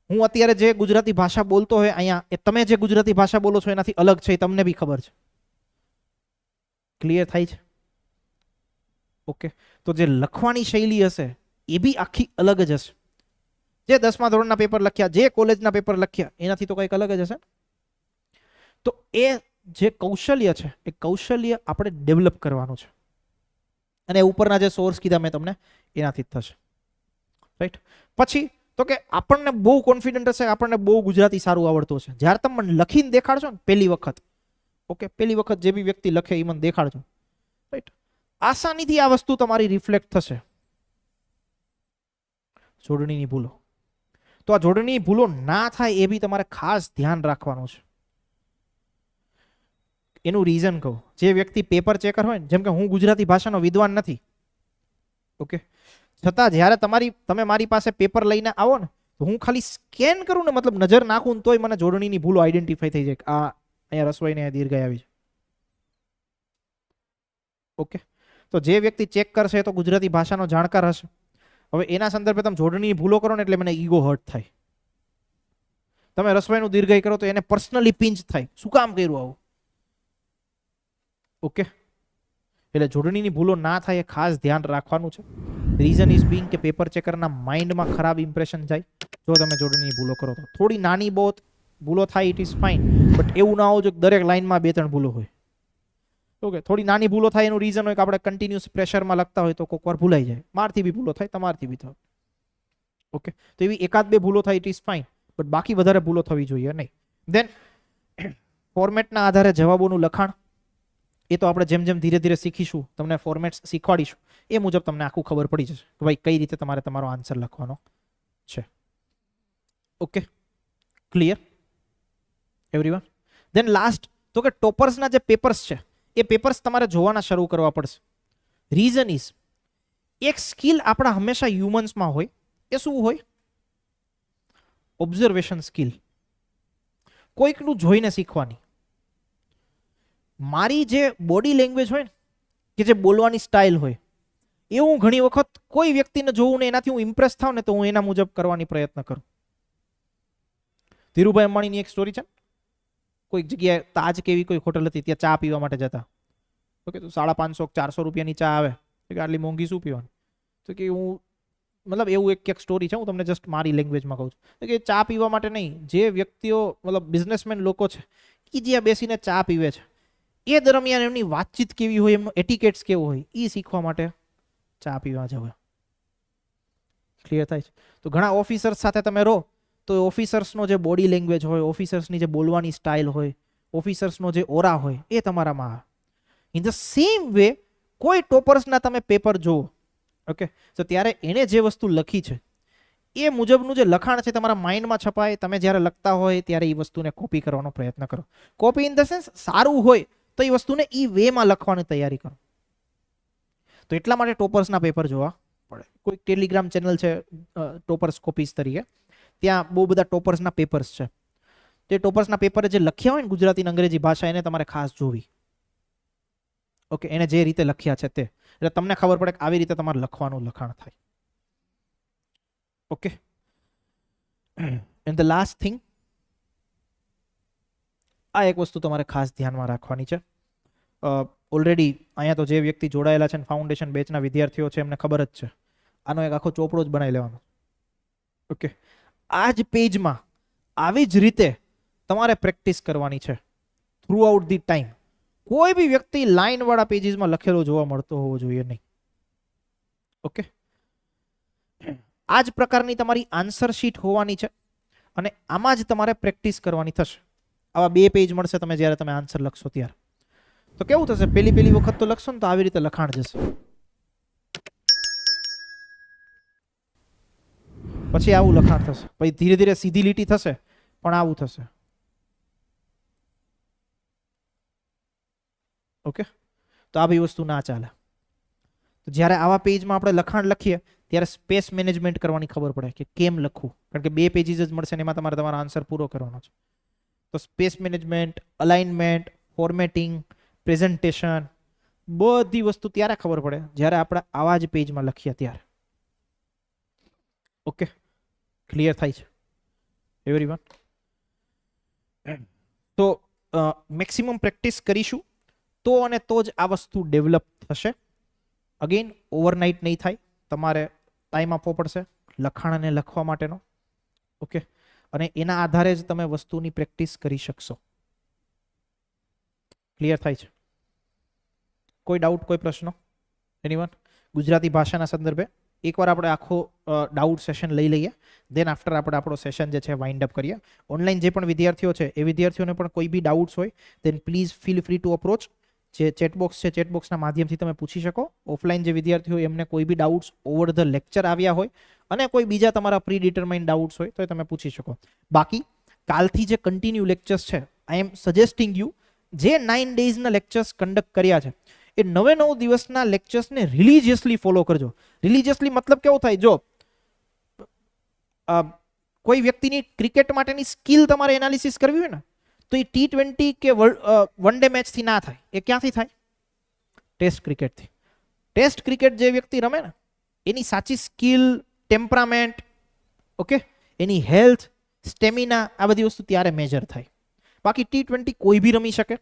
હું અત્યારે જે ગુજરાતી ભાષા બોલતો હોય અહીંયા, એ તમે જે ગુજરાતી ભાષા બોલો છો એનાથી અલગ છે, તમને બી ખબર છે. ક્લિયર થાય છે? ઓકે, તો જે લખવાની શૈલી હશે એ બી આખી અલગ જ હશે. જે 10મા ધોરણના પેપર લખ્યા, જે કોલેજના પેપર લખ્યા, એનાથી તો કંઈક અલગ જ હશે. તો એ જે કૌશલ્ય છે એ કૌશલ્ય આપણે ડેવલપ કરવાનું છે, અને ઉપરના જે સોર્સ કીધા મેં તમને એનાથી જ થશે, રાઈટ. પછી તો કે આપણને બહુ કોન્ફિડન્ટ હશે, આપણને બહુ ગુજરાતી સારું આવડતું હશે. જ્યારે તમે મને લખીને દેખાડશો ને પહેલી વખત, ઓકે, પહેલી વખત જે બી વ્યક્તિ લખે એ મને દેખાડજો, રાઈટ. આસાનીથી આ વસ્તુ તમારી રિફ્લેક્ટ થશે. જોડણીની ભૂલો, તો આ જોડણીની ભૂલો ના થાય એ બી તમારે ખાસ ધ્યાન રાખવાનું છે. એનું રીઝન કહું. જે વ્યક્તિ પેપર ચેકર હોય ને, જેમ કે હું ગુજરાતી ભાષાનો વિદ્વાન નથી, ઓકે, છતાં જ્યારે તમે મારી પાસે પેપર લઈને આવો ને, તો હું ખાલી સ્કેન કરું ને, મતલબ નજર નાખું ને, તોય મને જોડણીની ભૂલો આઈડેન્ટિફાઈ થઈ જાય કે આ અહીંયા રસોઈને દીર્ઘ આવી છે. ઓકે, તો જે વ્યક્તિ ચેક કરશે એ તો ગુજરાતી ભાષાનો જાણકાર હશે. હવે એના સંદર્ભે તમે જોડણીની ભૂલો કરો ને એટલે મને ઈગો હર્ટ થાય. તમે રસોઈનું દીર્ઘ કરો તો એને પર્સનલી પિંચ થાય, શું કામ કર્યું આવું? ઓકે, એટલે જોડણીની ભૂલો ના થાય એ ખાસ ધ્યાન રાખવાનું છે. રીઝન ઇઝ બીંગ કે પેપર ચેકરના માઇન્ડમાં ખરાબ ઇમ્પ્રેશન જાય જો તમે જોડણીની ભૂલો કરો તો. થોડી નાની બહુ ભૂલો થાય ઇટ ઇઝ ફાઇન, બટ એવું ના હોવું જો દરેક લાઇનમાં 2-3 ભૂલો હોય. ઓકે, થોડી નાની ભૂલો થાય એનું રીઝન હોય કે આપણે કન્ટિન્યુઅસ પ્રેશરમાં લખતા હોય તો કોઈક વાર ભૂલાઈ જાય. મારથી બી ભૂલો થાય, તમારથી બી થાય. ઓકે, તો એવી 1-2 ભૂલો થાય ઇટ ઇઝ ફાઇન, બટ બાકી વધારે ભૂલો થવી જોઈએ નહીં. દેન ફોર્મેટના આધારે જવાબોનું લખાણ, એ તો આપણે જેમ જેમ ધીરે ધીરે શીખીશું, તમને ફોર્મેટ્સ શીખવાડીશું, એ મુજબ તમને આખું ખબર પડી જશે કે ભાઈ કઈ રીતે તમારે તમારો આન્સર લખવાનો છે. Okay, clear everyone? Then last તો કે ટોપર્સના જે પેપર્સ છે એ પેપર્સ તમારે જોવાના શરૂ કરવા પડશે. રીઝન ઇઝ, એક સ્કિલ આપણા હંમેશા હ્યુમન્સમાં હોય, એ શું હોય? Observation skill. કોઈકનું જોઈને શીખવાની. મારી જે બોડી લેંગ્વેજ હોય ને, કે જે બોલવાની સ્ટાઇલ હોય, એ હું ઘણી વખત કોઈ વ્યક્તિને જોઉં ને એનાથી હું ઇમ્પ્રેસ થાઉં ને તો હું એના મુજબ કરવાની પ્રયત્ન કરું. ધીરુભાઈ અંબાણીની એક સ્ટોરી છે. કોઈક જગ્યાએ તાજ કેવી કોઈ હોટલ હતી, ત્યાં ચા પીવા માટે જતા. ઓકે, તો 550-400 રૂપિયાની ચા આવે, કે આટલી મોંઘી શું પીવાની? તો કે હું, મતલબ એવું એક સ્ટોરી છે, હું તમને જસ્ટ મારી લેંગ્વેજમાં કહું છું કે ચા પીવા માટે નહીં, જે વ્યક્તિઓ મતલબ બિઝનેસમેન લોકો છે એ જ્યાં બેસીને ચા પીવે છે એ દરમિયાન એમની વાતચીત કેવી હોય, એમનો એટિકેટ્સ કેવો હોય, એ શીખવા માટે ચા પીવા જવા. ક્લિયર થાય છે? તો ઘણા ઓફિસર્સ સાથે તમે રહો તો ઓફિસર્સનો જે બોડી લેંગ્વેજ હોય, ઓફિસર્સની જે બોલવાની સ્ટાઇલ હોય, ઓફિસર્સનો જે ઓરા હોય, એ તમારામાં આવે. ઇન ધ સેમ વે કોઈ ટોપર્સના તમે પેપર જુઓ, ઓકે, તો ત્યારે એને જે વસ્તુ લખી છે એ મુજબનું જે લખાણ છે તમારા માઇન્ડમાં છપાય. તમે જ્યારે લખતા હોય ત્યારે એ વસ્તુને કોપી કરવાનો પ્રયત્ન કરો. કોપી ઇન ધ સેન્સ સારું હોય તો એ વસ્તુને એ વેમાં લખવાની તૈયારી કરો. તો એટલા માટે ટોપર્સના પેપર જોવા પડે. કોઈ ટેલિગ્રામ ચેનલ છે ટોપર્સ કોપીસ તરીકે, ત્યાં બહુ બધા ટોપર્સના પેપર્સ છે. તે ટોપર્સના પેપરે જે લખ્યા હોય ને ગુજરાતી અને અંગ્રેજી ભાષા, એને તમારે ખાસ જોવી. ઓકે, એને જે રીતે લખ્યા છે તે, એટલે તમને ખબર પડે કે આવી રીતે તમારે લખવાનું લખાણ થાય. Okay, and the last thing, આ એક વસ્તુ તમારે ખાસ ધ્યાનમાં રાખવાની છે. ઓલરેડી અહીંયા તો જે વ્યક્તિ જોડાયેલા છે ફાઉન્ડેશન બેચના વિદ્યાર્થીઓ છે એમને ખબર જ છે. આનો એક આખો ચોપડો જ બનાવી લેવાનો. ઓકે, આ જ પેજમાં આવી જ રીતે તમારે પ્રેક્ટિસ કરવાની છે થ્રુ આઉટ ધી ટાઈમ. કોઈ બી વ્યક્તિ લાઈન વાળા પેજીસમાં લખેલો જોવા મળતો હોવો જોઈએ નહીં. ઓકે, આ જ પ્રકારની તમારી આન્સર શીટ હોવાની છે અને આમાં જ તમારે પ્રેક્ટિસ કરવાની થશે. આવા 2 પેજ મળશે તમે જ્યારે તમે આન્સર લખશો ત્યારે. તો કેવું થશે? પહેલી વખત તો લખશો ને તો આવી રીતે લખાણ જશે, પછી આવું લખાણ થશે, પછી ધીરે ધીરે સીધી લીટી થશે પણ આવું થશે. ઓકે, તો આ બી વસ્તુ ના ચાલે. તો જ્યારે આવા પેજમાં આપણે લખાણ લખીએ ત્યારે સ્પેસ મેનેજમેન્ટ કરવાની ખબર પડે કે કેમ લખવું, કારણ કે 2 પેજીસ જ મળશે ને એમાં તમારે તમારો આન્સર પૂરો કરવાનો છે. તો space management, alignment, formatting, presentation, બધી વસ્તુ ત્યારે ખબર પડે જ્યારે આપણે આવા જ પેજમાં લખીએ ત્યારે. ઓકે, ક્લિયર થાય છે એવરીવન? તો મેક્સિમમ પ્રેક્ટિસ કરીશું તો અને તો જ આ વસ્તુ ડેવલપ થશે. અગેન ઓવરનાઇટ નહીં થાય, તમારે ટાઈમ આપવો પડશે લખાણને લખવા માટેનો. ઓકે, અને એના આધારે જ તમે વસ્તુની પ્રેક્ટિસ કરી શકશો. ક્લિયર થાય છે? કોઈ ડાઉટ, કોઈ પ્રશ્નો? એનીવન? ગુજરાતી ભાષાના સંદર્ભે એકવાર આપણે આખો ડાઉટ સેશન લઈ લઈએ, દેન આફ્ટર આપણે આપણો સેશન જે છે વાઇન્ડ અપ કરીએ. ઓનલાઈન જે પણ વિદ્યાર્થીઓ છે એ વિદ્યાર્થીઓને પણ કોઈ બી ડાઉટ્સ હોય then please feel free to approach. જે ચેટબોક્સ છે ચેટબોક્સના માધ્યમથી તમે પૂછી શકો. ઓફલાઈન જે વિદ્યાર્થીઓ એમને કોઈ બી ડાઉટ્સ ઓવર ધ લેક્ચર આવ્યા હોય અને કોઈ બીજા તમારા પ્રી ડિટરમાઇન્ડ ડાઉટ્સ હોય તો તમે પૂછી શકો. બાકી કાલથી જે કન્ટિન્યુ લેક્ચર્સ છે, આઈ એમ સજેસ્ટિંગ યુ, જે 9 ડેઝના લેક્ચર્સ કન્ડક્ટ કર્યા છે એ 9 દિવસના લેક્ચર્સને રિલિજિયસલી ફોલો કરજો. રિલિજિયસલી મતલબ કેવો થાય? જો કોઈ વ્યક્તિની ક્રિકેટ માટેની સ્કિલ તમારે એનાલિસિસ કરવી હોય ને તો એ T20 કે વન ડે મેચથી ના થાય. એ ક્યાંથી થાય? ટેસ્ટ ક્રિકેટથી. ટેસ્ટ ક્રિકેટ જે વ્યક્તિ રમે ને એની સાચી સ્કિલ, ટેમ્પરામેન્ટ, ઓકે, એની હેલ્થ, સ્ટેમિના, આ બધી વસ્તુ ત્યારે મેજર થાય. બાકી T20 કોઈ બી રમી શકે.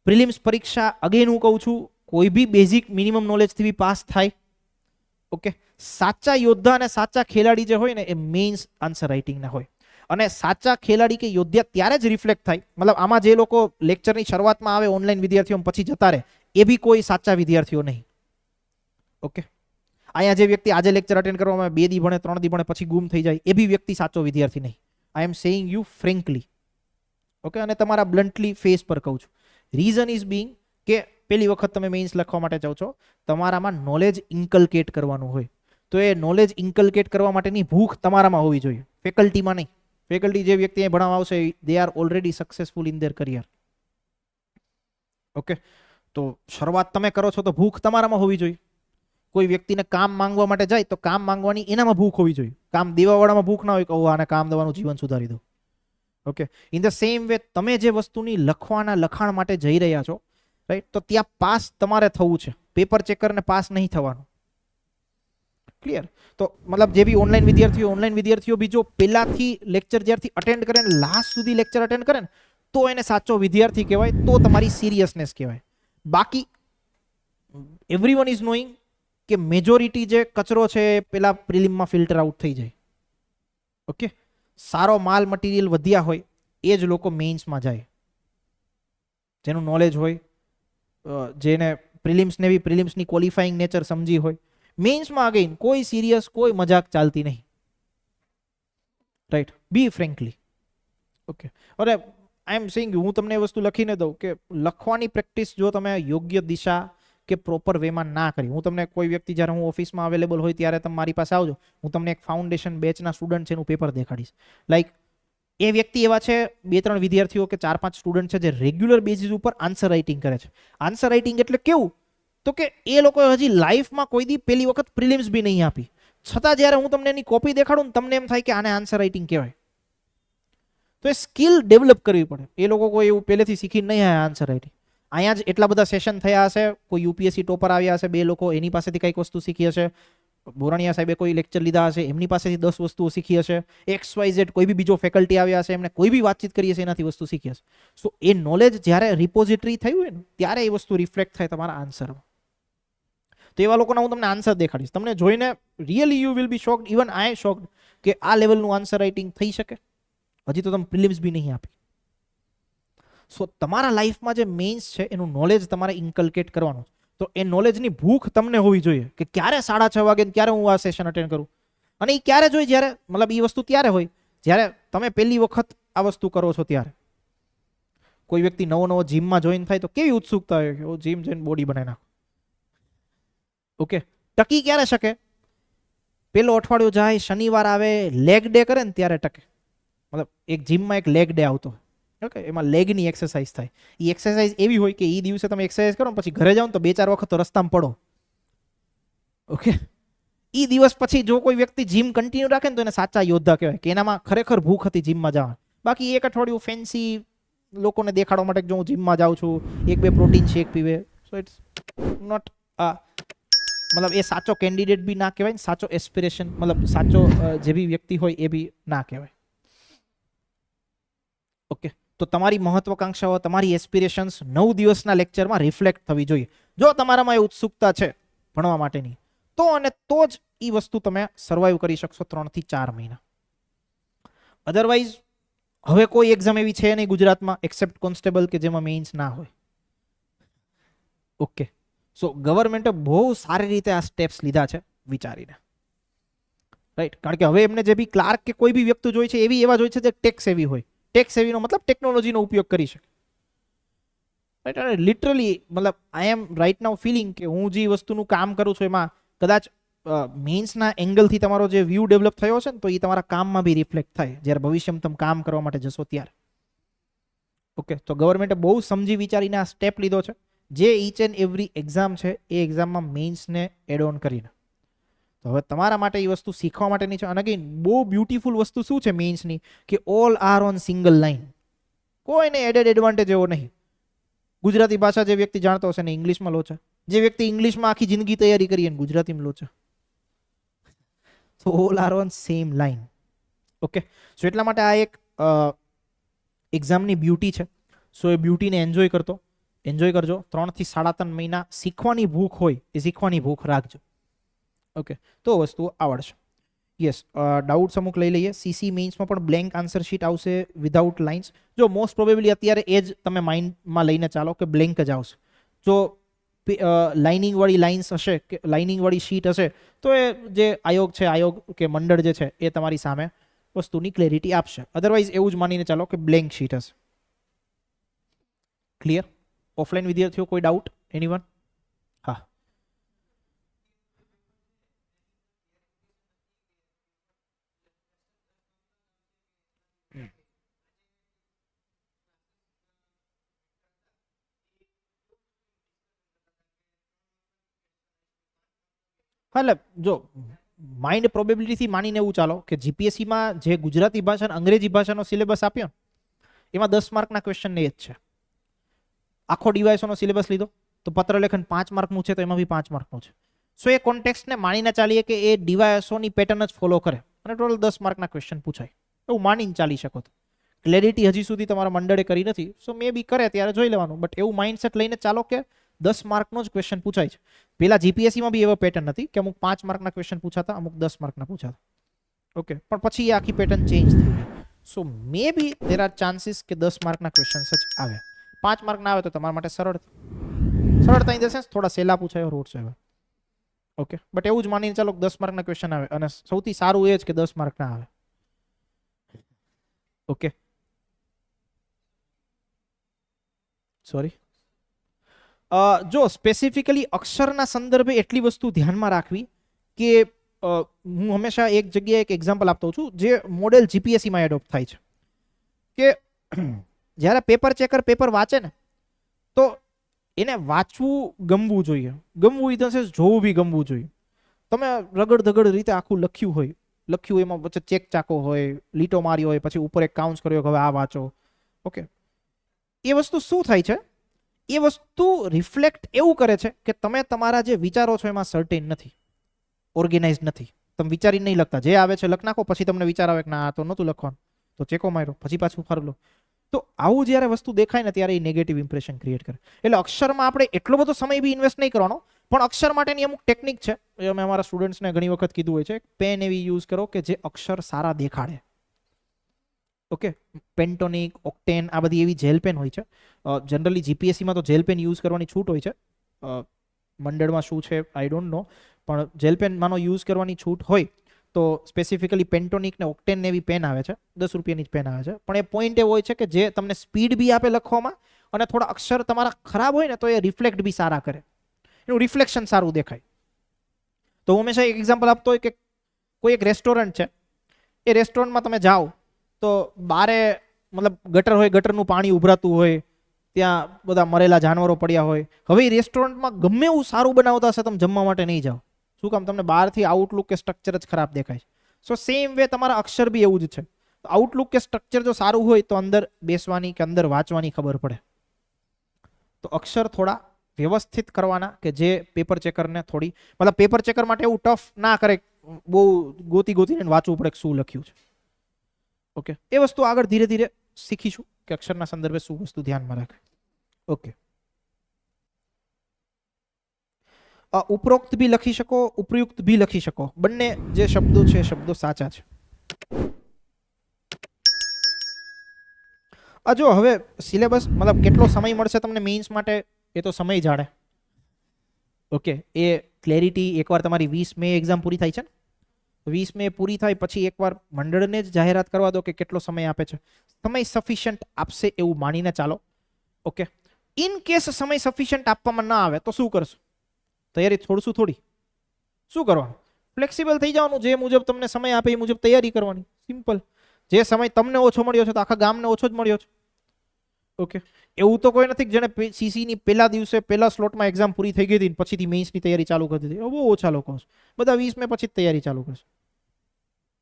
પ્રિલિમ્સ પરીક્ષા અગેન હું કહું છું કોઈ બી બેઝિક મિનિમમ નોલેજથી બી પાસ થાય. ઓકે, સાચા યોદ્ધા અને સાચા ખેલાડી જે હોય ને એ મેઇન્સ આન્સર રાઇટિંગના હોય. અને સાચા ખેલાડી કે યોદ્ધા ત્યારે જ રિફ્લેક્ટ થાય, મતલબ આમાં જે લોકો લેક્ચરની શરૂઆતમાં આવે ઓનલાઈન વિદ્યાર્થીઓ પછી જતા રહે એ બી કોઈ સાચા વિદ્યાર્થીઓ નહીં. ઓકે, અહીંયા જે વ્યક્તિ આજે લેક્ચર અટેન્ડ કરવામાં 2 દી ભણે, 3 દી ભણે પછી ગુમ થઈ જાય એ બી વ્યક્તિ સાચો વિદ્યાર્થી નહીં. I am saying you frankly. Okay, અને તમારા બ્લન્ટલી ફેસ પર કહું છું. રીઝન ઇઝ બીંગ કે પહેલી વખત તમે મેઇન્સ લખવા માટે જાઓ છો, તમારામાં નોલેજ ઇન્કલકેટ કરવાનું હોય, તો એ નોલેજ ઇન્કલકેટ કરવા માટેની ભૂખ તમારામાં હોવી જોઈએ, ફેકલ્ટીમાં નહીં. ફેકલ્ટી જે વ્યક્તિ ભણાવવા આવશે they are already successful in their career. Okay, તો શરૂઆત તમે કરો છો તો ભૂખ તમારામાં હોવી જોઈએ. કોઈ વ્યક્તિને કામ માંગવા માટે જાય તો કામ માંગવાની એનામાં ભૂખ હોવી જોઈએ. કામ દેવાવાળામાં ભૂખ ના હોય કે આને કામ દેવાનું જીવન સુધારી દો. Okay, in the same way તમે જે વસ્તુની લખવાના લખાણ માટે જઈ રહ્યા છો, રાઈટ, તો ત્યાં પાસ તમારે થવું છે, પેપર ચેકરને પાસ નહીં થવાનું. ક્લિયર? તો મતલબ જે બી ઓનલાઈન વિદ્યાર્થીઓ બી જો પહેલાથી લેક્ચર જ્યારથી અટેન્ડ કરે ને લાસ્ટ સુધી લેક્ચર અટેન્ડ કરે ને તો એને સાચો વિદ્યાર્થી કહેવાય, તો તમારી સિરિયસનેસ કહેવાય. બાકી એવરીવન ઇઝ નોઈંગ કે મેજોરિટી જે કચરો છે એ પેલા પ્રિલિમમાં ફિલ્ટર આઉટ થઈ જાય. ઓકે, સારો માલ મટીરિયલ વધ્યા હોય એ જ લોકો મેઇન્સમાં જાય, જેનું નોલેજ હોય, જેને પ્રિલિમ્સને બી પ્રિલિમ્સની ક્વોલિફાઈંગ નેચર સમજી હોય. મેઇન્સમાં અગેન કોઈ સિરિયસ, કોઈ મજાક ચાલતી નહીં. રાઈટ, બી ફ્રેન્કલી. ઓકે, અરે આઈ એમ સેઇંગ હું તમને એ વસ્તુ લખીને દઉં કે લખવાની પ્રેક્ટિસ જો તમે યોગ્ય દિશા કે પ્રોપર વેમાં ના કરી, હું તમને કોઈ વ્યક્તિ જ્યારે હું ઓફિસમાં અવેલેબલ હોય ત્યારે તમે મારી પાસે આવજો, હું તમને એક ફાઉન્ડેશન બેચના સ્ટુડન્ટ છે એનું પેપર દેખાડીશ. લાઈક એ વ્યક્તિ એવા છે 2-3 વિદ્યાર્થીઓ કે 4-5 સ્ટુડન્ટ છે જે રેગ્યુલર બેઝિસ ઉપર આન્સર રાઇટિંગ કરે છે. આન્સર રાઇટિંગ એટલે કેવું? તો કે એ લોકો હજી લાઈફમાં કોઈ દી પહેલી વખત પ્રિલિમ્સ બી નહીં આપી, છતાં જ્યારે હું તમને એની કોપી દેખાડું ને તમને એમ થાય કે આને આન્સર રાઇટિંગ કહેવાય. તો એ સ્કિલ ડેવલપ કરવી પડે. એ લોકો કોઈ એવું પહેલેથી શીખી નહીં આવે આન્સર રાઇટિંગ. અહીંયા જ એટલા બધા સેશન થયા હશે, કોઈ યુપીએસસી ટોપર આવ્યા હશે 2 લોકો, એની પાસેથી કંઈક વસ્તુ શીખી હશે. બોરાણીયા સાહેબે કોઈ લેક્ચર લીધા હશે, એમની પાસેથી 10 વસ્તુઓ શીખી હશે. XYZ કોઈ બી બીજો ફેકલ્ટી આવ્યા હશે, એમને કોઈ બી વાતચીત કરી હશે, એનાથી વસ્તુ શીખી હશે. સો એ નોલેજ જ્યારે રિપોઝિટરી થયું હોય ને ત્યારે એ વસ્તુ રિફ્લેક્ટ થાય તમારા આન્સરમાં. તો એવા લોકોના હું તમને આન્સર દેખાડીશ. તમને જોઈને really you will be shocked, even I shocked કે આ લેવલનું આન્સર રાઇટિંગ થઈ શકે. હજી તો તમે પ્રિલિમ્સ બી નહીં આપી. સો તમારા લાઈફમાં જે મેઇન્સ છે એનું નોલેજ તમારે ઇન્કલકેટ કરવાનું. તો એ નોલેજની ભૂખ તમને હોવી જોઈએ કે ક્યારે 6:30 વાગે ક્યારે હું આ સેશન અટેન્ડ કરું. અને એ ક્યારે જોઈએ? જ્યારે મતલબ એ વસ્તુ ત્યારે હોય જ્યારે તમે પહેલી વખત આ વસ્તુ કરો છો ત્યારે. કોઈ વ્યક્તિ નવો નવો જીમમાં જોઈન થાય તો કેવી ઉત્સુકતા હોય કે જીમ જઈને બોડી બનાવી નાખો. ઓકે, ટકી ક્યારે શકે? પેલો અઠવાડિયું જાય, શનિવાર આવે, લેગ ડે કરે ને ત્યારે ટકે. મતલબ એક જીમમાં એક લેગ ડે આવતો હોય, ઓકે, એમાં લેગની એક્સરસાઇઝ થાય. એ એક્સરસાઇઝ એવી હોય કે એ દિવસે તમે એક્સરસાઇઝ કરો પછી ઘરે જાઓ ને તો 2-4 વખત તો રસ્તામાં પડો. ઓકે, એ દિવસ પછી જો કોઈ વ્યક્તિ જીમ કન્ટિન્યુ રાખે ને તો એને સાચા યોદ્ધા કહેવાય, કે એનામાં ખરેખર ભૂખ હતી જીમમાં જવા. બાકી એક અઠવાડિયું ફેન્સી લોકોને દેખાડવા માટે જો હું જીમમાં જાઉં છું, 1-2 પ્રોટીન શેક પીવે, સો ઇટ્સ નોટ મતલબ એ સાચો કેન્ડિડેટ બી ના કહેવાય, સાચો એસ્પિરેશન મતલબ સાચો જે બી વ્યક્તિ હોય એ બી ના કહેવાય. ઓકે, તો તમારી મહત્વાકાંક્ષાઓ, તમારી એસ્પિરેશન્સ 9 દિવસના લેક્ચરમાં રિફ્લેક્ટ થવી જોઈએ. જો તમારામાં એ ઉત્સુકતા છે ભણવા માટેની તો અને તો જ એ વસ્તુ તમે સર્વાઈવ કરી શકશો 3 થી 4 મહિના. અધરવાઇઝ હવે કોઈ એક્ઝામ એવી છે નહીં ગુજરાતમાં એક્સેપ્ટ કોન્સ્ટેબલ કે જેમાં મેઇન્સ ના હોય. ઓકે, સો ગવર્મેન્ટે બહુ સારી રીતે આ સ્ટેપ્સ લીધા છે વિચારીને, રાઈટ. કારણ કે હવે એમને જે બી ક્લાર્ક કે કોઈ બી વ્યક્તિ જોઈ છે એવા જોઈ છે જે ટેક્સ એવી હોય. ટેક્સ એવીનો મતલબ ટેકનોલોજીનો ઉપયોગ કરી શકે, રાઈટ. અને લિટરલી મતલબ આઈ એમ રાઈટ નાઉ ફીલિંગ કે હું જે વસ્તુનું કામ કરું છું એમાં કદાચ મેઇન્સના એંગલથી તમારો જે વ્યૂ ડેવલપ થયો છે ને તો એ તમારા કામમાં બી રિફ્લેક્ટ થાય જ્યારે ભવિષ્યમાં તમે કામ કરવા માટે જશો ત્યારે. ઓકે, તો ગવર્મેન્ટે બહુ સમજી વિચારીને આ સ્ટેપ લીધો છે જે ઈચ એન્ડ એવરી એક્ઝામ છે એ એક્ઝામમાં મેઇન્સને એડ ઓન કરીને. તો હવે તમારા માટે એ વસ્તુ શીખવા માટેની છે. અને અગેન બહુ બ્યુટીફુલ વસ્તુ શું છે મેઇન્સની કે all are on single line, કોઈને એડેડ એડવાન્ટેજ એવો નહીં. ગુજરાતી ભાષા જે વ્યક્તિ જાણતો હશે ને ઇંગ્લિશમાં લોચા, જે વ્યક્તિ ઇંગ્લિશમાં આખી જિંદગી તૈયારી કરી અને ગુજરાતીમાં લોચા. So all are on same line. Okay, so એટલા માટે આ એક એક્ઝામની બ્યુટી છે. સો એ બ્યુટીને એન્જોય કરજો. 3 થી 3.5 મહિના શીખવાની ભૂખ હોય એ શીખવાની ભૂખ રાખજો. ઓકે, તો વસ્તુઓ આવડશે. યસ, ડાઉટ્સ અમુક લઈ લઈએ. સીસી મેઇન્સમાં પણ બ્લેન્ક આન્સર શીટ આવશે વિધાઉટ લાઇન્સ. જો મોસ્ટ પ્રોબેબલી અત્યારે એ જ તમે માઇન્ડમાં લઈને ચાલો કે બ્લેન્ક જ આવશે. જો લાઇનિંગ વાળી લાઇન્સ હશે કે લાઇનિંગ વાળી શીટ હશે તો એ જે આયોગ છે, આયોગ કે મંડળ જે છે એ તમારી સામે વસ્તુની ક્લેરિટી આપશે. અધરવાઇઝ એવું જ માનીને ચાલો કે બ્લેન્ક શીટ હશે. ક્લિયર? ઓફલાઈન વિદ્યાર્થીઓ કોઈ ડાઉટ? એનીવન? હા, એટલે જો માઇન્ડ પ્રોબેબિલિટીથી માનીને એવું ચાલો કે જીપીએસસીમાં જે ગુજરાતી ભાષા અને અંગ્રેજી ભાષાનો સિલેબસ આપ્યો એમાં 10 માર્કના ક્વેશ્ચન એ જ છે. આખો ડીવાયસોનો સિલેબસ લીધો તો પત્રલેખન 5 માર્કનું છે તો એમાં બી 5 માર્કનું છે. સો એ કોન્ટેક્સ્ટને માનીને ચાલીએ કે એ ડીવાયસોની પેટર્ન જ ફોલો કરે અને ટોટલ 10 માર્કના ક્વેશ્ચન પૂછાય એવું માનીને ચાલી શકો. તો ક્લેરિટી હજી સુધી તમારા મંડળે કરી નથી, સો મે બી કરે ત્યારે જોઈ લેવાનું. બટ એવું માઇન્ડસેટ લઈને ચાલો કે 10 માર્કનો જ ક્વેશ્ચન પૂછાય છે. પેલા જીપીએસસીમાં બી એવો પેટર્ન હતી કે અમુક 5 માર્કના ક્વેશ્ચન પૂછાતા, અમુક 10 માર્કના પૂછાતા. ઓકે, પણ પછી એ આખી પેટર્ન ચેન્જ થઈ ગઈ. સો મે બી દેર આર ચાન્સીસ કે 10 માર્કના ક્વેશ્ચન્સ જ આવે. 5 માર્કના આવે તો તમારા માટે સરળતા ઇન ધ સેન્સ થોડા સહેલા પૂછાય રોડ છે. ઓકે, બટ એવું જ માનીને ચાલો 10 માર્કના ક્વેશ્ચન આવે અને સૌથી સારું એ જ કે 10 માર્કના આવે. Okay, sorry. જો સ્પેસિફિકલી અક્ષરના સંદર્ભે એટલી વસ્તુ ધ્યાનમાં રાખવી કે હું હંમેશા એક જગ્યાએ એક એક્ઝામ્પલ આપતો છું જે મોડેલ જીપીએસસીમાં એડોપ્ટ થાય છે કે જ્યારે પેપર ચેકર પેપર વાંચે ને તો એને વાંચવું ગમવું જોઈએ. ગમવું ઇન ધ સેન્સ જોવું બી ગમવું જોઈએ. તમે રગડ ધગડ રીતે આખું લખ્યું એમાં વચ્ચે ચેક ચાકો હોય, લીટો મારી હોય, પછી ઉપર એક કાઉન્સ કર્યો કે હવે આ વાંચો. ઓકે, એ વસ્તુ શું થાય છે? એ વસ્તુ રિફ્લેક્ટ એવું કરે છે કે તમે તમારા જે વિચારો છો એમાં સર્ટેન નથી, ઓર્ગેનાઇઝ નથી. તમે વિચારી નહીં લખતા, જે આવે છે લખ નાખો, પછી તમને વિચાર આવે કે ના આ તો નહોતું લખવાનું તો ચેકો માર્યો, પછી પાછું ફરી લો. તો આવું જ્યારે વસ્તુ દેખાય ને ત્યારે એ નેગેટિવ ઇમ્પ્રેશન ક્રિએટ કરે. એટલે અક્ષરમાં આપણે એટલો બધો સમય બી ઇન્વેસ્ટ નહીં કરવાનો, પણ અક્ષર માટેની અમુક ટેકનિક છે એ અમે અમારા સ્ટુડન્ટ્સને ઘણી વખત કીધું હોય છે. પેન એવી યુઝ કરો કે જે અક્ષર સારા દેખાડે. ઓકે, પેન્ટોનિક, ઓક્ટેન આ બધી એવી જેલ પેન હોય છે. જનરલી જીપીએસસીમાં તો જેલ પેન યુઝ કરવાની છૂટ હોય છે. મંડળમાં શું છે આઈ ડોન્ટ નો, પણ જેલ પેન માનો યુઝ કરવાની છૂટ હોય તો સ્પેસિફિકલી પેન્ટોનિક ને ઓક્ટેન ને એવી પેન આવે છે, 10 રૂપિયાની જ પેન આવે છે, પણ એ પોઈન્ટ એવો હોય છે કે જે તમને સ્પીડ બી આપે લખવામાં, અને થોડા અક્ષર તમારા ખરાબ હોય ને તો એ રિફ્લેક્ટ બી સારા કરે, એનું રિફ્લેક્શન સારું દેખાય. તો હું હંમેશા એક એક્ઝામ્પલ આપતો હોય કે કોઈ એક રેસ્ટોરન્ટ છે, એ રેસ્ટોરન્ટમાં તમે જાઓ તો બારે મતલબ ગટર હોય, ગટરનું પાણી ઉભરાતું હોય, ત્યાં બધા મરેલા જાનવરો પડ્યા હોય. હવે એ રેસ્ટોરન્ટમાં ગમે એવું સારું બનાવતા હશે, તમે જમવા માટે નહીં જાઓ. શું કામ? તમને બહારથી આઉટલુક કે સ્ટ્રક્ચર જ ખરાબ દેખાય. સો સેમ વે તમારા અક્ષર બી એવું જ છે. આઉટલુક કે સ્ટ્રક્ચર જો સારું હોય તો અંદર બેસવાની કે અંદર વાંચવાની ખબર પડે. તો અક્ષર થોડા વ્યવસ્થિત કરવાના કે જે પેપર ચેકરને થોડી, મતલબ પેપર ચેકર માટે એવું ટફ ના કરે, બહુ ગોતીને વાંચવું પડે શું લખ્યું છે. ઓકે, એ વસ્તુ આગળ ધીરે ધીરે શીખીશું કે અક્ષરના સંદર્ભે શું વસ્તુ ધ્યાનમાં રાખે. ઓકે, ઉપરોક્ત બી લખી શકો, ઉપયુક્ત બી લખી શકો. બંને જે શબ્દો છે શબ્દો સાચા છે. જો હવે સિલેબસ મતલબ કેટલો સમય મળશે તમને મેઇન્સ માટે એ તો સમય જાણે. ઓકે, એ ક્લેરિટી એકવાર તમારી 20 મે એક્ઝામ પૂરી થાય છે ને, 20 મે પૂરી થાય પછી એકવાર મંડળને જ જાહેરાત કરવા દો કે કેટલો સમય આપે છે. સમય સફિશિયન્ટ આપશે એવું માનીને ચાલો. ઓકે, ઇન કેસ સમય સફિશિયન્ટ આપવામાં ના આવે તો શું કરશું? તૈયારી છોડશું થોડી. શું કરવાનું? ફ્લેક્સિબલ થઈ જવાનું, જે મુજબ તમને સમય આપે એ મુજબ તૈયારી કરવાની. સિમ્પલ. જે સમય તમને ઓછો મળ્યો છે તો આખા ગામને ઓછો જ મળ્યો છે. ઓકે, એવું તો કોઈ નથી જેને સીસીની પહેલા દિવસે પહેલા સ્લોટમાં એક્ઝામ પૂરી થઈ ગઈ હતી પછીથી મેઇન્સની તૈયારી ચાલુ કરી દીધી. બહુ ઓછા લોકો છે, બધા 20 મે પછી જ તૈયારી ચાલુ કરશે.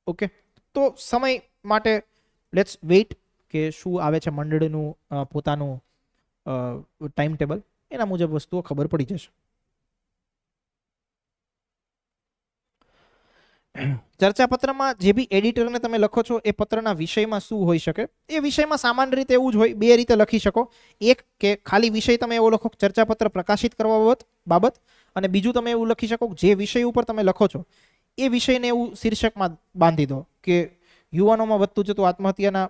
ઓકે, તો સમય માટે લેટ્સ વેઇટ કે શું આવે છે મંડળનું પોતાનું ટાઈમ ટેબલ, એના મુજબ વસ્તુઓ ખબર પડી જશે. ચર્ચાપત્રમાં જે બી એડિટરને તમે લખો છો એ પત્રના વિષયમાં શું હોઈ શકે, એ વિષયમાં સામાન્ય રીતે એવું જ હોય. બે રીતે લખી શકો. એક કે ખાલી વિષય તમે એવો લખો ચર્ચાપત્ર પ્રકાશિત કરવા બાબત, અને બીજું તમે એવું લખી શકો જે વિષય ઉપર તમે લખો છો એ વિષયને એવું શીર્ષકમાં બાંધી દો કે યુવાનોમાં વધતું જતું આત્મહત્યાના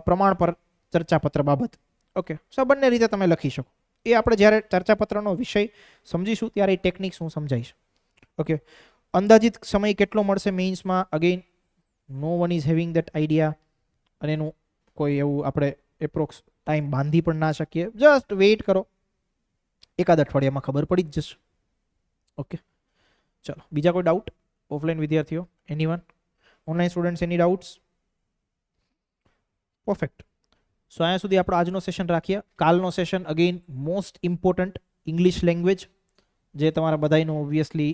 પ્રમાણ પર ચર્ચાપત્ર બાબત. ઓકે, સો બંને રીતે તમે લખી શકો. એ આપણે જ્યારે ચર્ચાપત્રનો વિષય સમજીશું ત્યારે એ ટેકનિક્સ હું સમજાવીશ. ઓકે, અંદાજિત સમય કેટલો મળશે મેઇન્સમાં? Again no one is having that idea, અને એનું કોઈ એવું આપણે એપ્રોક્સ ટાઈમ બાંધી પણ ના શકીએ. જસ્ટ વેઇટ કરો, એકાદ અઠવાડિયામાં ખબર પડી જ જશે. ઓકે, ચલો, બીજા કોઈ ડાઉટ? ઓફલાઈન વિદ્યાર્થીઓ, એનીવન? ઓનલાઈન સ્ટુડન્ટ્સ, એની ડાઉટ્સ? પરફેક્ટ. સો અહીંયા સુધી આપણો આજનો સેશન રાખીએ. કાલનો session again most important English language, જે તમારા બધાનું ઓબ્વિયસલી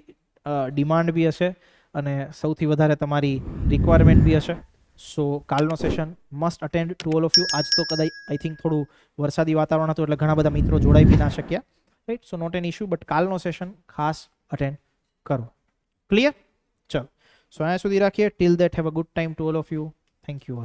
ડિમાન્ડ બી હશે અને સૌથી વધારે તમારી રિક્વાયરમેન્ટ બી હશે. સો કાલનો session must attend two all of you. આજ તો કદાચ આઈ થિંક થોડું વરસાદી વાતાવરણ હતું એટલે ઘણા બધા મિત્રો જોડાઈ બી ના શક્યા, right? So not an issue, but કાલનો સેશન ખાસ અટેન્ડ કરો. ક્લિયર? ચલો, સો અહીંયા સુધી રાખીએ. Till that have a good time to all of you. Thank you.